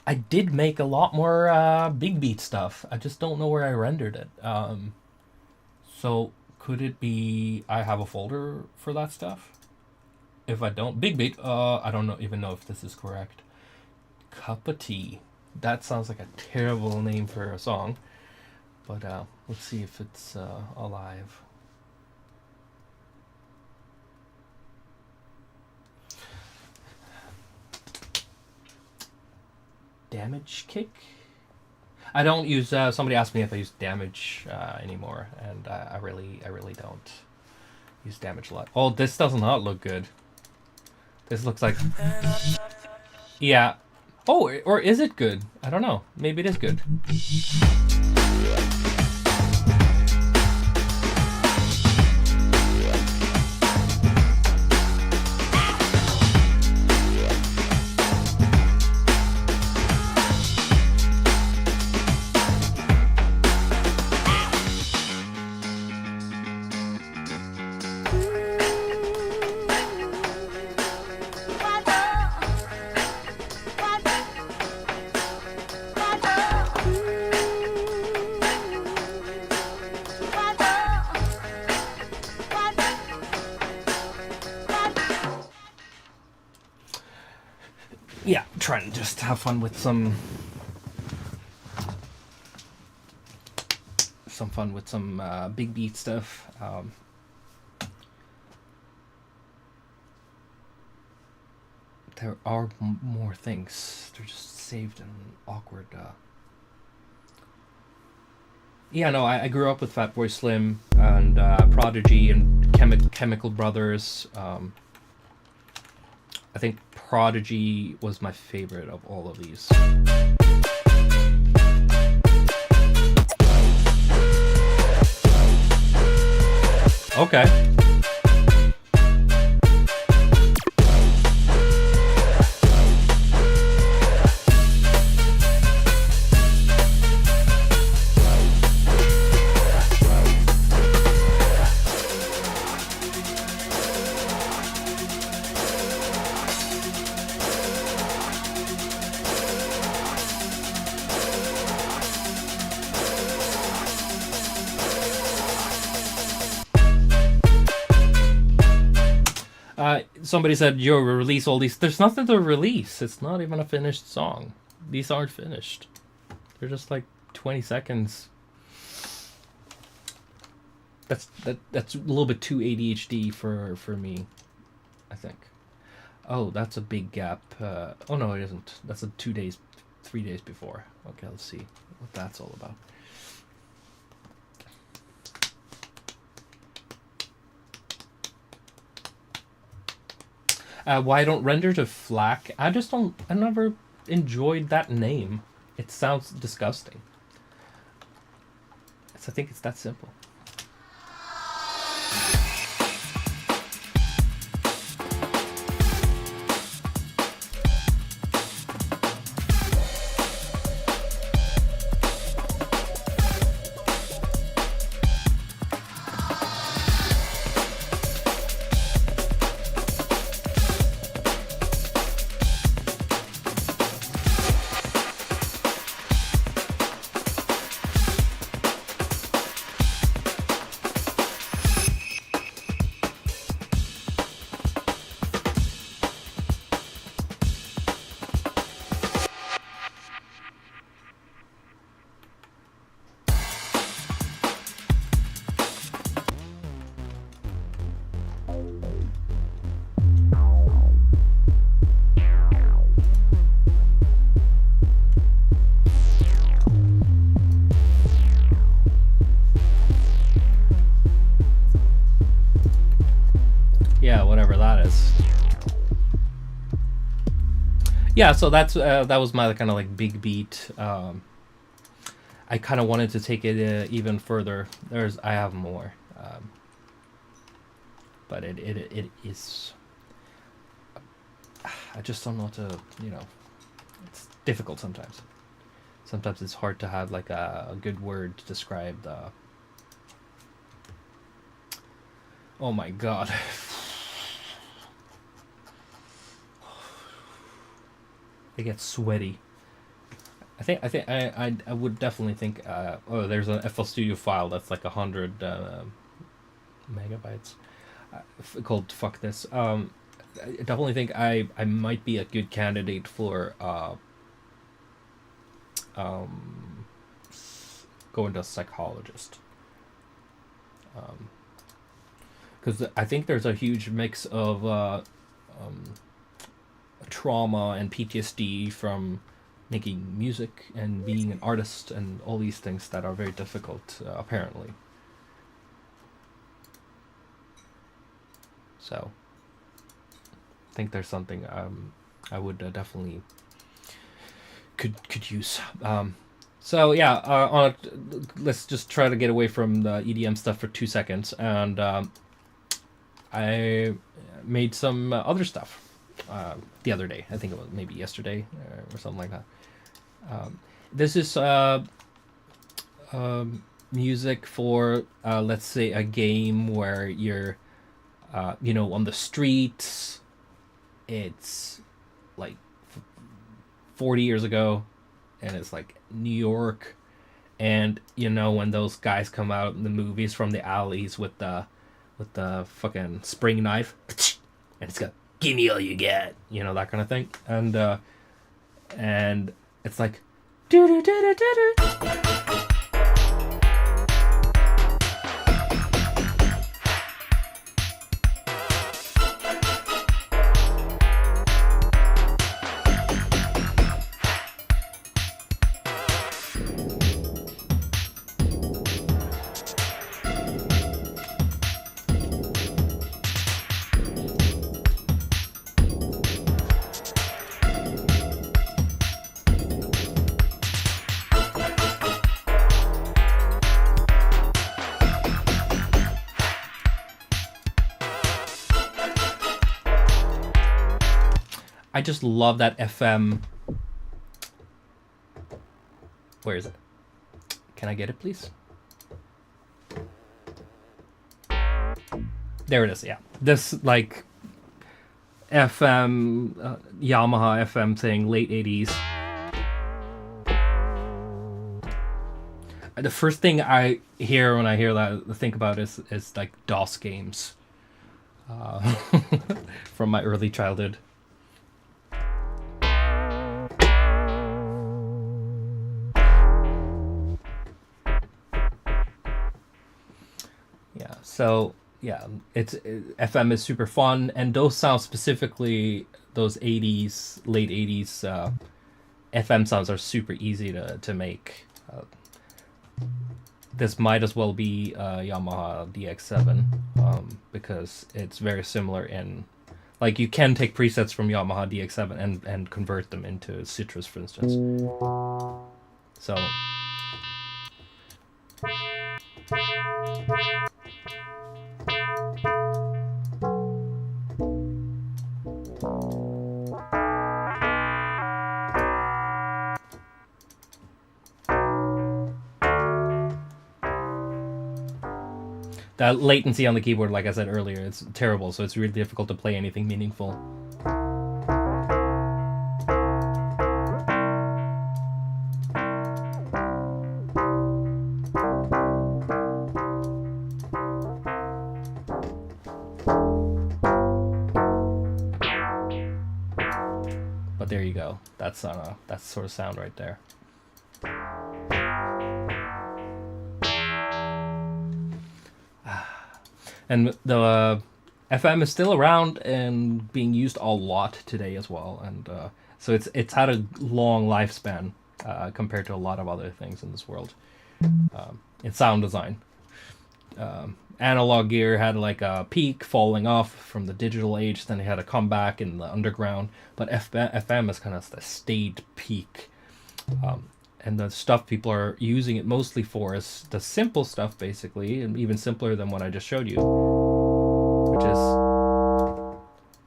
I did make a lot more big beat stuff. I just don't know where I rendered it. So could it be I have a folder for that stuff? If I don't, big beat. I don't even know if this is correct. Cup of tea. That sounds like a terrible name for a song. But let's see if it's alive. Damage kick. I don't use. Somebody asked me if I use damage anymore, and I really don't use damage a lot. Oh, this does not look good. This looks like. Yeah. Oh, or is it good? I don't know. Maybe it is good. Yeah, trying to just have fun with some big beat stuff. There are more things. They're just saved in awkward. Yeah, no, I grew up with Fatboy Slim and Prodigy and Chemical Brothers. I think Prodigy was my favorite of all of these. Okay. Somebody said, "Yo, release all these." There's nothing to release. It's not even a finished song. These aren't finished. They're just like 20 seconds. That's a little bit too ADHD for me, I think. Oh, that's a big gap. Oh no, it isn't. That's a 2 days, 3 days before. Okay, let's see what that's all about. Why I don't render to FLAC? I never enjoyed that name. It sounds disgusting. I think it's that simple. Yeah, whatever that is. Yeah, so that was my kind of like big beat. I kind of wanted to take it even further. I have more, but it is. I just don't know what to, it's difficult sometimes. Sometimes it's hard to have like a good word to describe the. Oh my god. It gets sweaty. I would definitely think. Oh, there's an FL Studio file that's like 100 megabytes called "Fuck This." I definitely think I might be a good candidate for going to a psychologist. Because I think there's a huge mix of trauma and PTSD from making music and being an artist and all these things that are very difficult, apparently. So, I think there's something I would definitely could use. So yeah, let's just try to get away from the EDM stuff for 2 seconds, and I made some other stuff the other day. I think it was maybe yesterday or something like that. This is music for let's say a game where you're on the streets. It's like 40 years ago, and it's like New York, and when those guys come out in the movies from the alleys with the fucking spring knife, and it's got "Give me all you got," that kind of thing, and it's like do do do do do do. I just love that FM. Where is it? Can I get it, please? There it is. Yeah, this like FM Yamaha FM thing, late 80s. The first thing I hear when I hear that, think about is like DOS games from my early childhood. Yeah, so yeah, FM is super fun, and those sounds specifically, those 80s, late 80s FM sounds are super easy to make. This might as well be Yamaha DX7 because it's very similar in, like, you can take presets from Yamaha DX7 and convert them into Citrus, for instance. So that latency on the keyboard, like I said earlier, it's terrible, so it's really difficult to play anything meaningful. But there you go. That's sort of sound right there. And the FM is still around and being used a lot today as well, and so it's had a long lifespan compared to a lot of other things in this world. In sound design, analog gear had like a peak falling off from the digital age, then it had a comeback in the underground. But FM is kind of the stayed peak. And the stuff people are using it mostly for is the simple stuff, basically, and even simpler than what I just showed you, which is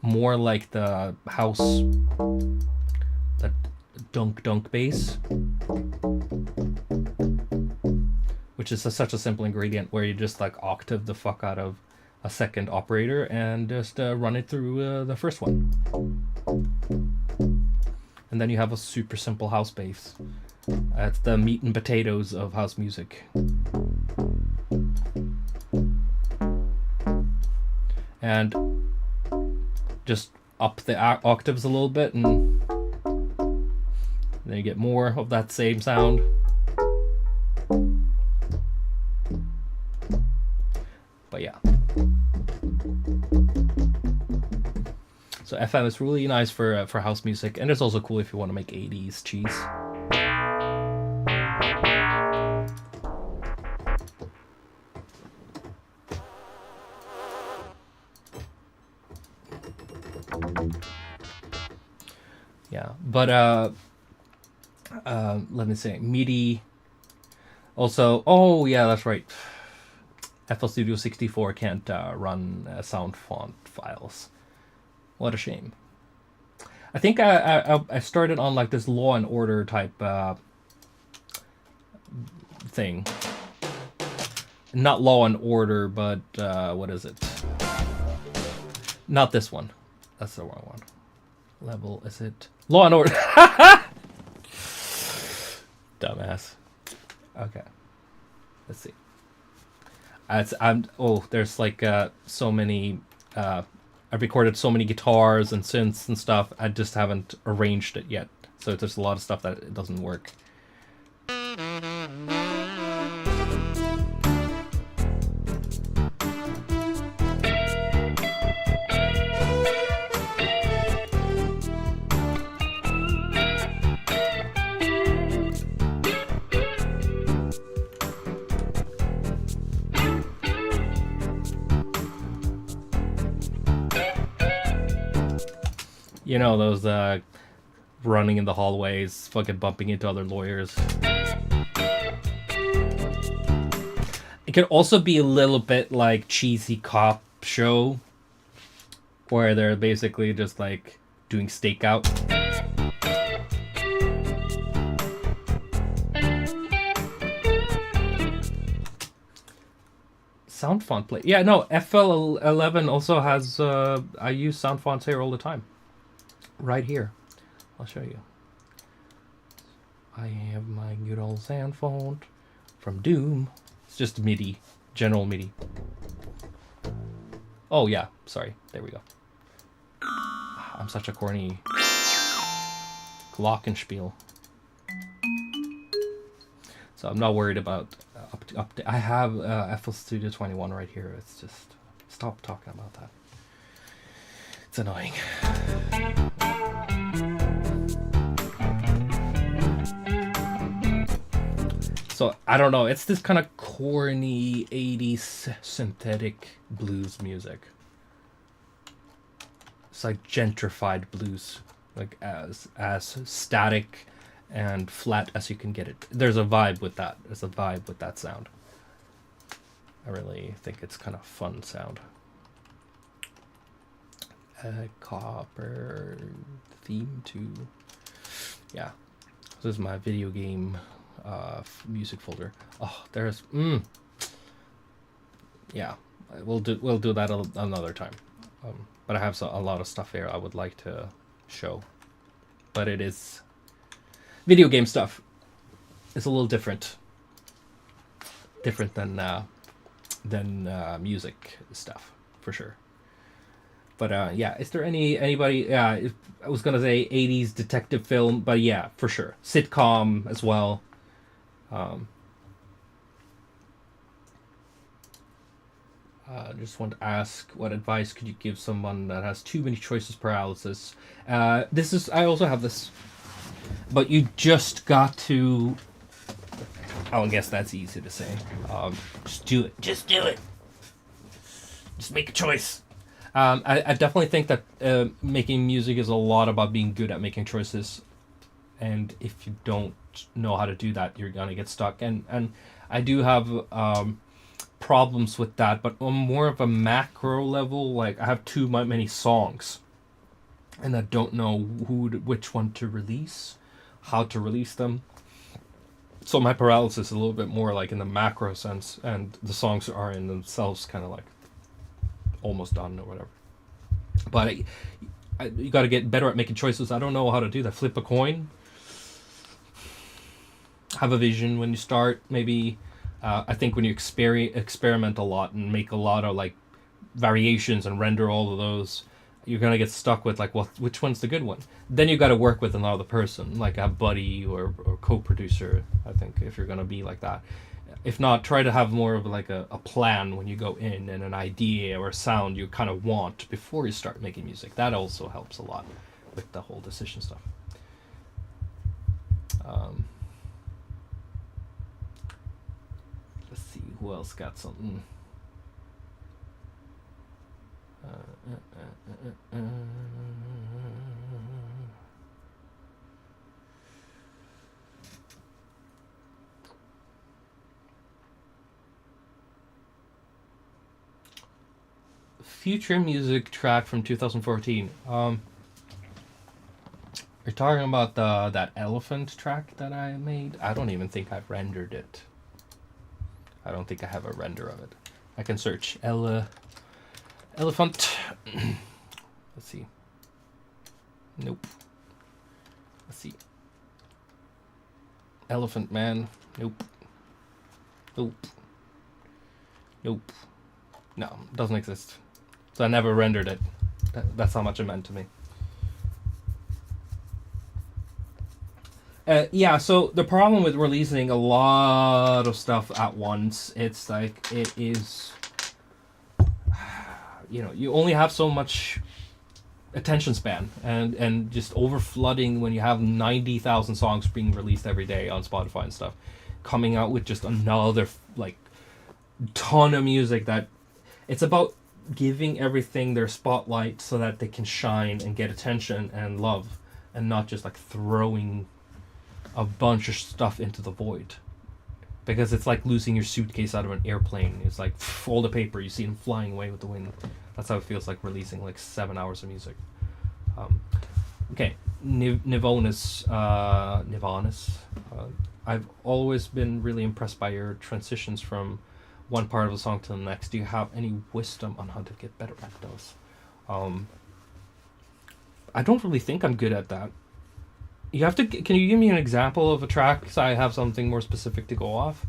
more like the house, the dunk bass, which is such a simple ingredient where you just like octave the fuck out of a second operator and just run it through the first one. And then you have a super simple house bass. That's the meat and potatoes of house music. And just up the octaves a little bit, and then you get more of that same sound. But yeah. So FM is really nice for house music, and it's also cool if you want to make 80s cheese. Yeah, but let me see, MIDI. Also, oh yeah, that's right. FL Studio 64 can't run sound font files. What a shame. I think I started on like this Law and Order type thing. Not Law and Order, but what is it? Not this one. That's the wrong one. Level, is it? Law and Order. Dumbass. Okay. Let's see. There's like so many. I've recorded so many guitars and synths and stuff. I just haven't arranged it yet. So there's a lot of stuff that it doesn't work. You know, those running in the hallways, fucking bumping into other lawyers. It could also be a little bit like cheesy cop show, where they're basically just like doing stakeout. Sound font play. Yeah, no, FL11 also has, I use sound fonts here all the time. Right here. I'll show you. I have my good old sound font from Doom. It's just MIDI, general MIDI. Oh yeah, sorry, there we go. I'm such a corny glockenspiel. So I'm not worried about I have FL Studio 21 right here. It's just, stop talking about that. It's annoying. So I don't know. It's this kind of corny 80s synthetic blues music. It's like gentrified blues, like as static and flat as you can get it. There's a vibe with that. There's a vibe with that sound. I really think it's kind of fun sound. Copper theme too. Yeah, this is my video game music folder. Oh, there's yeah, we'll do that another time. But I have a lot of stuff here I would like to show, but it is video game stuff. It's a little different than music stuff for sure. But yeah, is there anybody? Yeah, I was gonna say 80s detective film, but yeah, for sure, sitcom as well. Just want to ask, what advice could you give someone that has too many choices paralysis? This is, I also have this, but you just got to. I guess that's easy to say. Just do it. Just do it. Just make a choice. I definitely think that making music is a lot about being good at making choices, and if you don't know how to do that, you're gonna get stuck. And I do have problems with that, but on more of a macro level, like I have too many songs, and I don't know which one to release, how to release them. So my paralysis is a little bit more like in the macro sense, and the songs are in themselves kind of like almost done or whatever. But you got to get better at making choices. I don't know how to do that. Flip a coin. Have a vision when you start. Maybe I think when you experiment a lot and make a lot of like variations and render all of those, you're gonna get stuck with like, well, which one's the good one? Then you got to work with another person, like a buddy or co-producer. I think if you're gonna be like that. If not, try to have more of like a plan when you go in, and an idea or a sound you kind of want before you start making music. That also helps a lot with the whole decision stuff. Let's see, who else got something? Future music track from 2014. You're talking about that elephant track that I made? I don't even think I've rendered it. I don't think I have a render of it. I can search elephant. Let's see. Nope. Let's see. Elephant Man. Nope. Nope. Nope. No, doesn't exist. So I never rendered it. That's how much it meant to me. Yeah, so the problem with releasing a lot of stuff at once, it's like, it is, you only have so much attention span, and just over flooding when you have 90,000 songs being released every day on Spotify and stuff, coming out with just another like ton of music. That it's about giving everything their spotlight so that they can shine and get attention and love, and not just like throwing a bunch of stuff into the void, because it's like losing your suitcase out of an airplane. It's like all the paper, you see them flying away with the wind. That's how it feels like releasing like 7 hours of music. Okay, Nivonus. I've always been really impressed by your transitions from one part of the song to the next. Do you have any wisdom on how to get better at those? I don't really think I'm good at that. You have to. Can you give me an example of a track so I have something more specific to go off?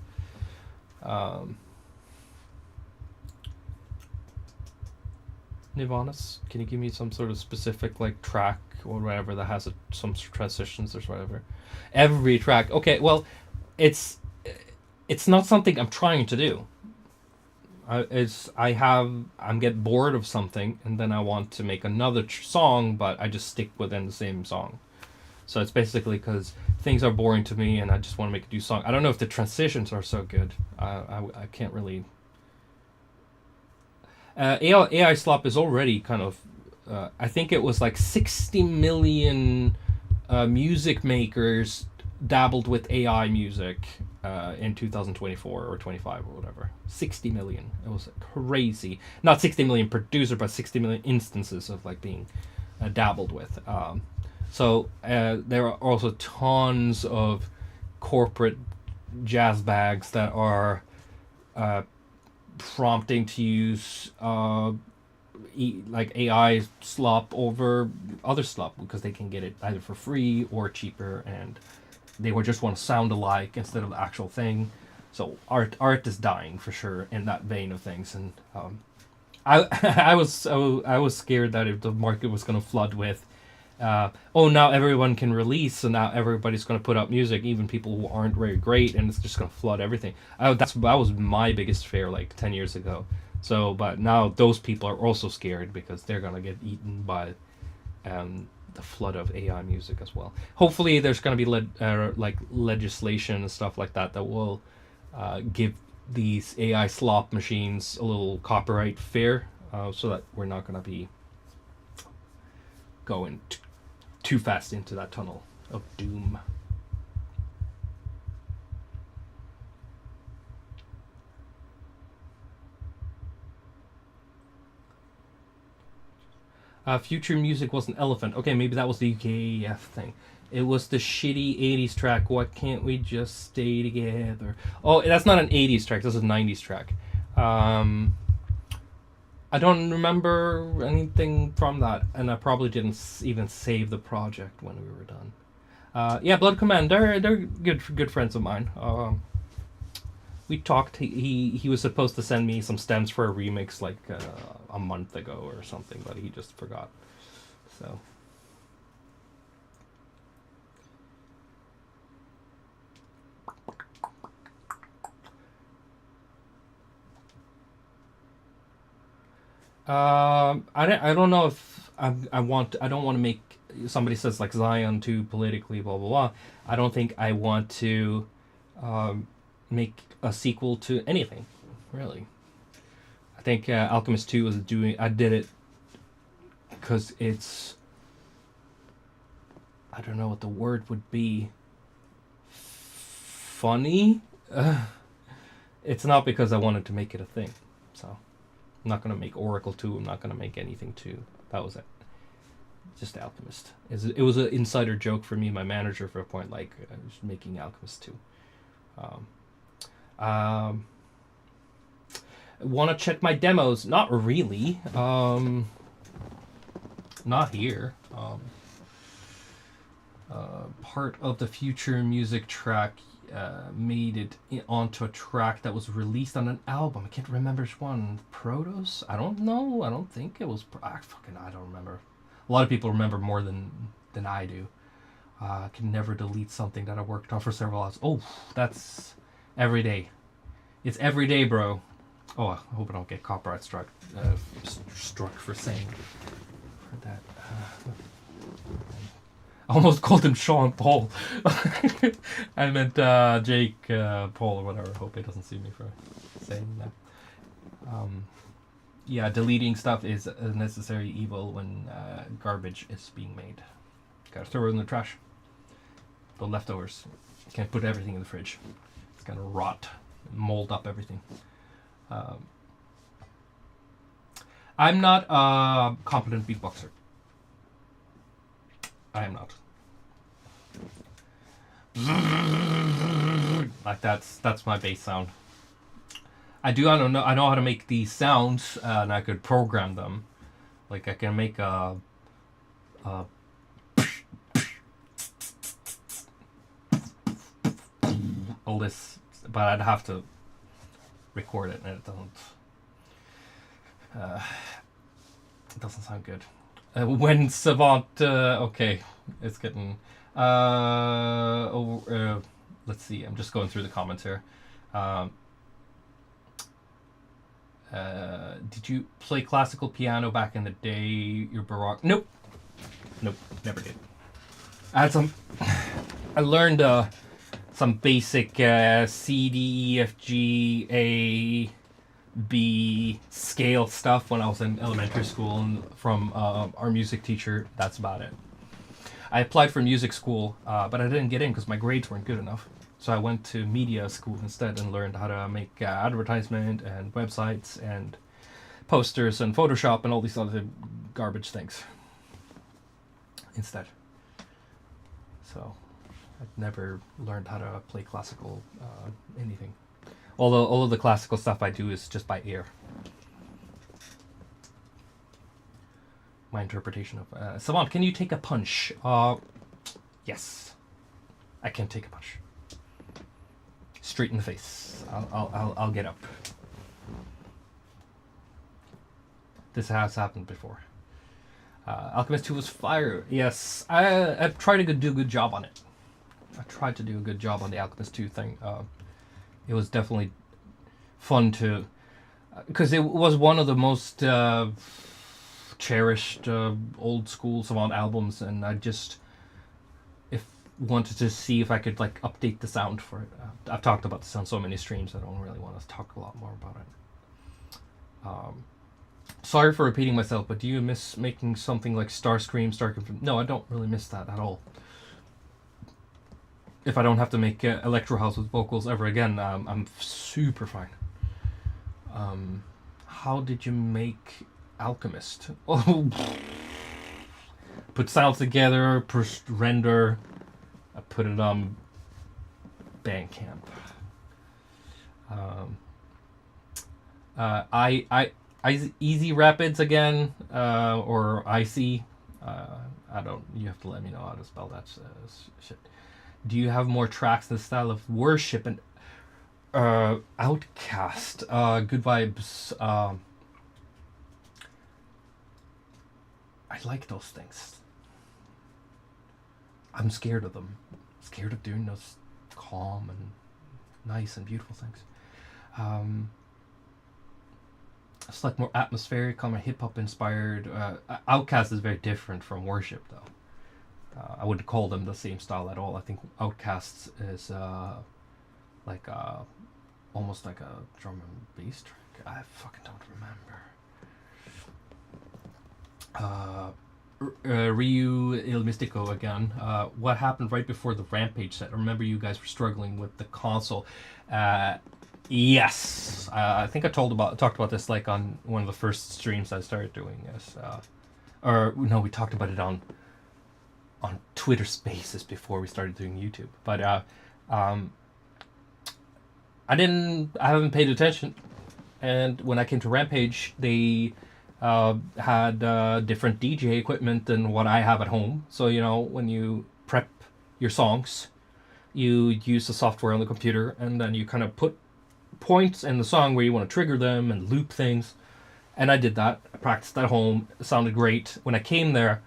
Nirvana's. Can you give me some sort of specific like track or whatever that has some transitions or whatever? Every track. Okay, well, it's not something I'm trying to do. I'm get bored of something and then I want to make another song, but I just stick within the same song. So it's basically because things are boring to me and I just want to make a new song. I don't know if the transitions are so good. I can't really. AI slop is already kind of. I think it was like 60 million music makers dabbled with AI music in 2024 or 25 or whatever. 60 million. It was crazy. Not 60 million producers, but 60 million instances of like being dabbled with. So there are also tons of corporate jazz bags that are prompting to use like AI slop over other slop because they can get it either for free or cheaper, and they would just want to sound alike instead of the actual thing. So art is dying for sure in that vein of things, and I was scared that if the market was going to flood with now everyone can release, so now everybody's going to put out music, even people who aren't very great, and it's just going to flood everything. That was my biggest fear like 10 years ago. So, but now those people are also scared because they're going to get eaten by the flood of AI music as well. Hopefully there's going to be like legislation and stuff like that that will give these AI slop machines a little copyright fair, so that we're not going to be going too fast into that tunnel of doom. Future music was an elephant. Okay, maybe that was the UKF thing. It was the shitty 80s track, Why Can't We Just Stay Together? Oh, that's not an 80s track, that's a 90s track. I don't remember anything from that, and I probably didn't even save the project when we were done. Yeah, Blood Command, they're good friends of mine. We talked. He was supposed to send me some stems for a remix like a month ago or something, but he just forgot. So. I don't know if I don't want to make, somebody says like Zion too politically blah blah blah. I don't think I want to make a sequel to anything, really. I think Alchemist 2 was I did it because it's, I don't know what the word would be, funny. It's not because I wanted to make it a thing. So I'm not going to make Oracle 2. I'm not going to make anything 2. That was it. Just Alchemist. It was an insider joke for me and my manager for a point, like making Alchemist 2. Want to check my demos? Not really. Not here. Part of the future music track made it onto a track that was released on an album. I can't remember which one. Protos? I don't know. I don't think it was. I don't remember. A lot of people remember more than I do. I can never delete something that I worked on for several hours. Oh, that's every day. It's every day, bro. Oh, I hope I don't get copyright struck for saying for that. I almost called him Sean Paul. I meant Jake Paul or whatever. Hope he doesn't sue me for saying that. Yeah, deleting stuff is a necessary evil when garbage is being made. Gotta throw it in the trash. The leftovers. You can't put everything in the fridge. It's gonna rot, mold up everything. I'm not a competent beatboxer. I am not. Like that's my bass sound. I don't know. I know how to make these sounds, and I could program them. Like I can make a all this, but I'd have to record it, and it doesn't sound good. When Savant, okay, it's getting. Let's see. I'm just going through the comments here. Did you play classical piano back in the day? Your Baroque? Nope, never did. I learned some basic C, D, E, F, G, A, B scale stuff when I was in elementary school, and from our music teacher. That's about it. I applied for music school, but I didn't get in because my grades weren't good enough. So I went to media school instead and learned how to make advertisement and websites and posters and Photoshop and all these other garbage things instead. So I've never learned how to play classical anything. Although all of the classical stuff I do is just by ear. My interpretation of Savant, can you take a punch? Yes, I can take a punch. Straight in the face. I'll get up. This has happened before. Alchemist 2 was fire. Yes, I've tried to do a good job on it. I tried to do a good job on the Alchemist 2 thing. It was definitely fun to, because it was one of the most cherished old school Savant albums, and I just wanted to see if I could like update the sound for it. I've talked about this on so many streams. I don't really want to talk a lot more about it. Sorry for repeating myself, but do you miss making something like Starscream, Starcraft? No, I don't really miss that at all. If I don't have to make Electro House with vocals ever again, I'm super fine. How did you make Alchemist? Oh, put sounds together, push render. I put it on Bandcamp. Easy Rapids again, or Icy. I don't. You have to let me know how to spell that shit. Do you have more tracks in the style of Worship and Outcast? Good Vibes. I like those things. I'm scared of them. Scared of doing those calm and nice and beautiful things. It's like more atmospheric, kind of hip hop inspired. Outcast is very different from Worship, though. I wouldn't call them the same style at all. I think Outcast is like almost like a drum and bass track. I fucking don't remember. Ryu Il Mystico again. What happened right before the Rampage set? I remember you guys were struggling with the console. Yes, I think I talked about this like on one of the first streams I started doing this. Or no, we talked about it on Twitter Spaces before we started doing YouTube. But I haven't paid attention, and when I came to Rampage, they had different DJ equipment than what I have at home. So, you know, when you prep your songs, you use the software on the computer, and then you kind of put points in the song where you want to trigger them and loop things. And I did that. I practiced at home. It sounded great. When I came there,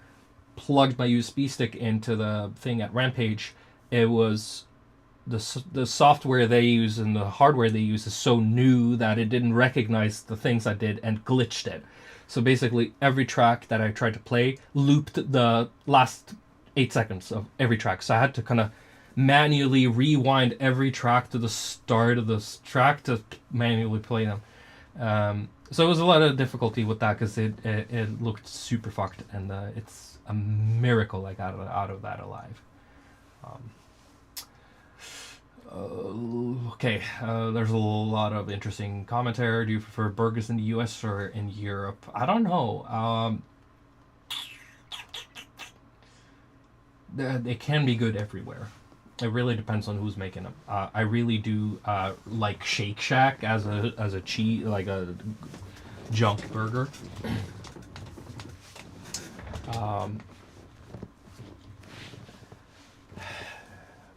plugged my USB stick into the thing at Rampage, it was the software they use and the hardware they use is so new that it didn't recognize the things I did and glitched it. So basically, every track that I tried to play looped the last 8 seconds of every track. So I had to kind of manually rewind every track to the start of the track to manually play them. So it was a lot of difficulty with that because it looked super fucked, and it's a miracle I got out of that alive. Okay, there's a lot of interesting commentary. Do you prefer burgers in the US or in Europe? I don't know. It can be good everywhere. It really depends on who's making them. I really do like Shake Shack as a cheese, like a junk burger.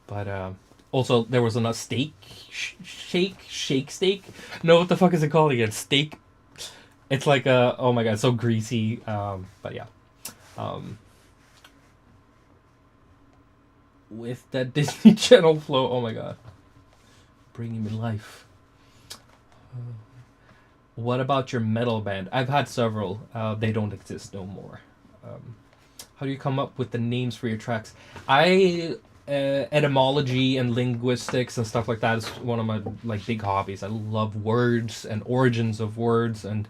But also there was a steak shake steak. No, what the fuck is it called again? Steak. It's like oh my god, it's so greasy. But yeah. With that Disney Channel flow, oh my god, bringing me life. What about your metal band? I've had several. They don't exist no more. How do you come up with the names for your tracks? Etymology and linguistics and stuff like that is one of my like big hobbies. I love words and origins of words and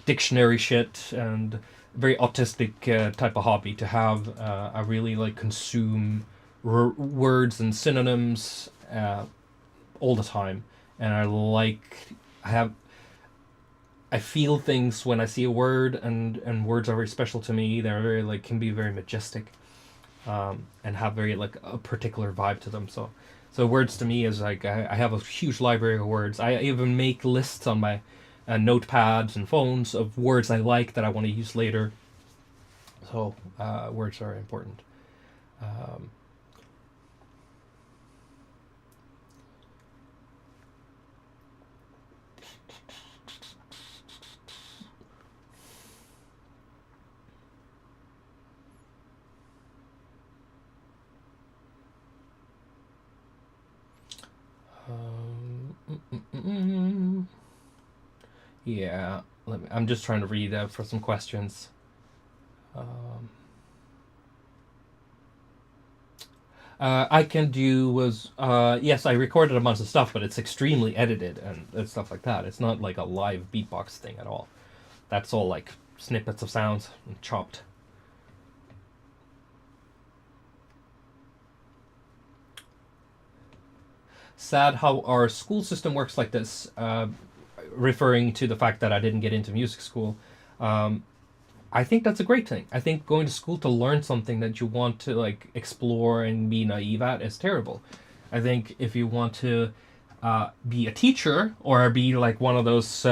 dictionary shit, and very autistic type of hobby to have. I really like consume words and synonyms all the time, and I feel things when I see a word, and words are very special to me. They're very like can be very majestic, and have very like a particular vibe to them. So words to me is like I have a huge library of words. I even make lists on my notepads and phones of words I like that I want to use later. So words are important. Yeah, I'm just trying to read for some questions. I can do was yes, I recorded a bunch of stuff, but it's extremely edited and stuff like that. It's not like a live beatbox thing at all. That's all like snippets of sounds and chopped. Sad how our school system works like this, referring to the fact that I didn't get into music school. I think that's a great thing. I think going to school to learn something that you want to like explore and be naive at is terrible. I think if you want to be a teacher or be like one of those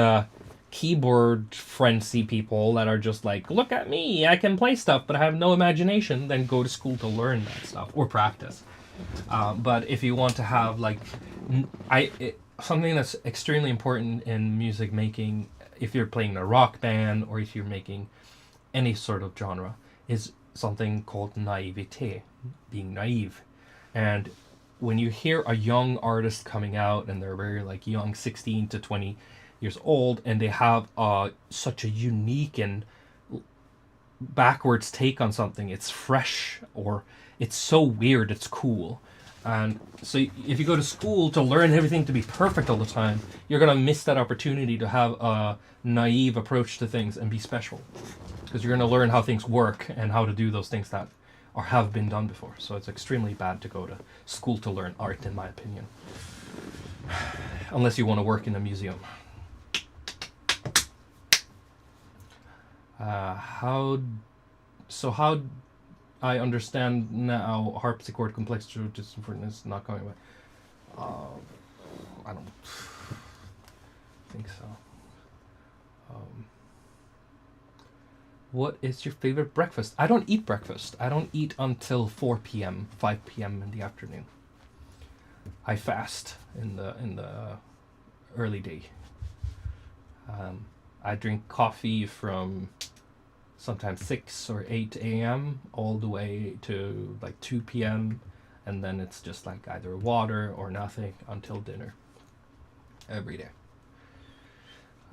keyboard frenzy people that are just like, look at me, I can play stuff, but I have no imagination, then go to school to learn that stuff or practice. But if you want to have like, something that's extremely important in music making, if you're playing a rock band or if you're making any sort of genre, is something called naivete, being naive. And when you hear a young artist coming out and they're very like young, 16 to 20 years old, and they have such a unique and backwards take on something, it's fresh or it's so weird, it's cool. And so if you go to school to learn everything to be perfect all the time, you're going to miss that opportunity to have a naive approach to things and be special. Because you're going to learn how things work and how to do those things that have been done before. So it's extremely bad to go to school to learn art, in my opinion. Unless you want to work in a museum. How I understand now harpsichord complexity is not going away. I don't think so. What is your favorite breakfast? I don't eat breakfast. I don't eat until 4 p.m., 5 p.m. in the afternoon. I fast in the early day. I drink coffee from sometimes 6 or 8 a.m. all the way to like 2 p.m. and then it's just like either water or nothing until dinner every day.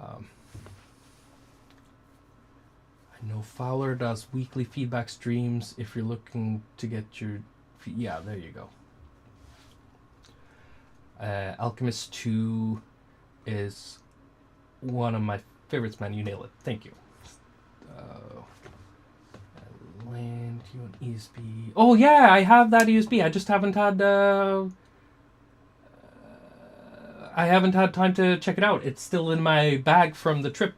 I know Fowler does weekly feedback streams if you're looking to get your... Yeah, there you go. Alchemist 2 is one of my favorites, man. You nailed it. Thank you. Land you an ESP. Oh yeah, I have that ESP. I just haven't had time to check it out. It's still in my bag from the trip.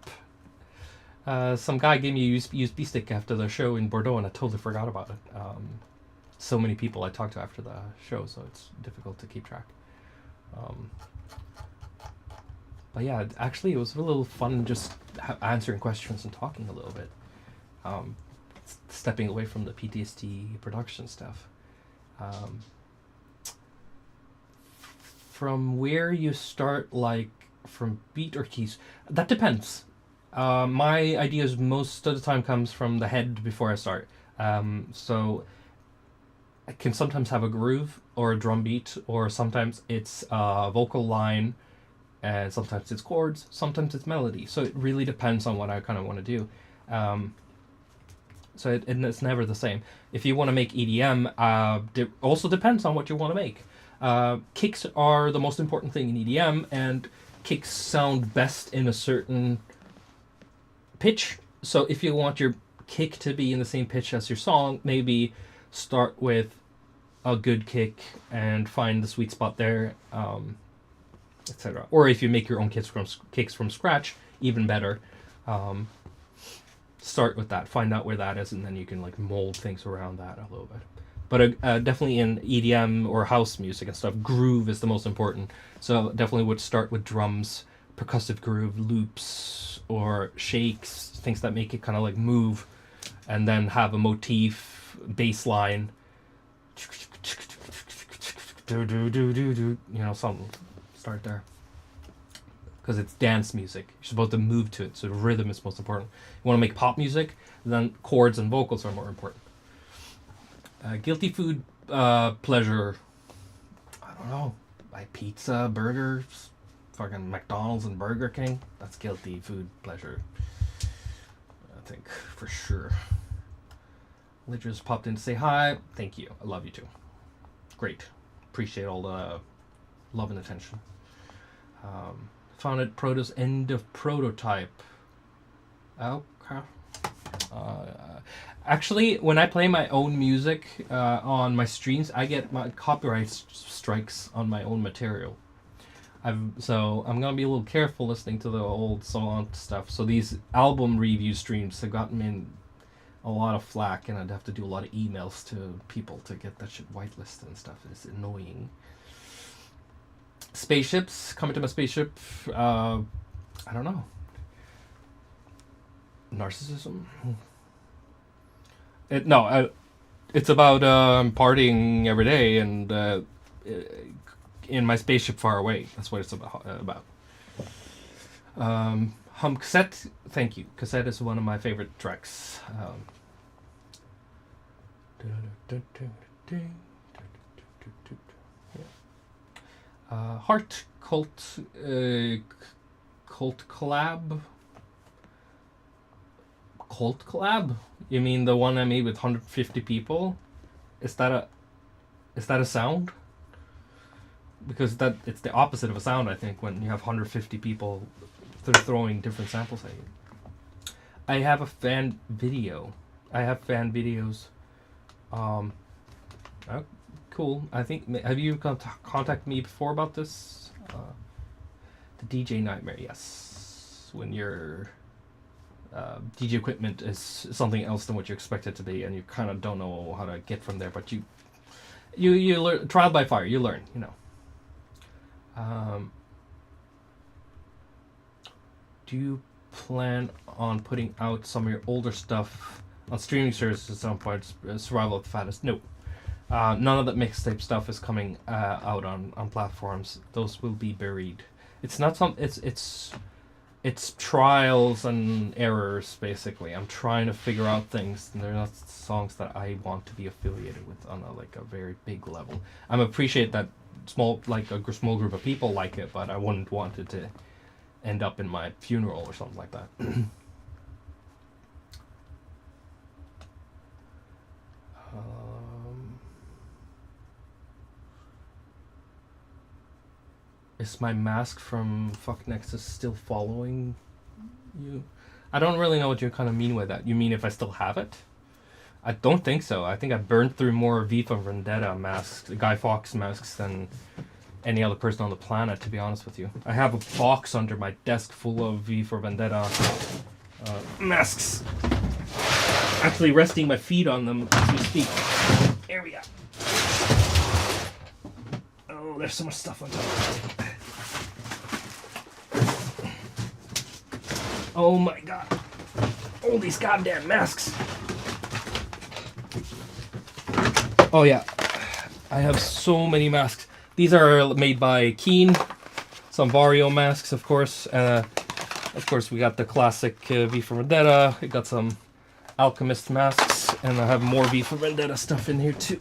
Some guy gave me a USB stick after the show in Bordeaux, and I totally forgot about it. so many people I talk to after the show, so it's difficult to keep track. But yeah, actually, it was a little fun just answering questions and talking a little bit. Stepping away from the PTSD production stuff. From where you start, like from beat or keys, that depends. My ideas most of the time comes from the head before I start. So I can sometimes have a groove or a drum beat, or sometimes it's a vocal line, and sometimes it's chords, sometimes it's melody. So it really depends on what I kind of want to do. So it's never the same. If you want to make EDM, it also depends on what you want to make. Kicks are the most important thing in EDM, and kicks sound best in a certain pitch. So if you want your kick to be in the same pitch as your song, maybe start with a good kick and find the sweet spot there, etc. Or if you make your own kicks from scratch, even better. Start with that, find out where that is, and then you can like mold things around that a little bit. But definitely in EDM or house music and stuff, groove is the most important. So definitely would start with drums, percussive groove, loops, or shakes, things that make it kind of like move, and then have a motif, bass line, something. Start there. Because it's dance music. You're supposed to move to it, so the rhythm is most important. You want to make pop music, then chords and vocals are more important. Guilty food pleasure. I don't know. Like pizza, burgers, fucking McDonald's and Burger King. That's guilty food pleasure. I think, for sure. Ledger's popped in to say hi. Thank you. I love you too. Great. Appreciate all the love and attention. Found it Proto's end of prototype. Okay. Actually, when I play my own music on my streams, I get my copyright strikes on my own material. So I'm gonna be a little careful listening to the old Savant stuff. So these album review streams have gotten me in a lot of flack, and I'd have to do a lot of emails to people to get that shit whitelisted and stuff. It's annoying. Spaceships, coming to my spaceship. I don't know. Narcissism. It's about partying every day and in my spaceship far away. That's what it's about. Hum Cassette, thank you. Cassette is one of my favorite tracks. Heart Cult collab. Cult collab? You mean the one I made with 150 people? Is that a sound? Because it's the opposite of a sound, I think, when you have 150 people throwing different samples at you. I have a fan video. I have fan videos. Cool. I think, have you contacted me before about this? The DJ Nightmare, yes. When your DJ equipment is something else than what you expect it to be, and you kind of don't know how to get from there, but you learn, trial by fire, you learn, you know. Do you plan on putting out some of your older stuff on streaming services at some point? Survival of the Fattest? No. None of that mixtape stuff is coming out on platforms. Those will be buried. It's not some. It's trials and errors, basically. I'm trying to figure out things, and they're not songs that I want to be affiliated with on a very big level. I appreciate that a small group of people like it, but I wouldn't want it to end up in my funeral or something like that. Is my mask from Fuck Nexus still following you? I don't really know what you kind of mean with that. You mean if I still have it? I don't think so. I think I burned through more V for Vendetta masks, Guy Fawkes masks, than any other person on the planet, to be honest with you. I have a box under my desk full of V for Vendetta masks. Actually resting my feet on them as we speak. Here we go. Oh, there's so much stuff on top. Oh my god. All these goddamn masks. Oh yeah. I have so many masks. These are made by Keen. Some Vario masks, of course. Of course, we got the classic V for Vendetta. We got some Alchemist masks. And I have more V for Vendetta stuff in here too.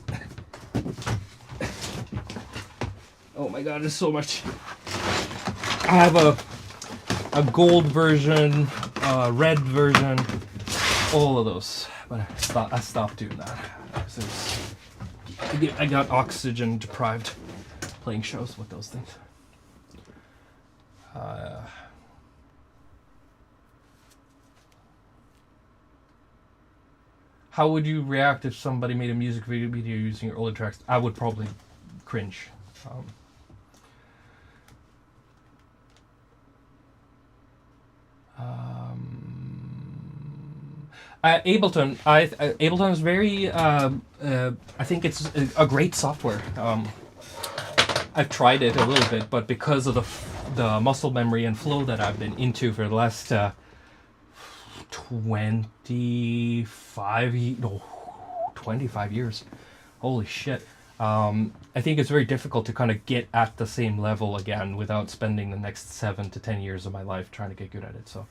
Oh my god, there's so much. I have a gold version, red version, all of those. But I stopped doing that. I got oxygen deprived playing shows with those things. How would you react if somebody made a music video using your older tracks? I would probably cringe. Ableton. Ableton is very. I think it's a great software. I've tried it a little bit, but because of the muscle memory and flow that I've been into for the last 25 years. Holy shit. I think it's very difficult to kind of get at the same level again without spending the next 7 to 10 years of my life trying to get good at it. So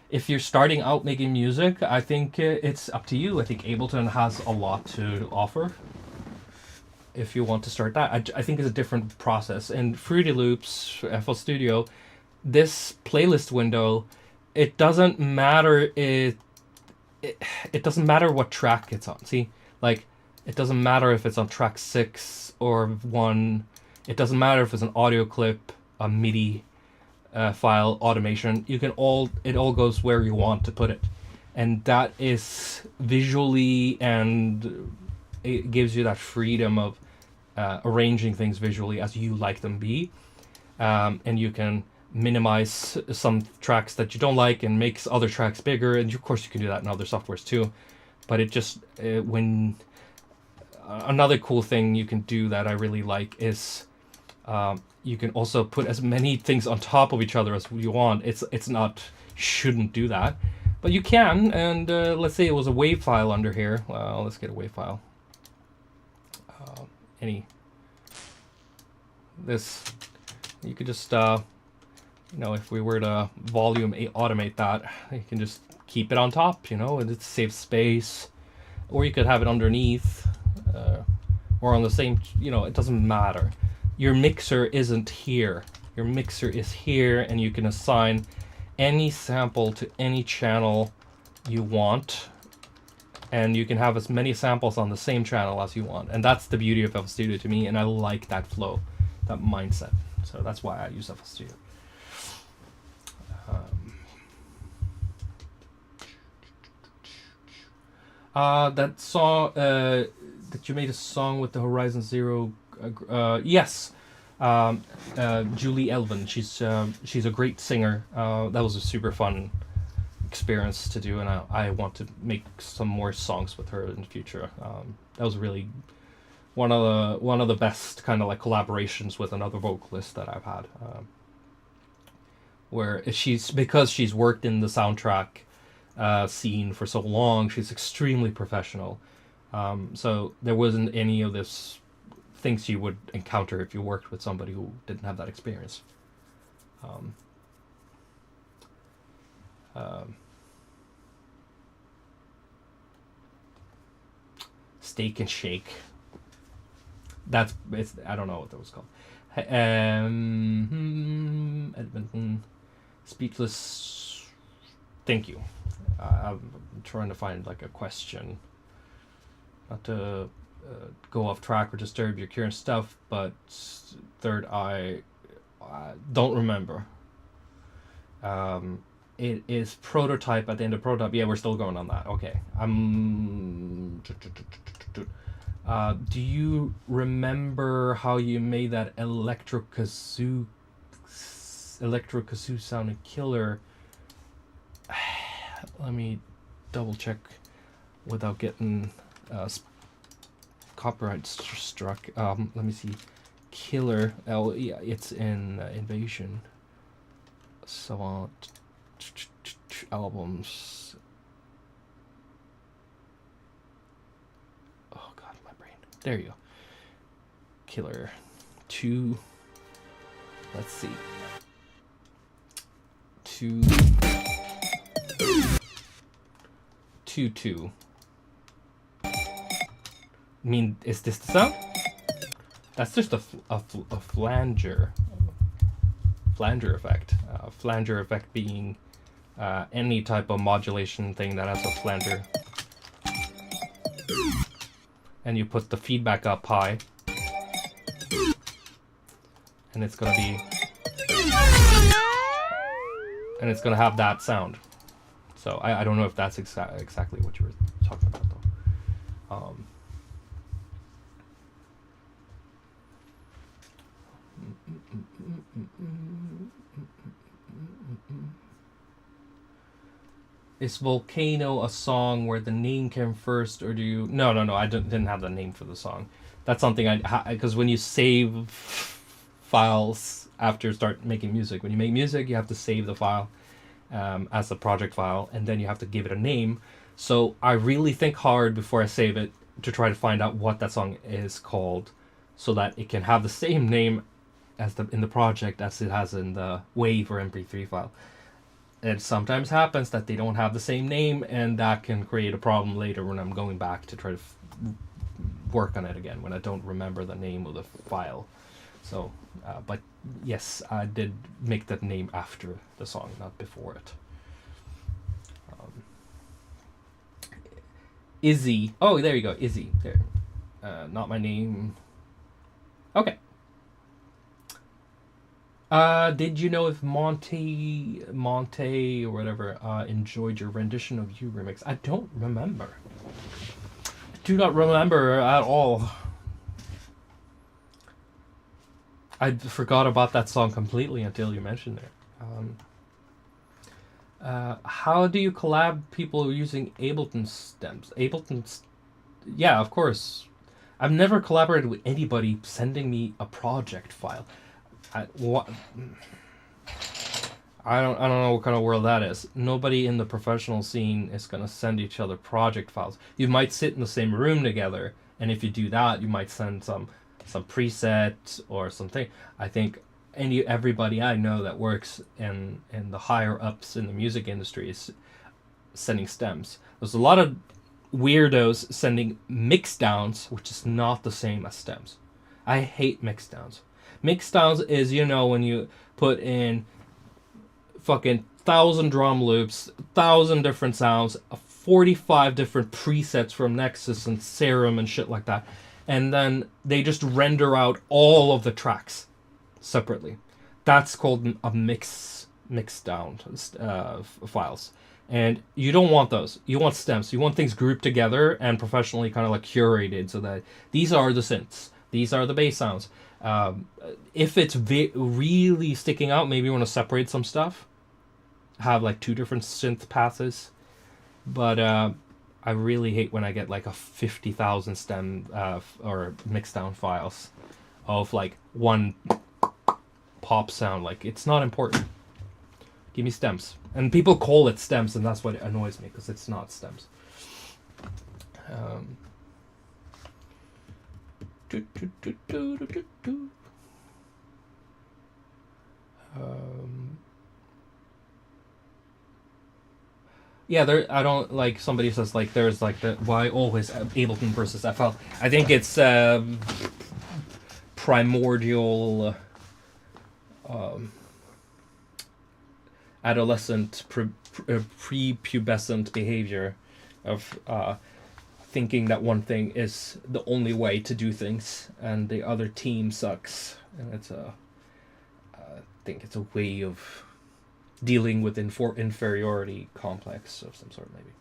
if you're starting out making music, I think it's up to you. I think Ableton has a lot to offer if you want to start that. I think it's a different process. And Fruity Loops, FL Studio, this playlist window, it doesn't matter it doesn't matter what track it's on. See, like, it doesn't matter if it's on track 6 or 1. It doesn't matter if it's an audio clip, a MIDI file, automation. It all goes where you want to put it, and that is visually, and it gives you that freedom of arranging things visually as you like them be, and you can minimize some tracks that you don't like and makes other tracks bigger, and of course you can do that in other softwares too. But it just when another cool thing you can do that I really like is you can also put as many things on top of each other as you want. It's not, shouldn't do that, but you can. And let's say it was a wave file under here. Well, let's get a wave file. This, you could just if we were to volume automate that, you can just keep it on top, and it saves space, or you could have it underneath, or on the same, it doesn't matter. Your mixer isn't here. Your mixer is here, and you can assign any sample to any channel you want, and you can have as many samples on the same channel as you want. And that's the beauty of FL Studio to me, and I like that flow, that mindset. So that's why I use FL Studio. That song that you made a song with the Horizon Zero. Yes, Julie Elvin. She's a great singer. That was a super fun experience to do, and I want to make some more songs with her in the future. That was really one of the best kind of like collaborations with another vocalist that I've had. Where because she's worked in the soundtrack scene for so long, she's extremely professional. So there wasn't any of this things you would encounter if you worked with somebody who didn't have that experience. Steak and Shake. I don't know what that was called. Edmonton. Speechless. Thank you. I'm trying to find like a question. Not to go off track or disturb your current stuff, but Third Eye, don't remember. It is prototype at the end of prototype. Yeah, we're still going on that. Okay. Do you remember how you made that electro kazoo sounding killer? Let me double check without getting copyright struck. Let me see. Killer. Oh yeah, it's in Invasion. Savant albums. Oh god, my brain. There you go. Killer 2. Let's see. 2 2. I mean, is this the sound? That's just a flanger. Flanger effect. Flanger effect being any type of modulation thing that has a flanger. And you put the feedback up high. And it's gonna be... And it's gonna have that sound. So I don't know if that's exactly what you were talking about though. Is Volcano a song where the name came first, or do you... No, I didn't have the name for the song. That's something because when you save files after you start making music, when you make music, you have to save the file as a project file, and then you have to give it a name. So I really think hard before I save it to try to find out what that song is called, so that it can have the same name as in the project as it has in the WAV or MP3 file. It sometimes happens that they don't have the same name, and that can create a problem later when I'm going back to try to work on it again, when I don't remember the name of the file. So, but yes, I did make that name after the song, not before it. Izzy. Oh, there you go, Izzy. There. Not my name. Okay. Did you know if Monte or whatever enjoyed your rendition of You remix? I don't remember. I do not remember at all. I forgot about that song completely until you mentioned it. How do you collab people using Ableton stems? Yeah, of course. I've never collaborated with anybody sending me a project file. I don't know what kind of world that is. Nobody in the professional scene is gonna send each other project files. You might sit in the same room together, and if you do that, you might send some preset or something. I think everybody I know that works in the higher ups in the music industry is sending stems. There's a lot of weirdos sending mix downs, which is not the same as stems. I hate mix downs. Mix downs is, when you put in fucking 1,000 drum loops, 1,000 different sounds, 45 different presets from Nexus and Serum and shit like that, and then they just render out all of the tracks separately. That's called a mix down files. And you don't want those. You want stems. You want things grouped together and professionally kind of like curated, so that these are the synths. These are the bass sounds. If it's really sticking out, maybe you want to separate some stuff. Have like 2 different synth passes. But I really hate when I get like a 50,000 stem or mixdown files of like one pop sound. Like, it's not important. Give me stems. And people call it stems, and that's what annoys me, because it's not stems. Yeah, I don't like, somebody says like there's like the why always Ableton versus FL. I think it's primordial adolescent prepubescent behavior of thinking that one thing is the only way to do things and the other team sucks, and it's I think it's a way of dealing with inferiority complex of some sort, maybe.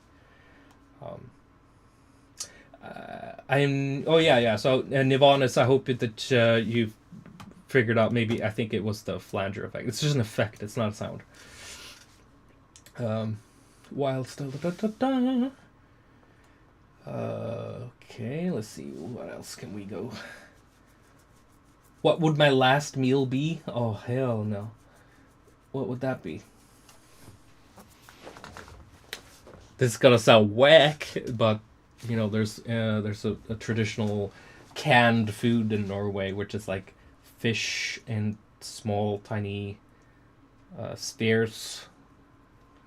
So Nirvana's, I hope that you've figured out, maybe, I think it was the flanger effect. It's just an effect, it's not a sound. Wild still. Okay, let's see. What else can we go? What would my last meal be? Oh, hell no. What would that be? This is gonna sound whack, but you know, there's a traditional canned food in Norway, which is like fish in small, tiny spheres,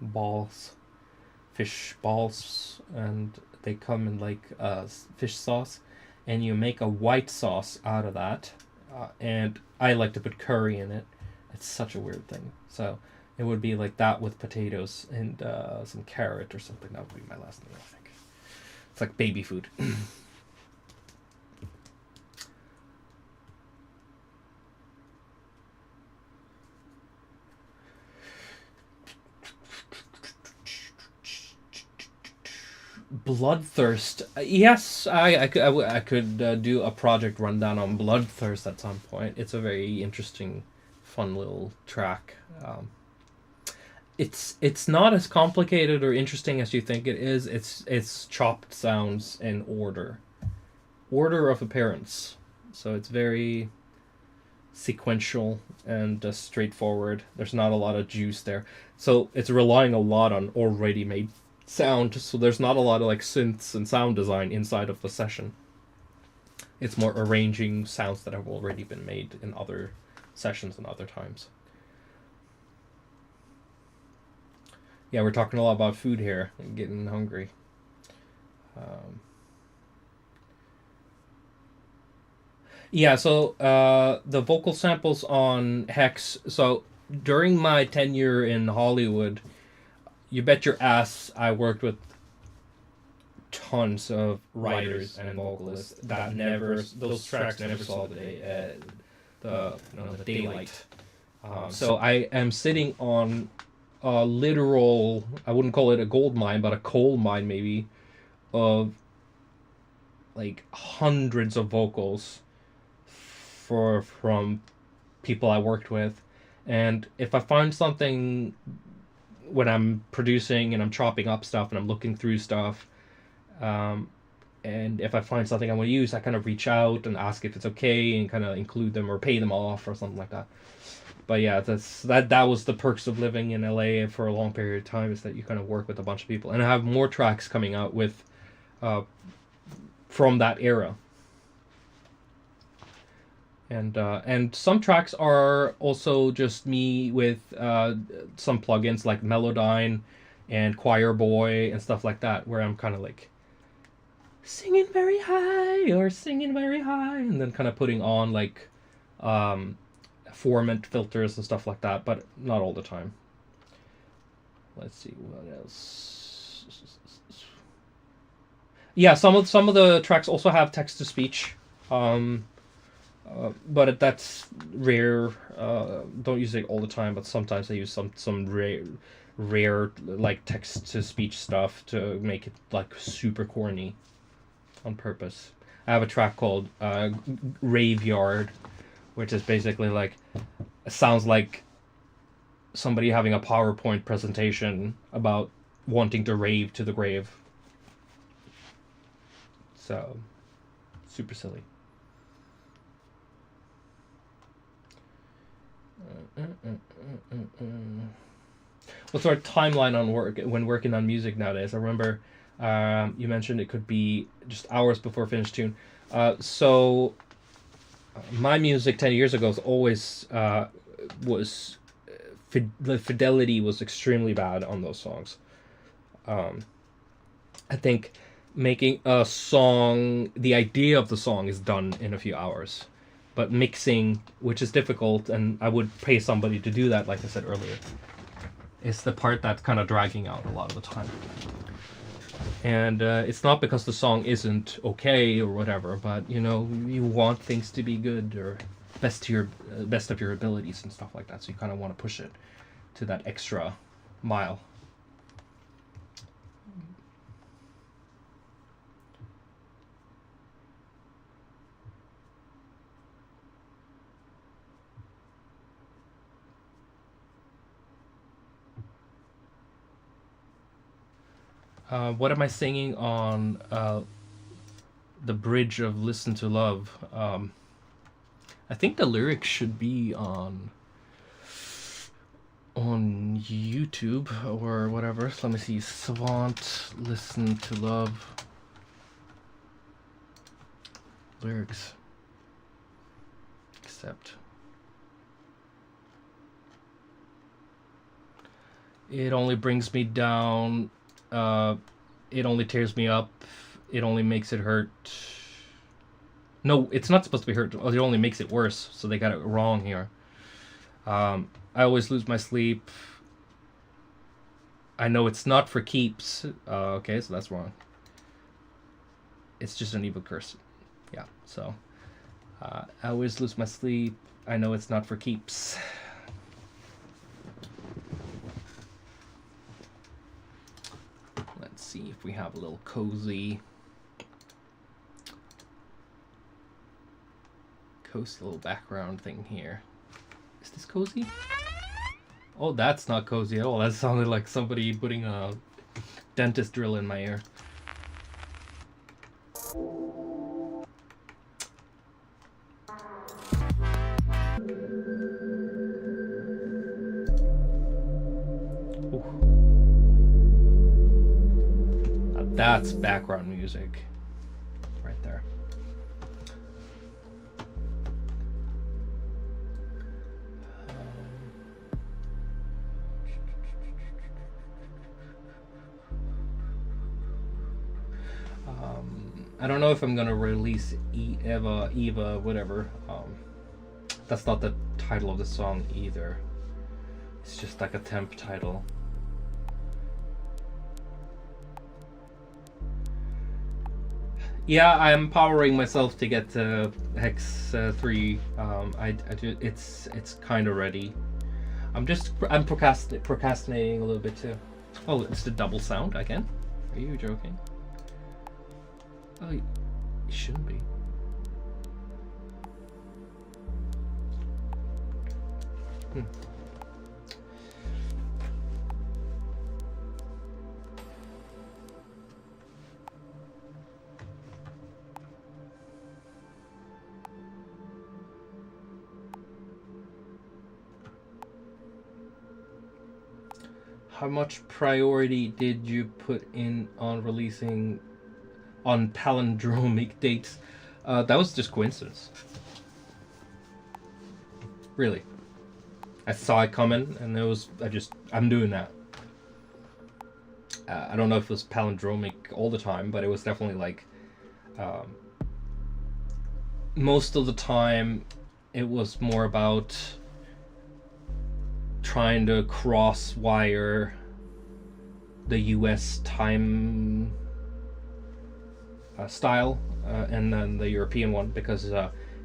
balls, fish balls, and they come in like fish sauce, and you make a white sauce out of that, and I like to put curry in it. It's such a weird thing. So it would be like that with potatoes and some carrot or something. That would be my last meal, I think. It's like baby food. Bloodthirst. Yes, I could do a project rundown on Bloodthirst at some point. It's a very interesting, fun little track. It's not as complicated or interesting as you think it is. It's chopped sounds in order of appearance. So it's very sequential and straightforward. There's not a lot of juice there. So it's relying a lot on already made sound. So there's not a lot of like synths and sound design inside of the session. It's more arranging sounds that have already been made in other sessions and other times. Yeah, we're talking a lot about food here. I'm getting hungry. Yeah, so the vocal samples on Hex. So during my tenure in Hollywood, you bet your ass I worked with tons of writers and vocalists that never, those tracks never saw the day, the daylight. So I am sitting on a literal, I wouldn't call it a gold mine, but a coal mine maybe, of like hundreds of vocals from people I worked with. And if I find something when I'm producing and I'm chopping up stuff and I'm looking through stuff, and if I find something I want to use, I kind of reach out and ask if it's okay and kind of include them or pay them off or something like that. But yeah, that was the perks of living in LA for a long period of time, is that you kind of work with a bunch of people. And I have more tracks coming out with from that era. And some tracks are also just me with some plugins like Melodyne and Choir Boy and stuff like that, where I'm kind of like singing very high or singing very high, and then kind of putting on like formant filters and stuff like that, but not all the time. Let's see what else. Yeah, some of the tracks also have text to speech. But that's rare. Don't use it all the time, but sometimes I use some rare like text to speech stuff to make it like super corny on purpose. I have a track called Graveyard, which is basically like, it sounds like somebody having a PowerPoint presentation about wanting to rave to the grave. So, super silly. What's our timeline on work when working on music nowadays? I remember you mentioned it could be just hours before finished tune. So my music 10 years ago was always the fidelity was extremely bad on those songs. I think making a song, the idea of the song is done in a few hours. But mixing, which is difficult, and I would pay somebody to do that, like I said earlier, is the part that's kind of dragging out a lot of the time. And it's not because the song isn't okay or whatever, but you know, you want things to be good or best of your abilities and stuff like that. So you kind of want to push it to that extra mile. What am I singing on the bridge of Listen to Love? I think the lyrics should be on YouTube or whatever. So let me see. Savant, Listen to Love. Lyrics. Accept. It only brings me down. It only tears me up. It only makes it hurt. No, it's not supposed to be hurt. It only makes it worse. So they got it wrong here. I always lose my sleep. I know it's not for keeps. Okay, so that's wrong. It's just an evil curse. Yeah, so. I always lose my sleep. I know it's not for keeps. Let's see if we have a little cozy little background thing here. Is this cozy? Oh, that's not cozy at all. That sounded like somebody putting a dentist drill in my ear. That's background music right there. I don't know if I'm gonna release Eva, whatever. That's not the title of the song either. It's just like a temp title. Yeah, I'm powering myself to get to Hex 3. It's kind of ready. I'm procrastinating a little bit too. Oh, it's the double sound again? Are you joking? Oh, it shouldn't be. How much priority did you put in on releasing on palindromic dates? That was just coincidence. Really. I saw it coming and I'm doing that. I don't know if it was palindromic all the time, but it was definitely like most of the time it was more about trying to cross wire the US time style and then the European one, because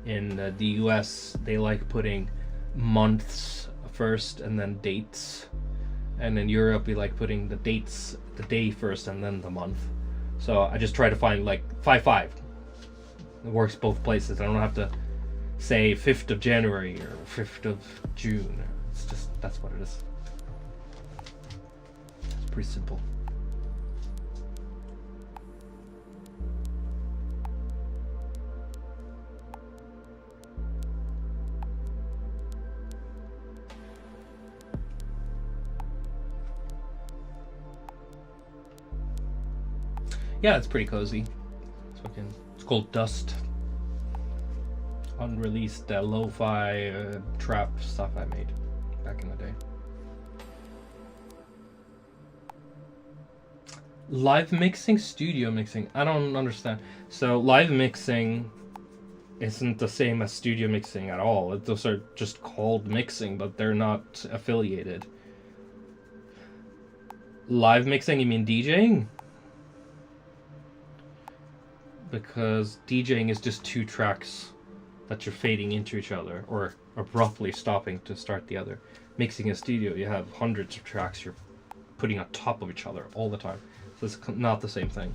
in the US they like putting months first and then dates, and in Europe we like putting the dates, the day first and then the month. So I just try to find like 5-5. It works both places. I don't have to say 5th of January or 5th of June. It's just, that's what it is. It's pretty simple. Yeah, it's pretty cozy. It's called Dust. Unreleased lo-fi trap stuff I made back in the day. Live mixing, studio mixing. I don't understand. So live mixing isn't the same as studio mixing at all. Those are just called mixing, but they're not affiliated. Live mixing, you mean DJing? Because DJing is just 2 tracks that you're fading into each other or abruptly stopping to start the other. Mixing a studio, you have hundreds of tracks you're putting on top of each other all the time. So it's not the same thing.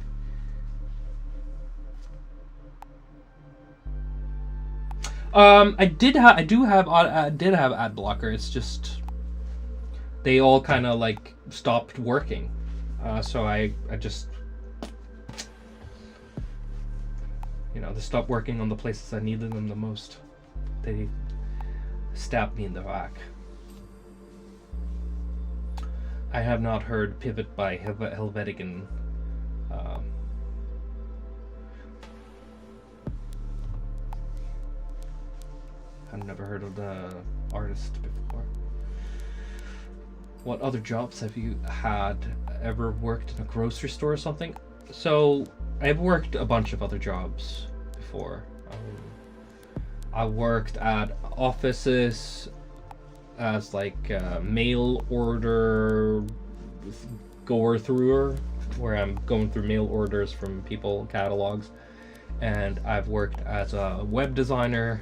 I did have ad blocker. It's just they all kind of like stopped working. So I just, they stopped working on the places I needed them the most. They stabbed me in the back. I have not heard Pivot by Helvetican. I've never heard of the artist before. What other jobs have you had? Ever worked in a grocery store or something? So I've worked a bunch of other jobs before. I worked at offices as like a mail order goer througher, where I'm going through mail orders from people, catalogs. And I've worked as a web designer.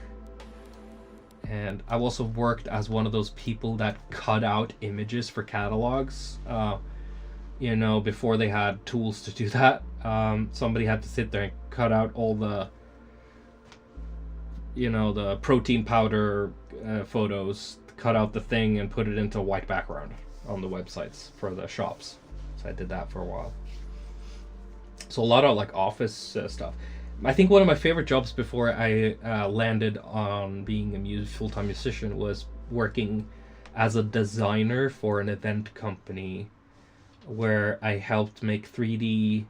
And I've also worked as one of those people that cut out images for catalogs. Before they had tools to do that, somebody had to sit there and cut out all the, the protein powder photos, cut out the thing and put it into a white background on the websites for the shops. So I did that for a while. So a lot of like office stuff. I think one of my favorite jobs before I landed on being a full-time musician was working as a designer for an event company, where I helped make 3D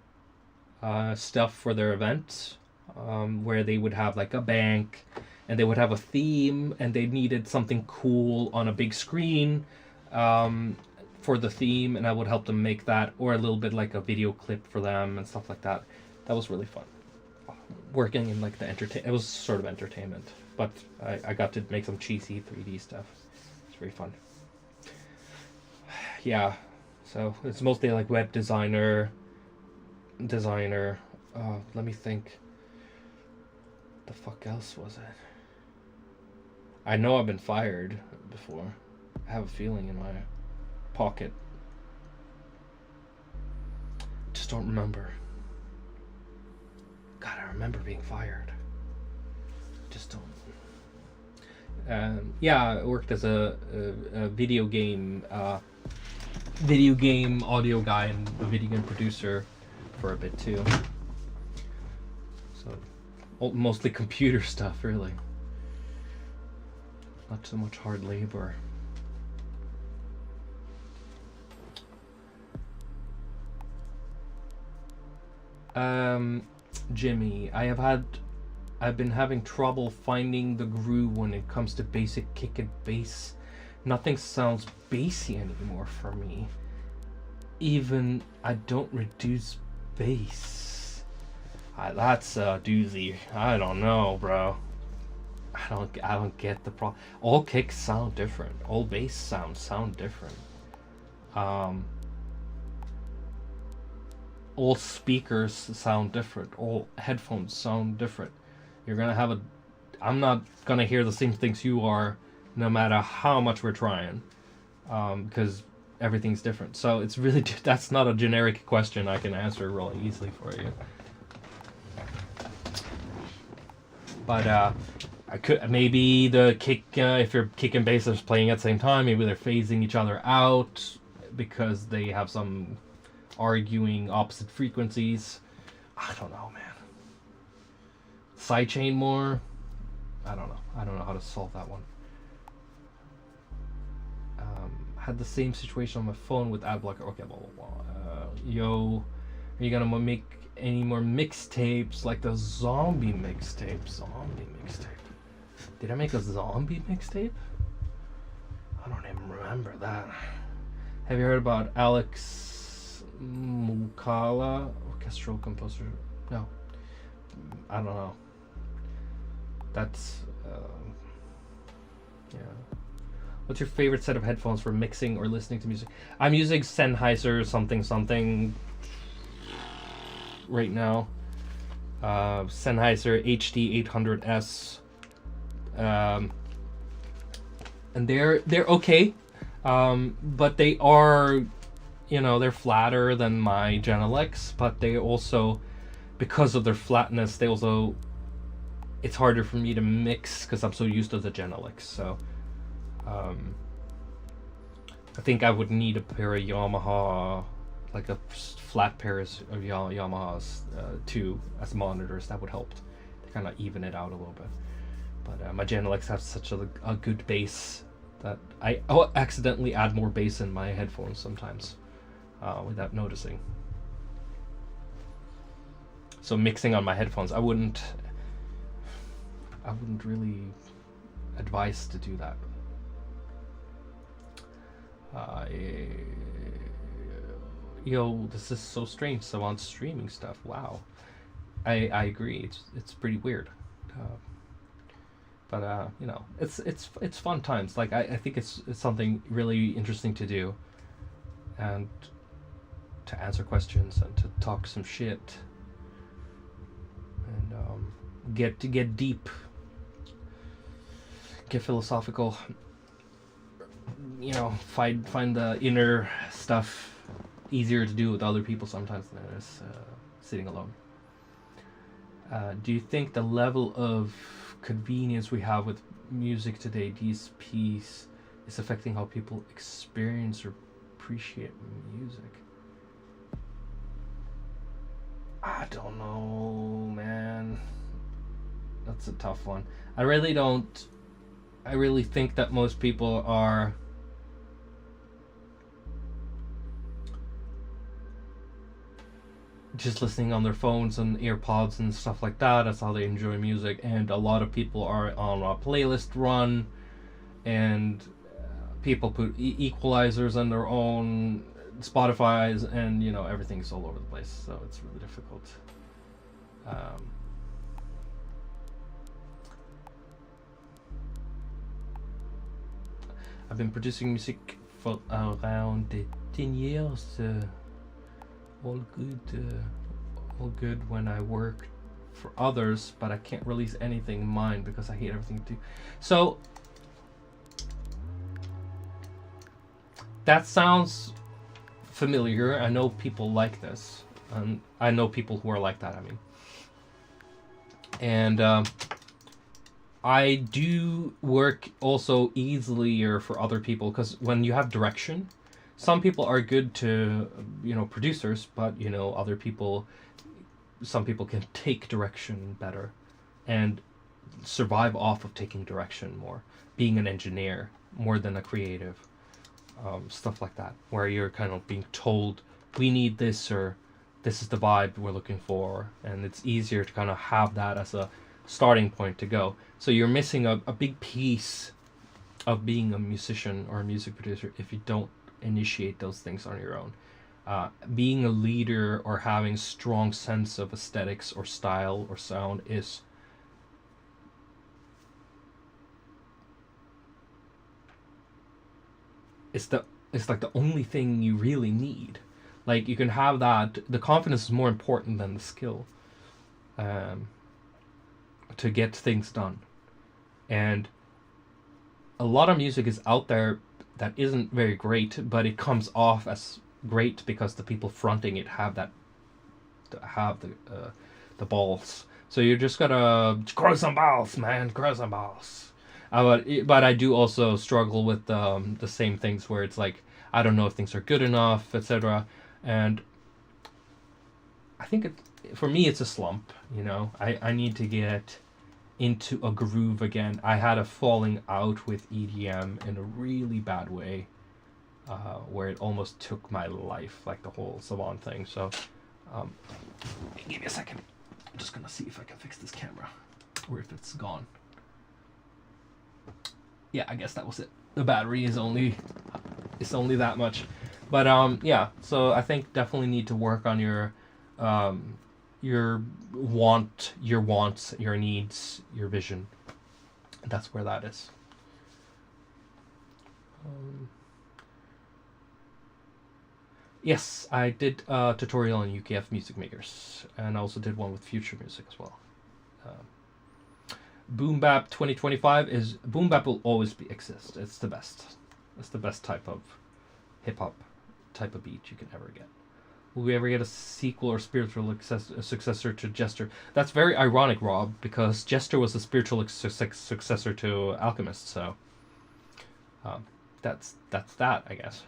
stuff for their events, where they would have like a bank and they would have a theme and they needed something cool on a big screen for the theme, and I would help them make that, or a little bit like a video clip for them and stuff like that. That was really fun. Working in like the it was sort of entertainment, but I got to make some cheesy 3D stuff. It's very fun. Yeah, so it's mostly like web designer. Let me think. The fuck else was it? I know I've been fired before. I have a feeling in my pocket. Just don't remember. God, I remember being fired. Just don't. I worked as a video game audio guy and a video game producer for a bit too. So mostly computer stuff, really. Not so much hard labor. Jimmy, I've been having trouble finding the groove when it comes to basic kick and bass. Nothing sounds bassy anymore for me. Even I don't reduce bass. That's a doozy. I don't know, bro. I don't get the problem. All kicks sound different. All bass sound different. All speakers sound different. All headphones sound different. You're gonna have I'm not gonna hear the same things you are, no matter how much we're trying, because everything's different. So it's really, that's not a generic question I can answer really easily for you. But I could, maybe the kick, if your kick and bass is playing at the same time, maybe they're phasing each other out because they have some arguing opposite frequencies. I don't know, man. Sidechain more? I don't know how to solve that one. Had the same situation on my phone with ad blocker. Okay, blah blah blah. Yo, are you gonna make any more mixtapes like the zombie mixtape? Did I make a zombie mixtape? I don't even remember that. Have you heard about Alex Mukala, orchestral composer? No, I don't know. That's yeah. What's your favorite set of headphones for mixing or listening to music? I'm using Sennheiser something right now. Sennheiser HD 800S. And they're okay. But they are, they're flatter than my Genelecs, but they also, because of their flatness, it's harder for me to mix because I'm so used to the Genelecs. So I think I would need a pair of Yamaha like a flat pair of Yamahas, two as monitors. That would help to kind of even it out a little bit. But my Genelecs have such a good bass that I accidentally add more bass in my headphones sometimes without noticing. So mixing on my headphones, I wouldn't really advise to do that. Yo, this is so strange. Savant streaming stuff. Wow, I agree. It's pretty weird. But you know, it's fun times. Like I think it's something really interesting to do, and to answer questions and to talk some shit, and get deep, get philosophical. You know, find the inner stuff easier to do with other people sometimes than it is sitting alone. Do you think the level of convenience we have with music today, DSPs, is affecting how people experience or appreciate music? I don't know, man. That's a tough one. I really think that most people are just listening on their phones and earpods and stuff like that. That's how they enjoy music. And a lot of people are on a playlist run, and people put equalizers on their own Spotify's, and you know, everything's all over the place. So it's really difficult. I've been producing music for around 10 years. All good when I work for others, but I can't release anything mine because I hate everything too. So that sounds familiar. I know people like this, and I know people who are like that. I mean, and I do work also easier for other people, because when you have direction, some people are good to, you know, producers, but you know, other people, some people can take direction better and survive off of taking direction more, being an engineer more than a creative, stuff like that, where you're kind of being told, we need this, or this is the vibe we're looking for, and it's easier to kind of have that as a starting point to go. So you're missing a big piece of being a musician or a music producer if you don't initiate those things on your own. Being a leader or having strong sense of aesthetics or style or sound is it's like the only thing you really need. Like, you can have that. The confidence is more important than the skill, to get things done. And a lot of music is out there that isn't very great, but it comes off as great because the people fronting it have the balls. So you just gotta grow some balls, man, grow some balls. But I do also struggle with the same things where it's like, I don't know if things are good enough, etc. And I think for me it's a slump. You know, I need to get into a groove again. I had a falling out with EDM in a really bad way, where it almost took my life, like the whole Savant thing. So give me a second. I'm just gonna see if I can fix this camera, or if it's gone. Yeah, I guess that was it. The battery is only that much. But yeah, so I think definitely need to work on your wants, your needs, your vision. That's where that is. Yes, I did a tutorial on UKF Music Makers, and I also did one with Future Music as well. Boom Bap 2025 is Boom Bap will always exist. It's the best. It's the best type of hip hop type of beat you can ever get. Will we ever get a sequel or spiritual successor to Jester? That's very ironic, Rob, because Jester was a spiritual successor to Alchemist. So that's that, I guess.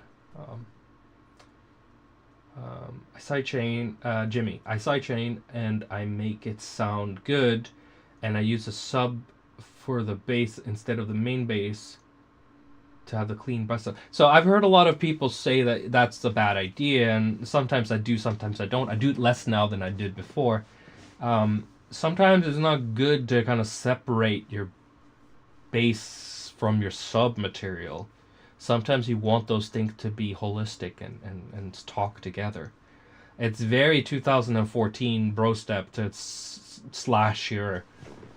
I sidechain, Jimmy. I sidechain and I make it sound good, and I use a sub for the bass instead of the main bass to have the clean bass. So I've heard a lot of people say that that's a bad idea, and sometimes I do, sometimes I don't. I do it less now than I did before. Sometimes it's not good to kind of separate your bass from your sub material. Sometimes you want those things to be holistic and talk together. It's very 2014 bro step to slash your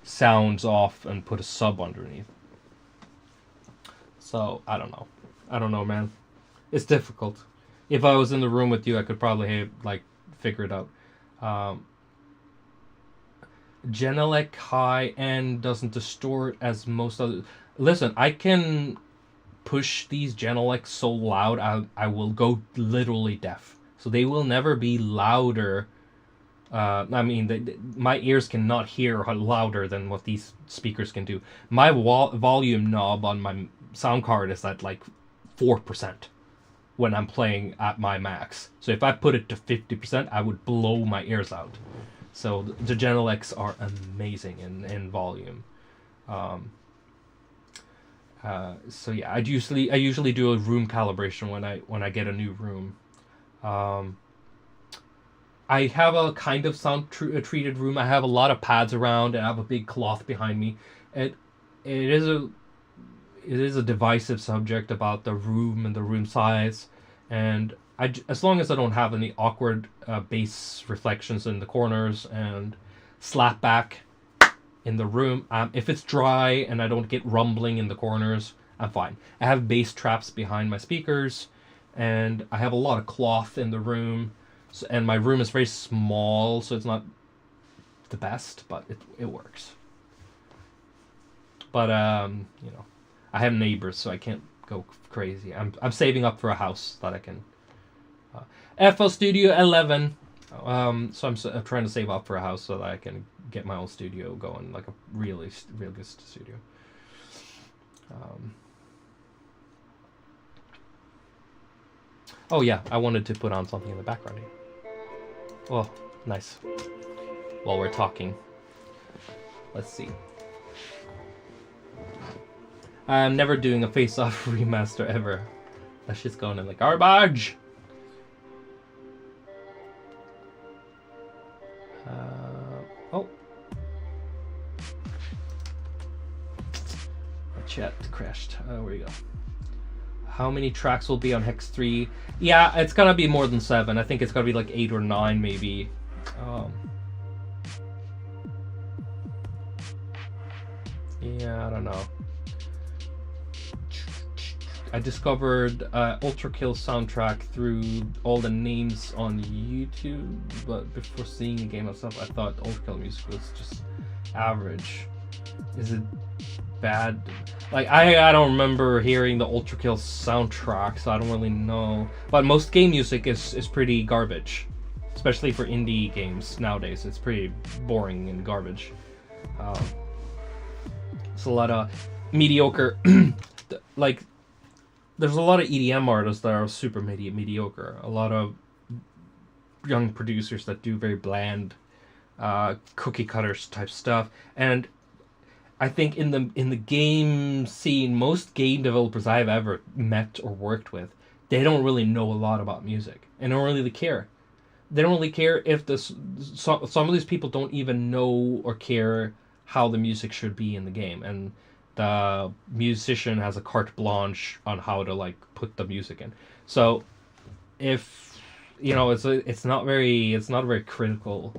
sounds off and put a sub underneath. So, I don't know. I don't know, man. It's difficult. If I was in the room with you, I could probably, figure it out. Genelec high end doesn't distort as most other... Listen, I can push these Genelecs so loud, I will go literally deaf. So they will never be louder. My ears cannot hear louder than what these speakers can do. My volume knob on my sound card is at 4% when I'm playing at my max. So if I put it to 50%, I would blow my ears out. So the Genelecs are amazing in volume. So yeah, I usually do a room calibration when I get a new room. I have a kind of sound treated room. I have a lot of pads around, and I have a big cloth behind me. It is a divisive subject about the room and the room size, and as long as I don't have any awkward bass reflections in the corners and slap back in the room, if it's dry and I don't get rumbling in the corners, I'm fine. I have bass traps behind my speakers, and I have a lot of cloth in the room, and my room is very small, so it's not the best, but it works. But I have neighbors, so I can't go crazy. I'm saving up for a house that I can. FL Studio 11. So I'm trying to save up for a house so that I can get my own studio going, like a real good studio. Oh yeah, I wanted to put on something in the background here. Oh, nice. While we're talking, let's see. I'm never doing a face-off remaster ever. That shit's going in the garbage. Oh. My chat crashed. Where we go? How many tracks will be on Hex 3? Yeah, it's gonna be more than 7. I think it's gonna be 8 or 9 maybe. Yeah, I don't know. I discovered Ultra Kill soundtrack through all the names on YouTube, but before seeing the game myself, I thought Ultra Kill music was just average. Is it bad? I don't remember hearing the Ultra Kill soundtrack, so I don't really know. But most game music is pretty garbage, especially for indie games nowadays. It's pretty boring and garbage. It's a lot of mediocre, there's a lot of EDM artists that are super mediocre. A lot of young producers that do very bland, cookie cutters type stuff. And I think in the game scene, most game developers I've ever met or worked with, they don't really know a lot about music and don't really care. They don't really care if some of these people don't even know or care how the music should be in the game, and the musician has a carte blanche on how to put the music in. So if it's not a very critical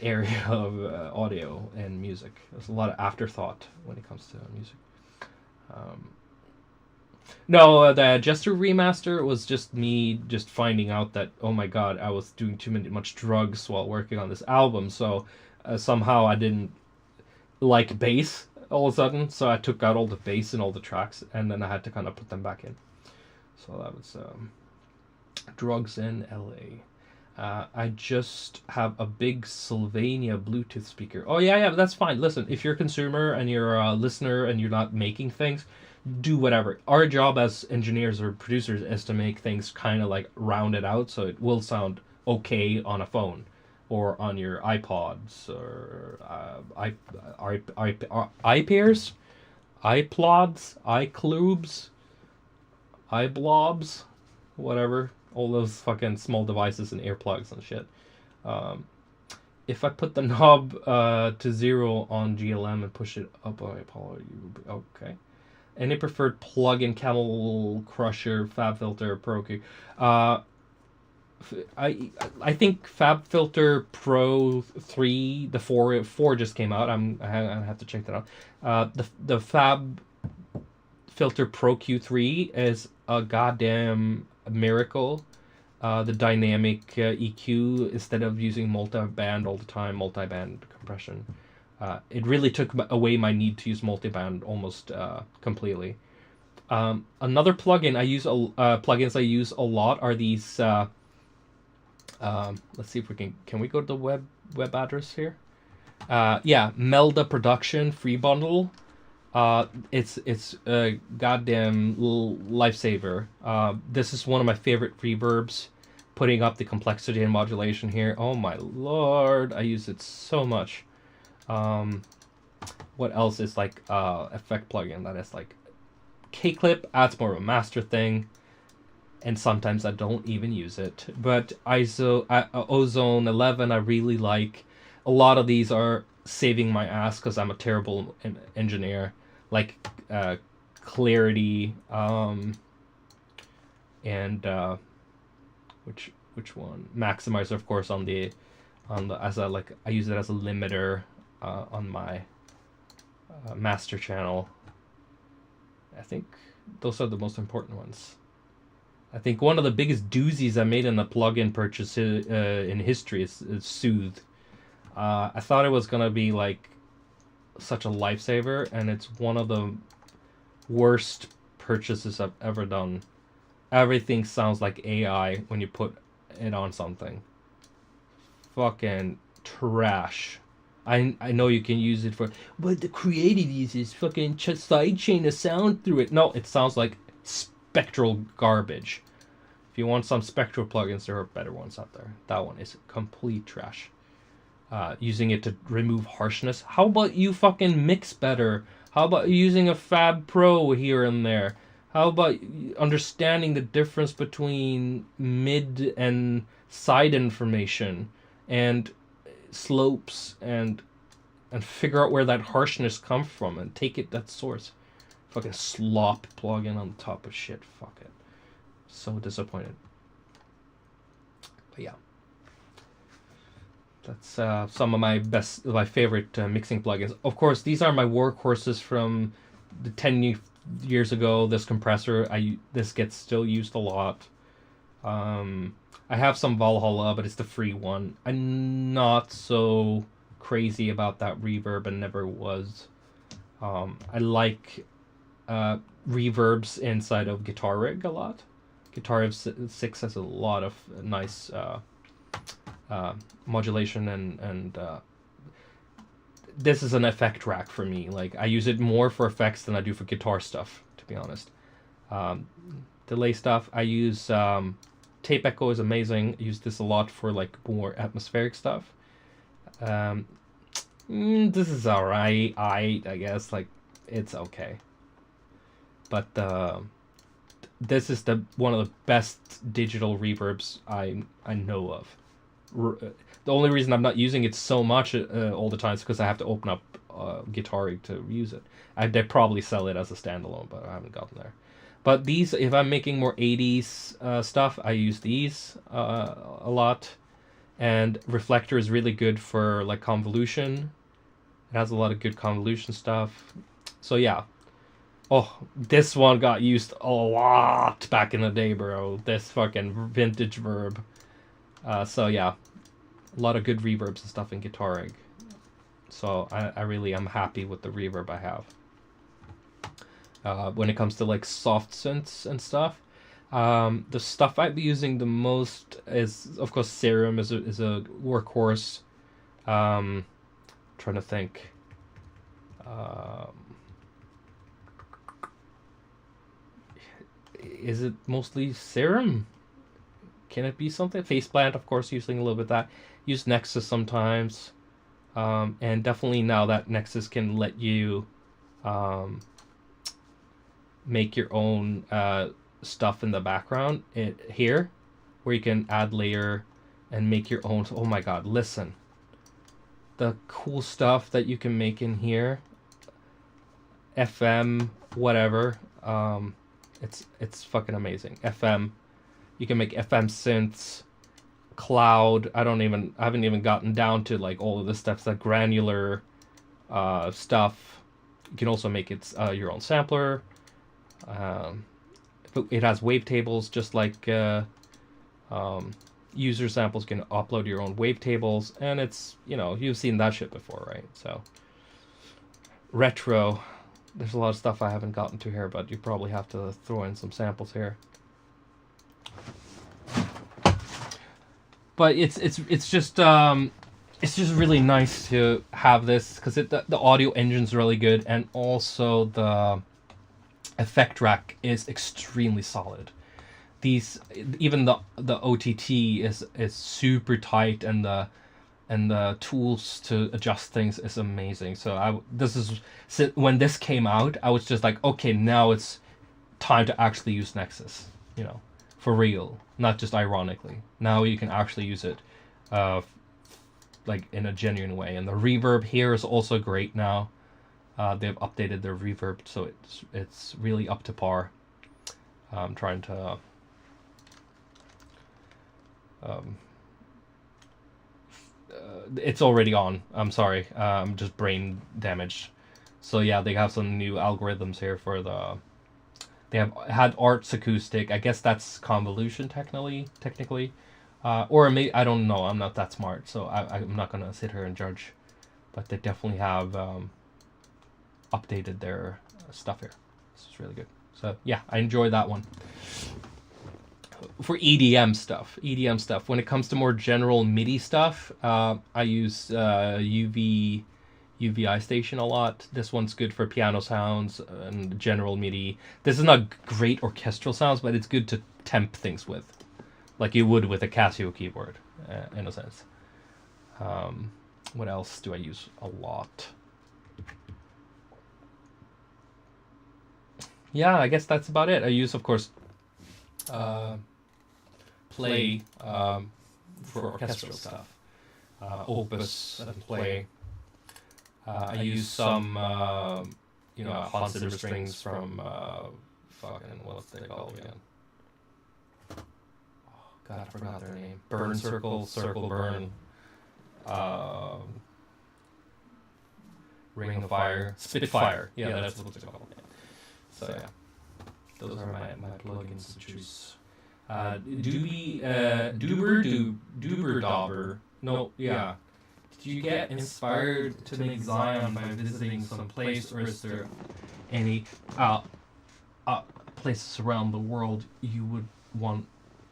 area of audio and music. There's a lot of afterthought when it comes to music. No, the Jester remaster was just me just finding out that, oh my god, I was doing much drugs while working on this album, so somehow I didn't like bass all of a sudden, so I took out all the bass in all the tracks, and then I had to kind of put them back in. So that was drugs in LA. I just have a big Sylvania Bluetooth speaker. Oh yeah, that's fine. Listen, if you're a consumer and you're a listener and you're not making things, do whatever. Our job as engineers or producers is to make things kind of like rounded out so it will sound okay on a phone or on your iPods or iPears, iPlods, iClubes, iBlobs, whatever. All those fucking small devices and earplugs and shit. If I put the knob to 0 on GLM and push it up on Apollo, okay. Any preferred plug-in Camel Crusher, Fab Filter, Pro Q? I think Fab Filter Pro 3, the 4 just came out. I have to check that out. The Fab Filter Pro Q3 is a goddamn miracle. The dynamic EQ, instead of using multi-band all the time, multi-band compression. It really took away my need to use multiband almost completely. Another plugin I use, plugins I use a lot are these. Let's see if we can we go to the web address here? Yeah, Melda Production Free Bundle. It's a goddamn little lifesaver. This is one of my favorite reverbs. Putting up the complexity and modulation here. Oh my lord, I use it so much. What else is like effect plugin that is like K-Clip adds more of a master thing, and sometimes I don't even use it. But Ozone 11 I really like. A lot of these are saving my ass because I'm a terrible engineer. Like Clarity, and which one? Maximizer, of course, on the as a like I use it as a limiter on my master channel. I think those are the most important ones. I think one of the biggest doozies I made in a plugin purchase in history is Soothe. I thought it was gonna be like such a lifesaver, and it's one of the worst purchases I've ever done. Everything sounds like AI when you put it on something. Fucking trash. I know you can use it for, but the creative uses fucking sidechain a sound through it. No, it sounds like spectral garbage. If you want some spectral plugins, there are better ones out there. That one is complete trash. Using it to remove harshness. How about you fucking mix better? How about using a Fab Pro here and there? How about understanding the difference between mid and side information and slopes and figure out where that harshness comes from and take it that source. Fucking slop plugin on top of shit. Fuck it. So disappointed. But yeah. That's some of my favorite mixing plugins. Of course, these are my workhorses from the 10 years ago. This compressor, this gets still used a lot. I have some Valhalla, but it's the free one. I'm not so crazy about that reverb and never was. I like reverbs inside of Guitar Rig a lot. Guitar Rig 6 has a lot of nice modulation and this is an effect rack for me. Like I use it more for effects than I do for guitar stuff, to be honest. Delay stuff I use. Tape echo is amazing. I use this a lot for like more atmospheric stuff. This is alright. I guess like it's okay. But this is one of the best digital reverbs I know of. The only reason I'm not using it so much all the time is because I have to open up Guitar Rig to use it. They probably sell it as a standalone, but I haven't gotten there. But these, if I'm making more 80s stuff, I use these a lot. And Reflector is really good for like convolution. It has a lot of good convolution stuff. So yeah. Oh, this one got used a lot back in the day, bro. This fucking vintage verb. So yeah, a lot of good reverbs and stuff in Guitar Rig. So I really am happy with the reverb I have. When it comes to like soft synths and stuff, the stuff I'd be using the most is, of course, Serum is a workhorse. Trying to think. is it mostly serum? Can it be something? Face plant, of course, using a little bit of that. Use Nexus sometimes. And definitely now that Nexus can let you make your own stuff in the background here, where you can add layer and make your own. Oh my god, listen. The cool stuff that you can make in here. FM, whatever. It's fucking amazing. FM. You can make FM synths, cloud. I haven't even gotten down to like all of this stuff. That granular stuff. You can also make it your own sampler. It has wavetables, just like user samples. You can upload your own wavetables, and it's, you've seen that shit before, right? So retro. There's a lot of stuff I haven't gotten to here, but you probably have to throw in some samples here. But it's just really nice to have this, because the audio engine's really good, and also the effect rack is extremely solid. Even the OTT is super tight, and the tools to adjust things is amazing. So when this came out, I was just like, okay, now it's time to actually use Nexus, for real, not just ironically. Now you can actually use it, like in a genuine way. And the reverb here is also great now. They've updated their reverb, so it's really up to par. I'm trying to it's already on. I'm sorry. I'm just brain damaged. So yeah, they have some new algorithms here for the. They had Arts Acoustic. I guess that's convolution technically, or maybe, I don't know. I'm not that smart, so I'm not gonna sit here and judge. But they definitely have updated their stuff here. This is really good. So yeah, I enjoy that one. For EDM stuff, when it comes to more general MIDI stuff, I use UVI Station a lot. This one's good for piano sounds and general MIDI. This is not great orchestral sounds, but it's good to temp things with, like you would with a Casio keyboard, in a sense. What else do I use a lot? Yeah, I guess that's about it. I use, of course, Play for orchestral stuff. Opus and Play. I use some, Hans Zimmer strings from, what's they called again? Oh, God, I forgot their name. Burn Circle, Circle Burn, Ring of Fire, Spitfire. Yeah, that's what it's called. So yeah, those are my plugins to choose. Duber. No, yeah. Did you get inspired to make Zion by visiting some place, or is there any places around the world you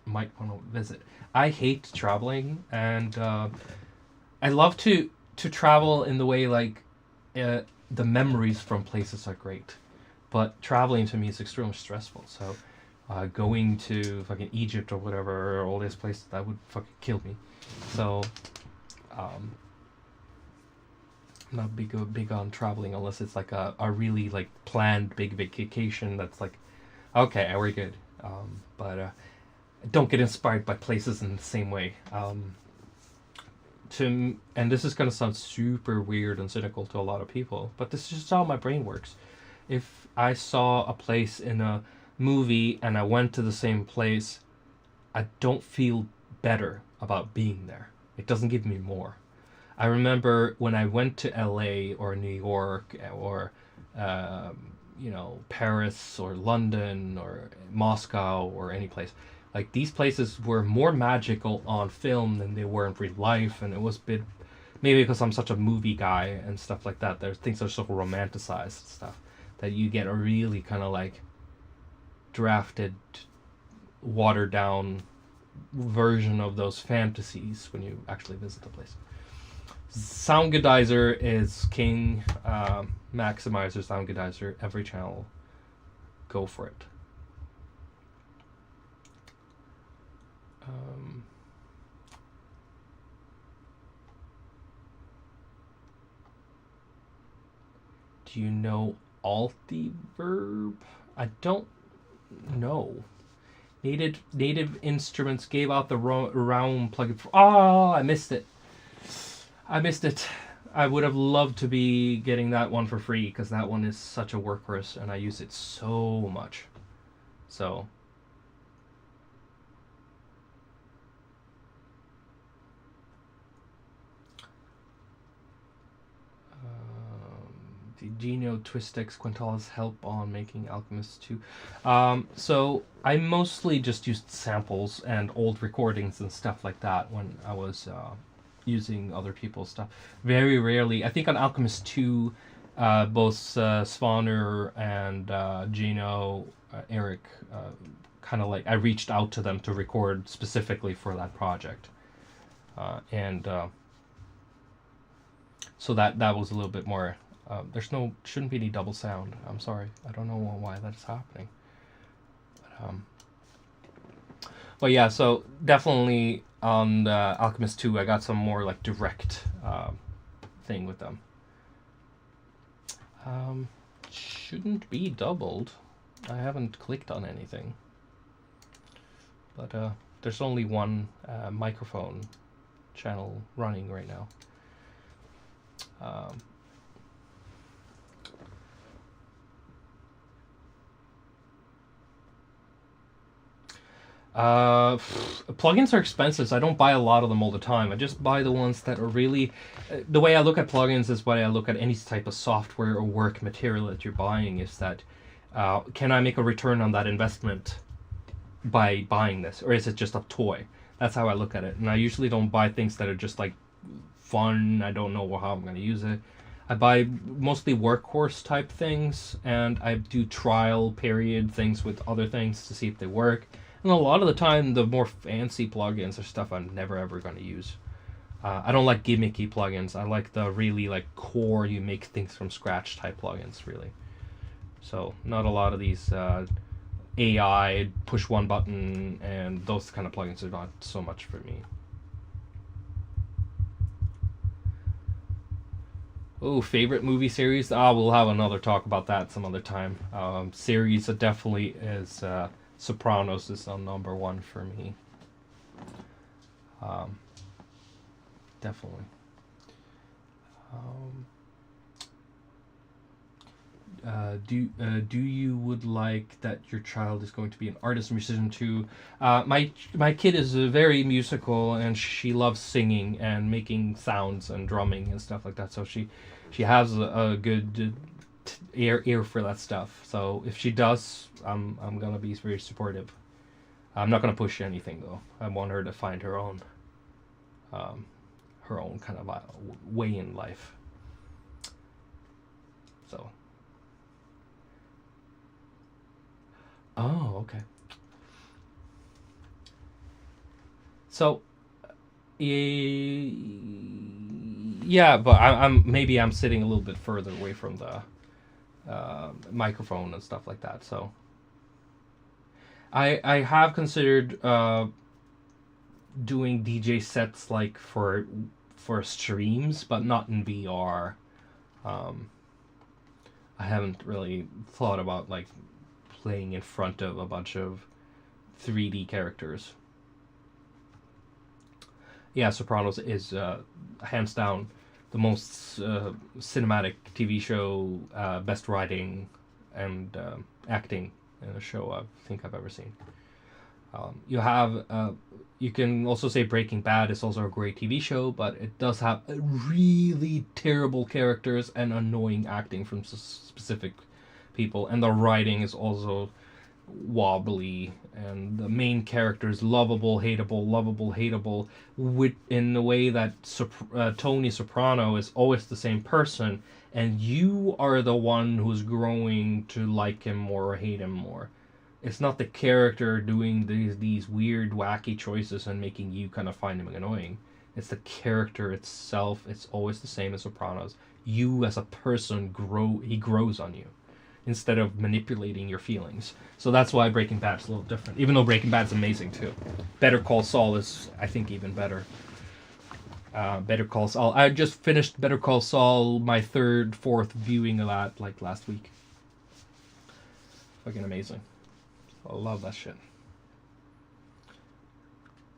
might want to visit? I hate traveling, and I love to travel in the way like the memories from places are great, but traveling to me is extremely stressful. So going to fucking Egypt or whatever, or all these places, that would fucking kill me. So I'm not big on traveling unless it's like a really like planned big vacation that's like, okay, we're good. But I don't get inspired by places in the same way. And this is gonna sound super weird and cynical to a lot of people, but this is just how my brain works. If I saw a place in a movie and I went to the same place, I don't feel better about being there. It doesn't give me more. I remember when I went to LA or New York or Paris or London or Moscow or any place, like these places were more magical on film than they were in real life, and it was a bit, maybe because I'm such a movie guy and stuff like that, there's things that are so romanticized and stuff that you get a really kind of like drafted, watered down version of those fantasies when you actually visit the place. Soundgoodizer is king. Maximizer, Soundgoodizer, every channel, go for it. Um, do you know Altiverb? I don't know. Native Instruments gave out the Realm plugin. Oh, I missed it. I would have loved to be getting that one for free because that one is such a workhorse and I use it so much. So. Did Gino Twistex Quintalis help on making Alchemist 2? So I mostly just used samples and old recordings and stuff like that when I was using other people's stuff. Very rarely. I think on Alchemist 2, both Svanner and Gino, Eric, kind of like I reached out to them to record specifically for that project. So that was a little bit more. Shouldn't be any double sound. I'm sorry. I don't know why that's happening. But yeah, so definitely on Alchemist 2, I got some more like direct thing with them. Shouldn't be doubled. I haven't clicked on anything. But there's only one microphone channel running right now. Plugins are expensive, so I don't buy a lot of them all the time. I just buy the ones that are really... the way I look at plugins is what I look at any type of software or work material that you're buying is that can I make a return on that investment by buying this, or is it just a toy? That's how I look at it. And I usually don't buy things that are just like fun. I don't know how I'm going to use it. I buy mostly workhorse type things, and I do trial period things with other things to see if they work. And a lot of the time, the more fancy plugins are stuff I'm never ever going to use. I don't like gimmicky plugins. I like the really like core, you make things from scratch type plugins, really. So not a lot of these AI push one button and those kind of plugins are not so much for me. Oh, favorite movie series? We'll have another talk about that some other time. Series definitely is Sopranos is on number one for me. Definitely. Do you would like that your child is going to be an artist or musician too? My kid is very musical and she loves singing and making sounds and drumming and stuff like that. So she has a good ear for that stuff. So if she does, I'm gonna be very supportive. I'm not gonna push anything though. I want her to find her own kind of way in life. So. Oh, okay. So, yeah, but I'm sitting a little bit further away from the microphone and stuff like that. So, I have considered doing DJ sets like for streams, but not in VR. I haven't really thought about like playing in front of a bunch of 3D characters. Yeah, Sopranos is hands down the most cinematic TV show, best writing and acting in a show I think I've ever seen. You can also say Breaking Bad is also a great TV show, but it does have really terrible characters and annoying acting from specific people, and the writing is also wobbly, and the main character is lovable, hateable, in the way that Tony Soprano is always the same person, and you are the one who's growing to like him more or hate him more. It's not the character doing these weird, wacky choices and making you kind of find him annoying. It's the character itself. It's always the same as Sopranos. You as a person he grows on you. instead of manipulating your feelings. So that's why Breaking Bad is a little different. Even though Breaking Bad is amazing too. Better Call Saul is, I think, even better. Better Call Saul. I just finished Better Call Saul, my fourth viewing of that like last week. Fucking amazing. I love that shit.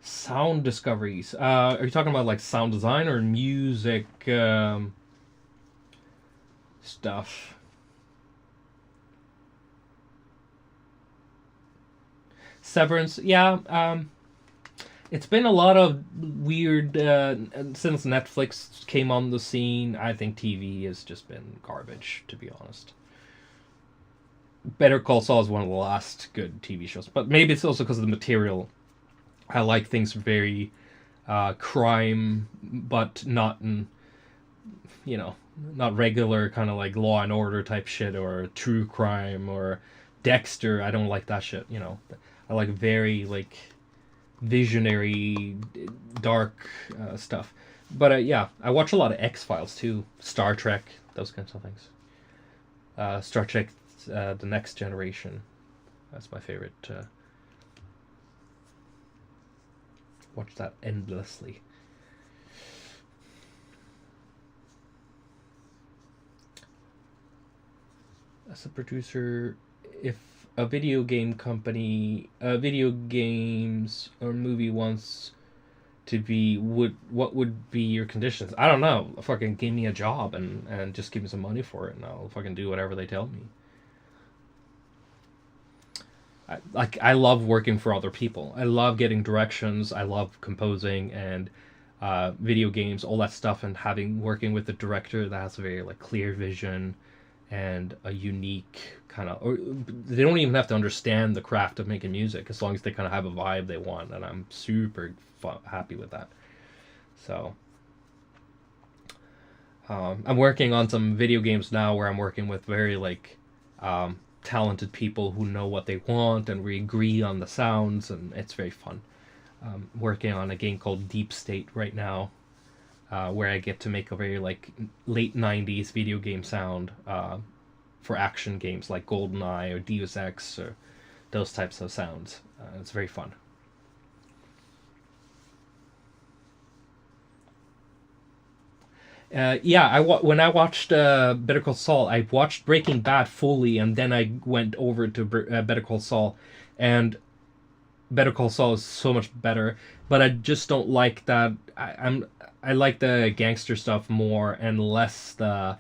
Sound discoveries. Are you talking about like sound design or music stuff? Severance, yeah. It's been a lot of weird since Netflix came on the scene. I think TV has just been garbage, to be honest. Better Call Saul is one of the last good TV shows, but maybe it's also because of the material. I like things very crime, but not in, not regular kind of like Law and Order type shit or true crime or Dexter. I don't like that shit. I like very like visionary, dark stuff. But yeah, I watch a lot of X-Files too, Star Trek, those kinds of things. Star Trek, The Next Generation. That's my favorite. Watch that endlessly. As a producer, if a video games or movie wants to be, what would be your conditions? I don't know. Fucking give me a job and just give me some money for it, and I'll fucking do whatever they tell me. I love working for other people. I love getting directions. I love composing and video games, all that stuff, and working with a director that has a very like clear vision and a unique kind of, or they don't even have to understand the craft of making music as long as they kind of have a vibe they want, and I'm super happy with that. So I'm working on some video games now where I'm working with very like talented people who know what they want, and we agree on the sounds, and it's very fun. Working on a game called Deep State right now, where I get to make a very like late 90s video game sound for action games like GoldenEye or Deus Ex or those types of sounds. It's very fun. When I watched Better Call Saul, I watched Breaking Bad fully, and then I went over to Better Call Saul, and Better Call Saul is so much better. But I just don't like that. I like the gangster stuff more and less the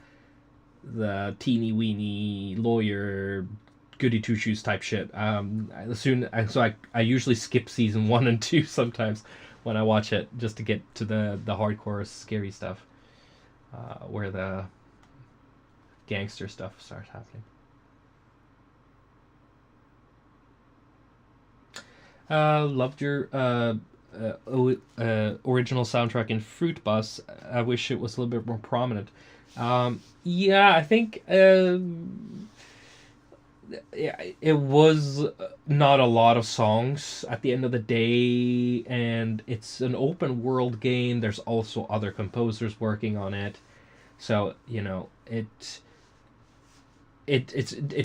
teeny weeny lawyer goody two shoes type shit. I usually skip season 1 and 2 sometimes when I watch it just to get to the hardcore scary stuff. Where the gangster stuff starts happening. Loved your original soundtrack in Fruit Bus. I wish it was a little bit more prominent. I think it was not a lot of songs at the end of the day, and it's an open world game. There's also other composers working on it, so it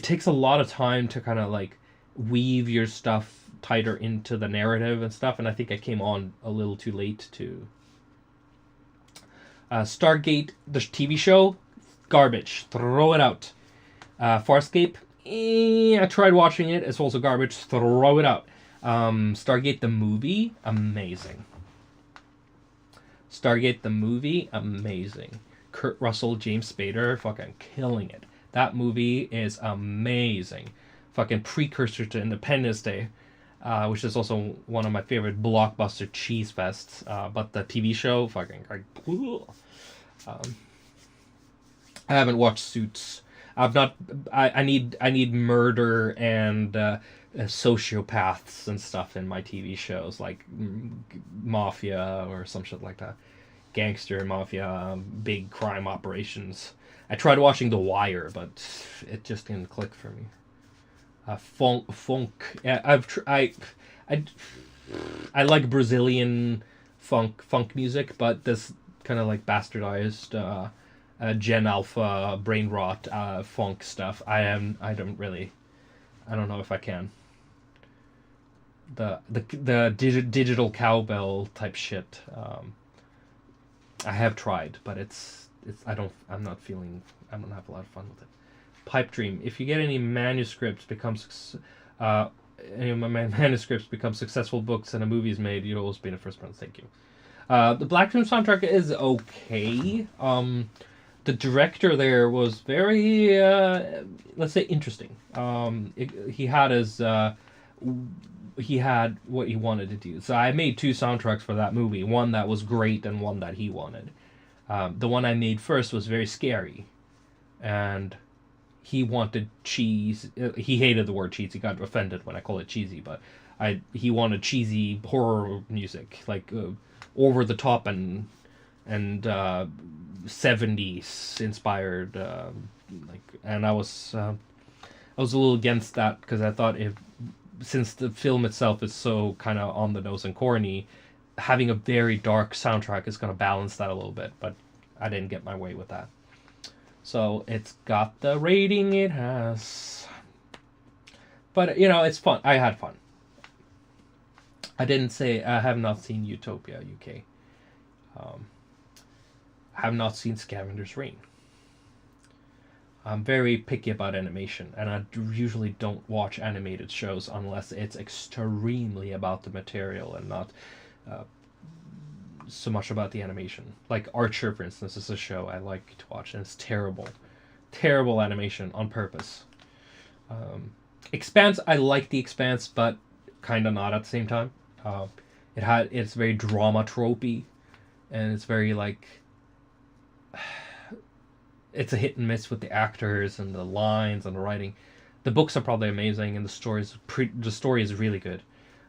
takes a lot of time to kind of like weave your stuff tighter into the narrative and stuff, and I think I came on a little too late to. Stargate, the TV show, garbage. Throw it out. Farscape, I tried watching it. It's also garbage. Throw it out. Stargate the movie, amazing. Stargate the movie, amazing. Kurt Russell, James Spader, fucking killing it. That movie is amazing. Fucking precursor to Independence Day, which is also one of my favorite blockbuster cheese fests. But the TV show, fucking I haven't watched Suits. I need murder and sociopaths and stuff in my TV shows, like mafia or some shit like that. Gangster, mafia, big crime operations. I tried watching The Wire, but it just didn't click for me. Funk. Yeah, I like Brazilian funk music, but this kind of like bastardized Gen Alpha brain rot funk stuff. I don't know if I can. The digital cowbell type shit. I have tried, but I don't have a lot of fun with it. Pipe dream. If you get any manuscripts any of my manuscripts become successful books and a movie is made, you'll always be the first one. Thank you. The Black Dream soundtrack is okay. The director there was very, let's say, interesting. He had what he wanted to do. So I made 2 soundtracks for that movie. One that was great and one that he wanted. The one I made first was very scary, and he wanted cheese. He hated the word cheese. He got offended when I call it cheesy, but he wanted cheesy horror music, like over the top and 70s inspired. And I was a little against that because I thought since the film itself is so kind of on the nose and corny, having a very dark soundtrack is going to balance that a little bit, but I didn't get my way with that. So it's got the rating it has. But, it's fun. I had fun. I didn't say I have not seen Utopia UK. I have not seen Scavenger's Reign. I'm very picky about animation, and I usually don't watch animated shows unless it's extremely about the material and not so much about the animation. Like Archer, for instance, is a show I like to watch, and it's terrible animation on purpose. Expanse, I like the Expanse, but kind of not at the same time. It's very drama tropey, and it's very it's a hit and miss with the actors and the lines and the writing. The books are probably amazing, and the story is really good.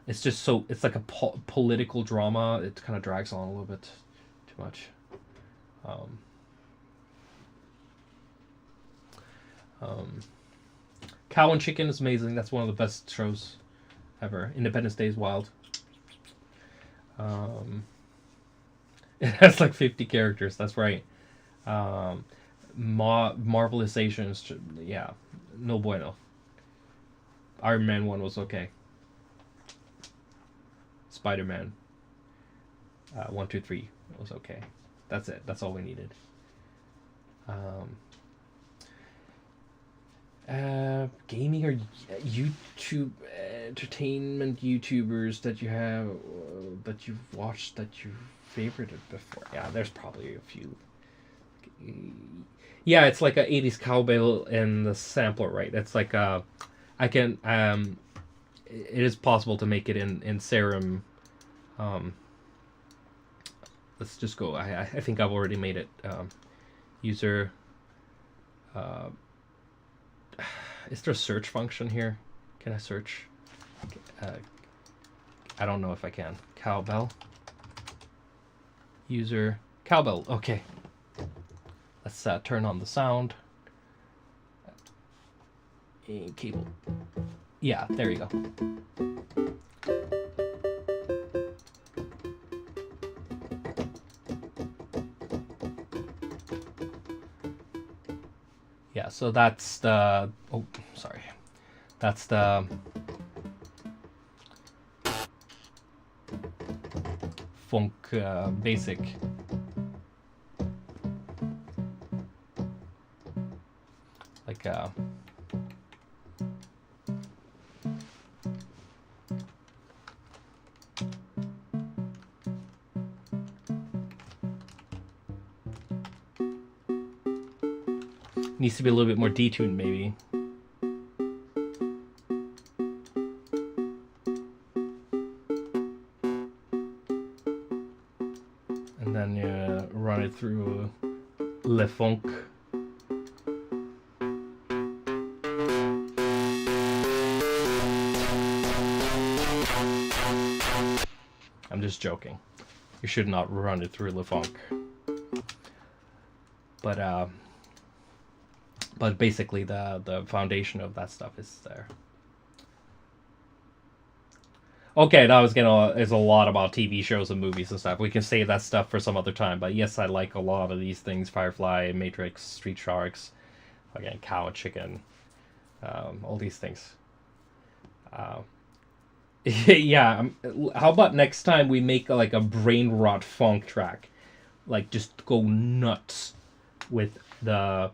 It's just it's like a political drama. It kind of drags on a little bit too much. Cow and Chicken is amazing. That's one of the best shows ever. Independence Day is wild. It has like 50 characters. That's right. Marvelizations, yeah, no bueno. Iron Man 1 was okay. Spider-Man 1, 2, 3 was okay. That's it. That's all we needed. Gaming or YouTube entertainment YouTubers that you have that you've watched that you favorited before. Yeah, there's probably a few. Yeah, it's like a 80s cowbell in the sampler, right? It's like it is possible to make it in Serum. Let's just go. I think I've already made it. User. Is there a search function here? Can I search? I don't know if I can. Cowbell. User. Cowbell. Okay. Let's turn on the sound. Cable. Yeah, there you go. Yeah, so that's the... Oh, sorry. That's the... funk basic. Like needs to be a little bit more detuned, maybe. And then you run it through Le Funk. I'm just joking. You should not run it through Le Funk. But basically the foundation of that stuff is there. Okay, that was gonna is a lot about TV shows and movies and stuff. We can save that stuff for some other time. But yes, I like a lot of these things: Firefly, Matrix, Street Sharks, again, Cow and Chicken, all these things. Yeah. How about next time we make like a brain rot funk track, like just go nuts with the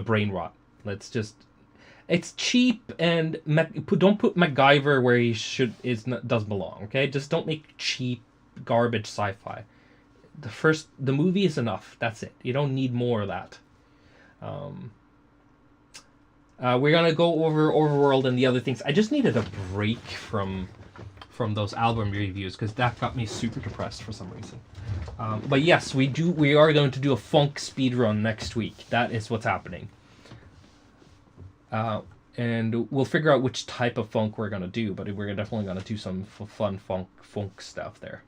brain rot. Let's just. It's cheap and don't put MacGyver where he does belong. Okay, just don't make cheap garbage sci-fi. The movie is enough. That's it. You don't need more of that. We're gonna go over Overworld and the other things. I just needed a break from those album reviews because that got me super depressed for some reason. But yes, we are going to do a funk speedrun next week. That is what's happening. And we'll figure out which type of funk we're gonna do, but we're definitely gonna do some fun funk stuff there.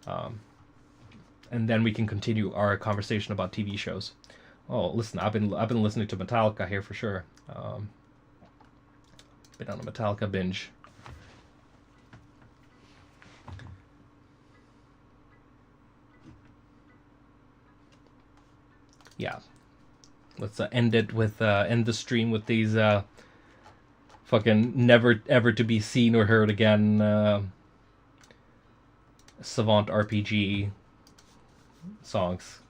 And then we can continue our conversation about TV shows. Oh, listen, I've been listening to Metallica here for sure. Been on a Metallica binge. Yeah. Let's end the stream with these fucking never ever to be seen or heard again Savant RPG songs.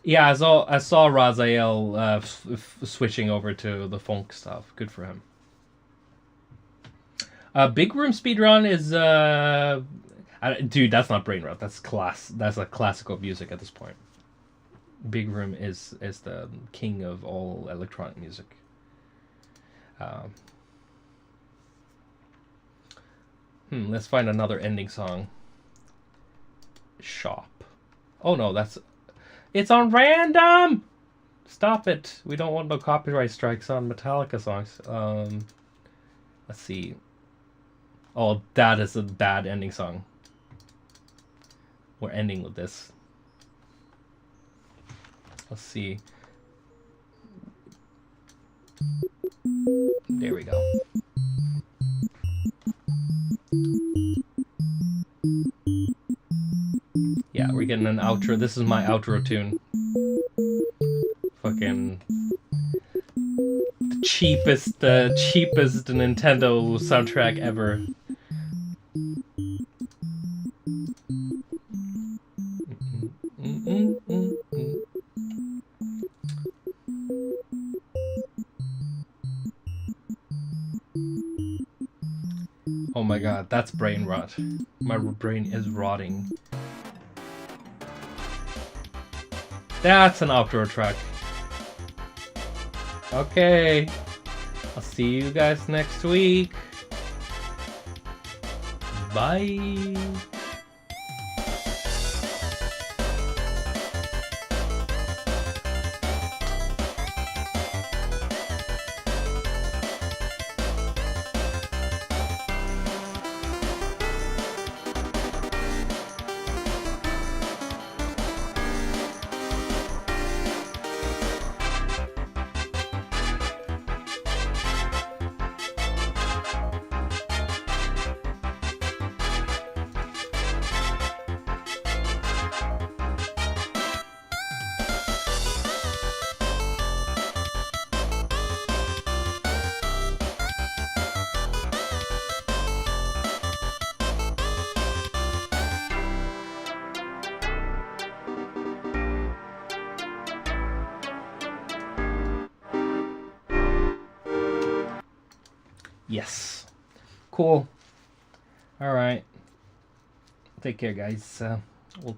Yeah, I saw Raziel switching over to the funk stuff. Good for him. Big Room speedrun is dude, that's not brain rot. That's like classical music at this point. Big Room is the king of all electronic music. Let's find another ending song. Shop. Oh no, it's on random. Stop it. We don't want no copyright strikes on Metallica songs. Let's see. Oh, that is a bad ending song. We're ending with this. Let's see. There we go. Yeah, we're getting an outro. This is my outro tune. Fucking the cheapest Nintendo soundtrack ever. Oh my god, that's brain rot. My brain is rotting. That's an outdoor track. Okay. I'll see you guys next week. Bye. Yes. Cool. All right. Take care, guys. We'll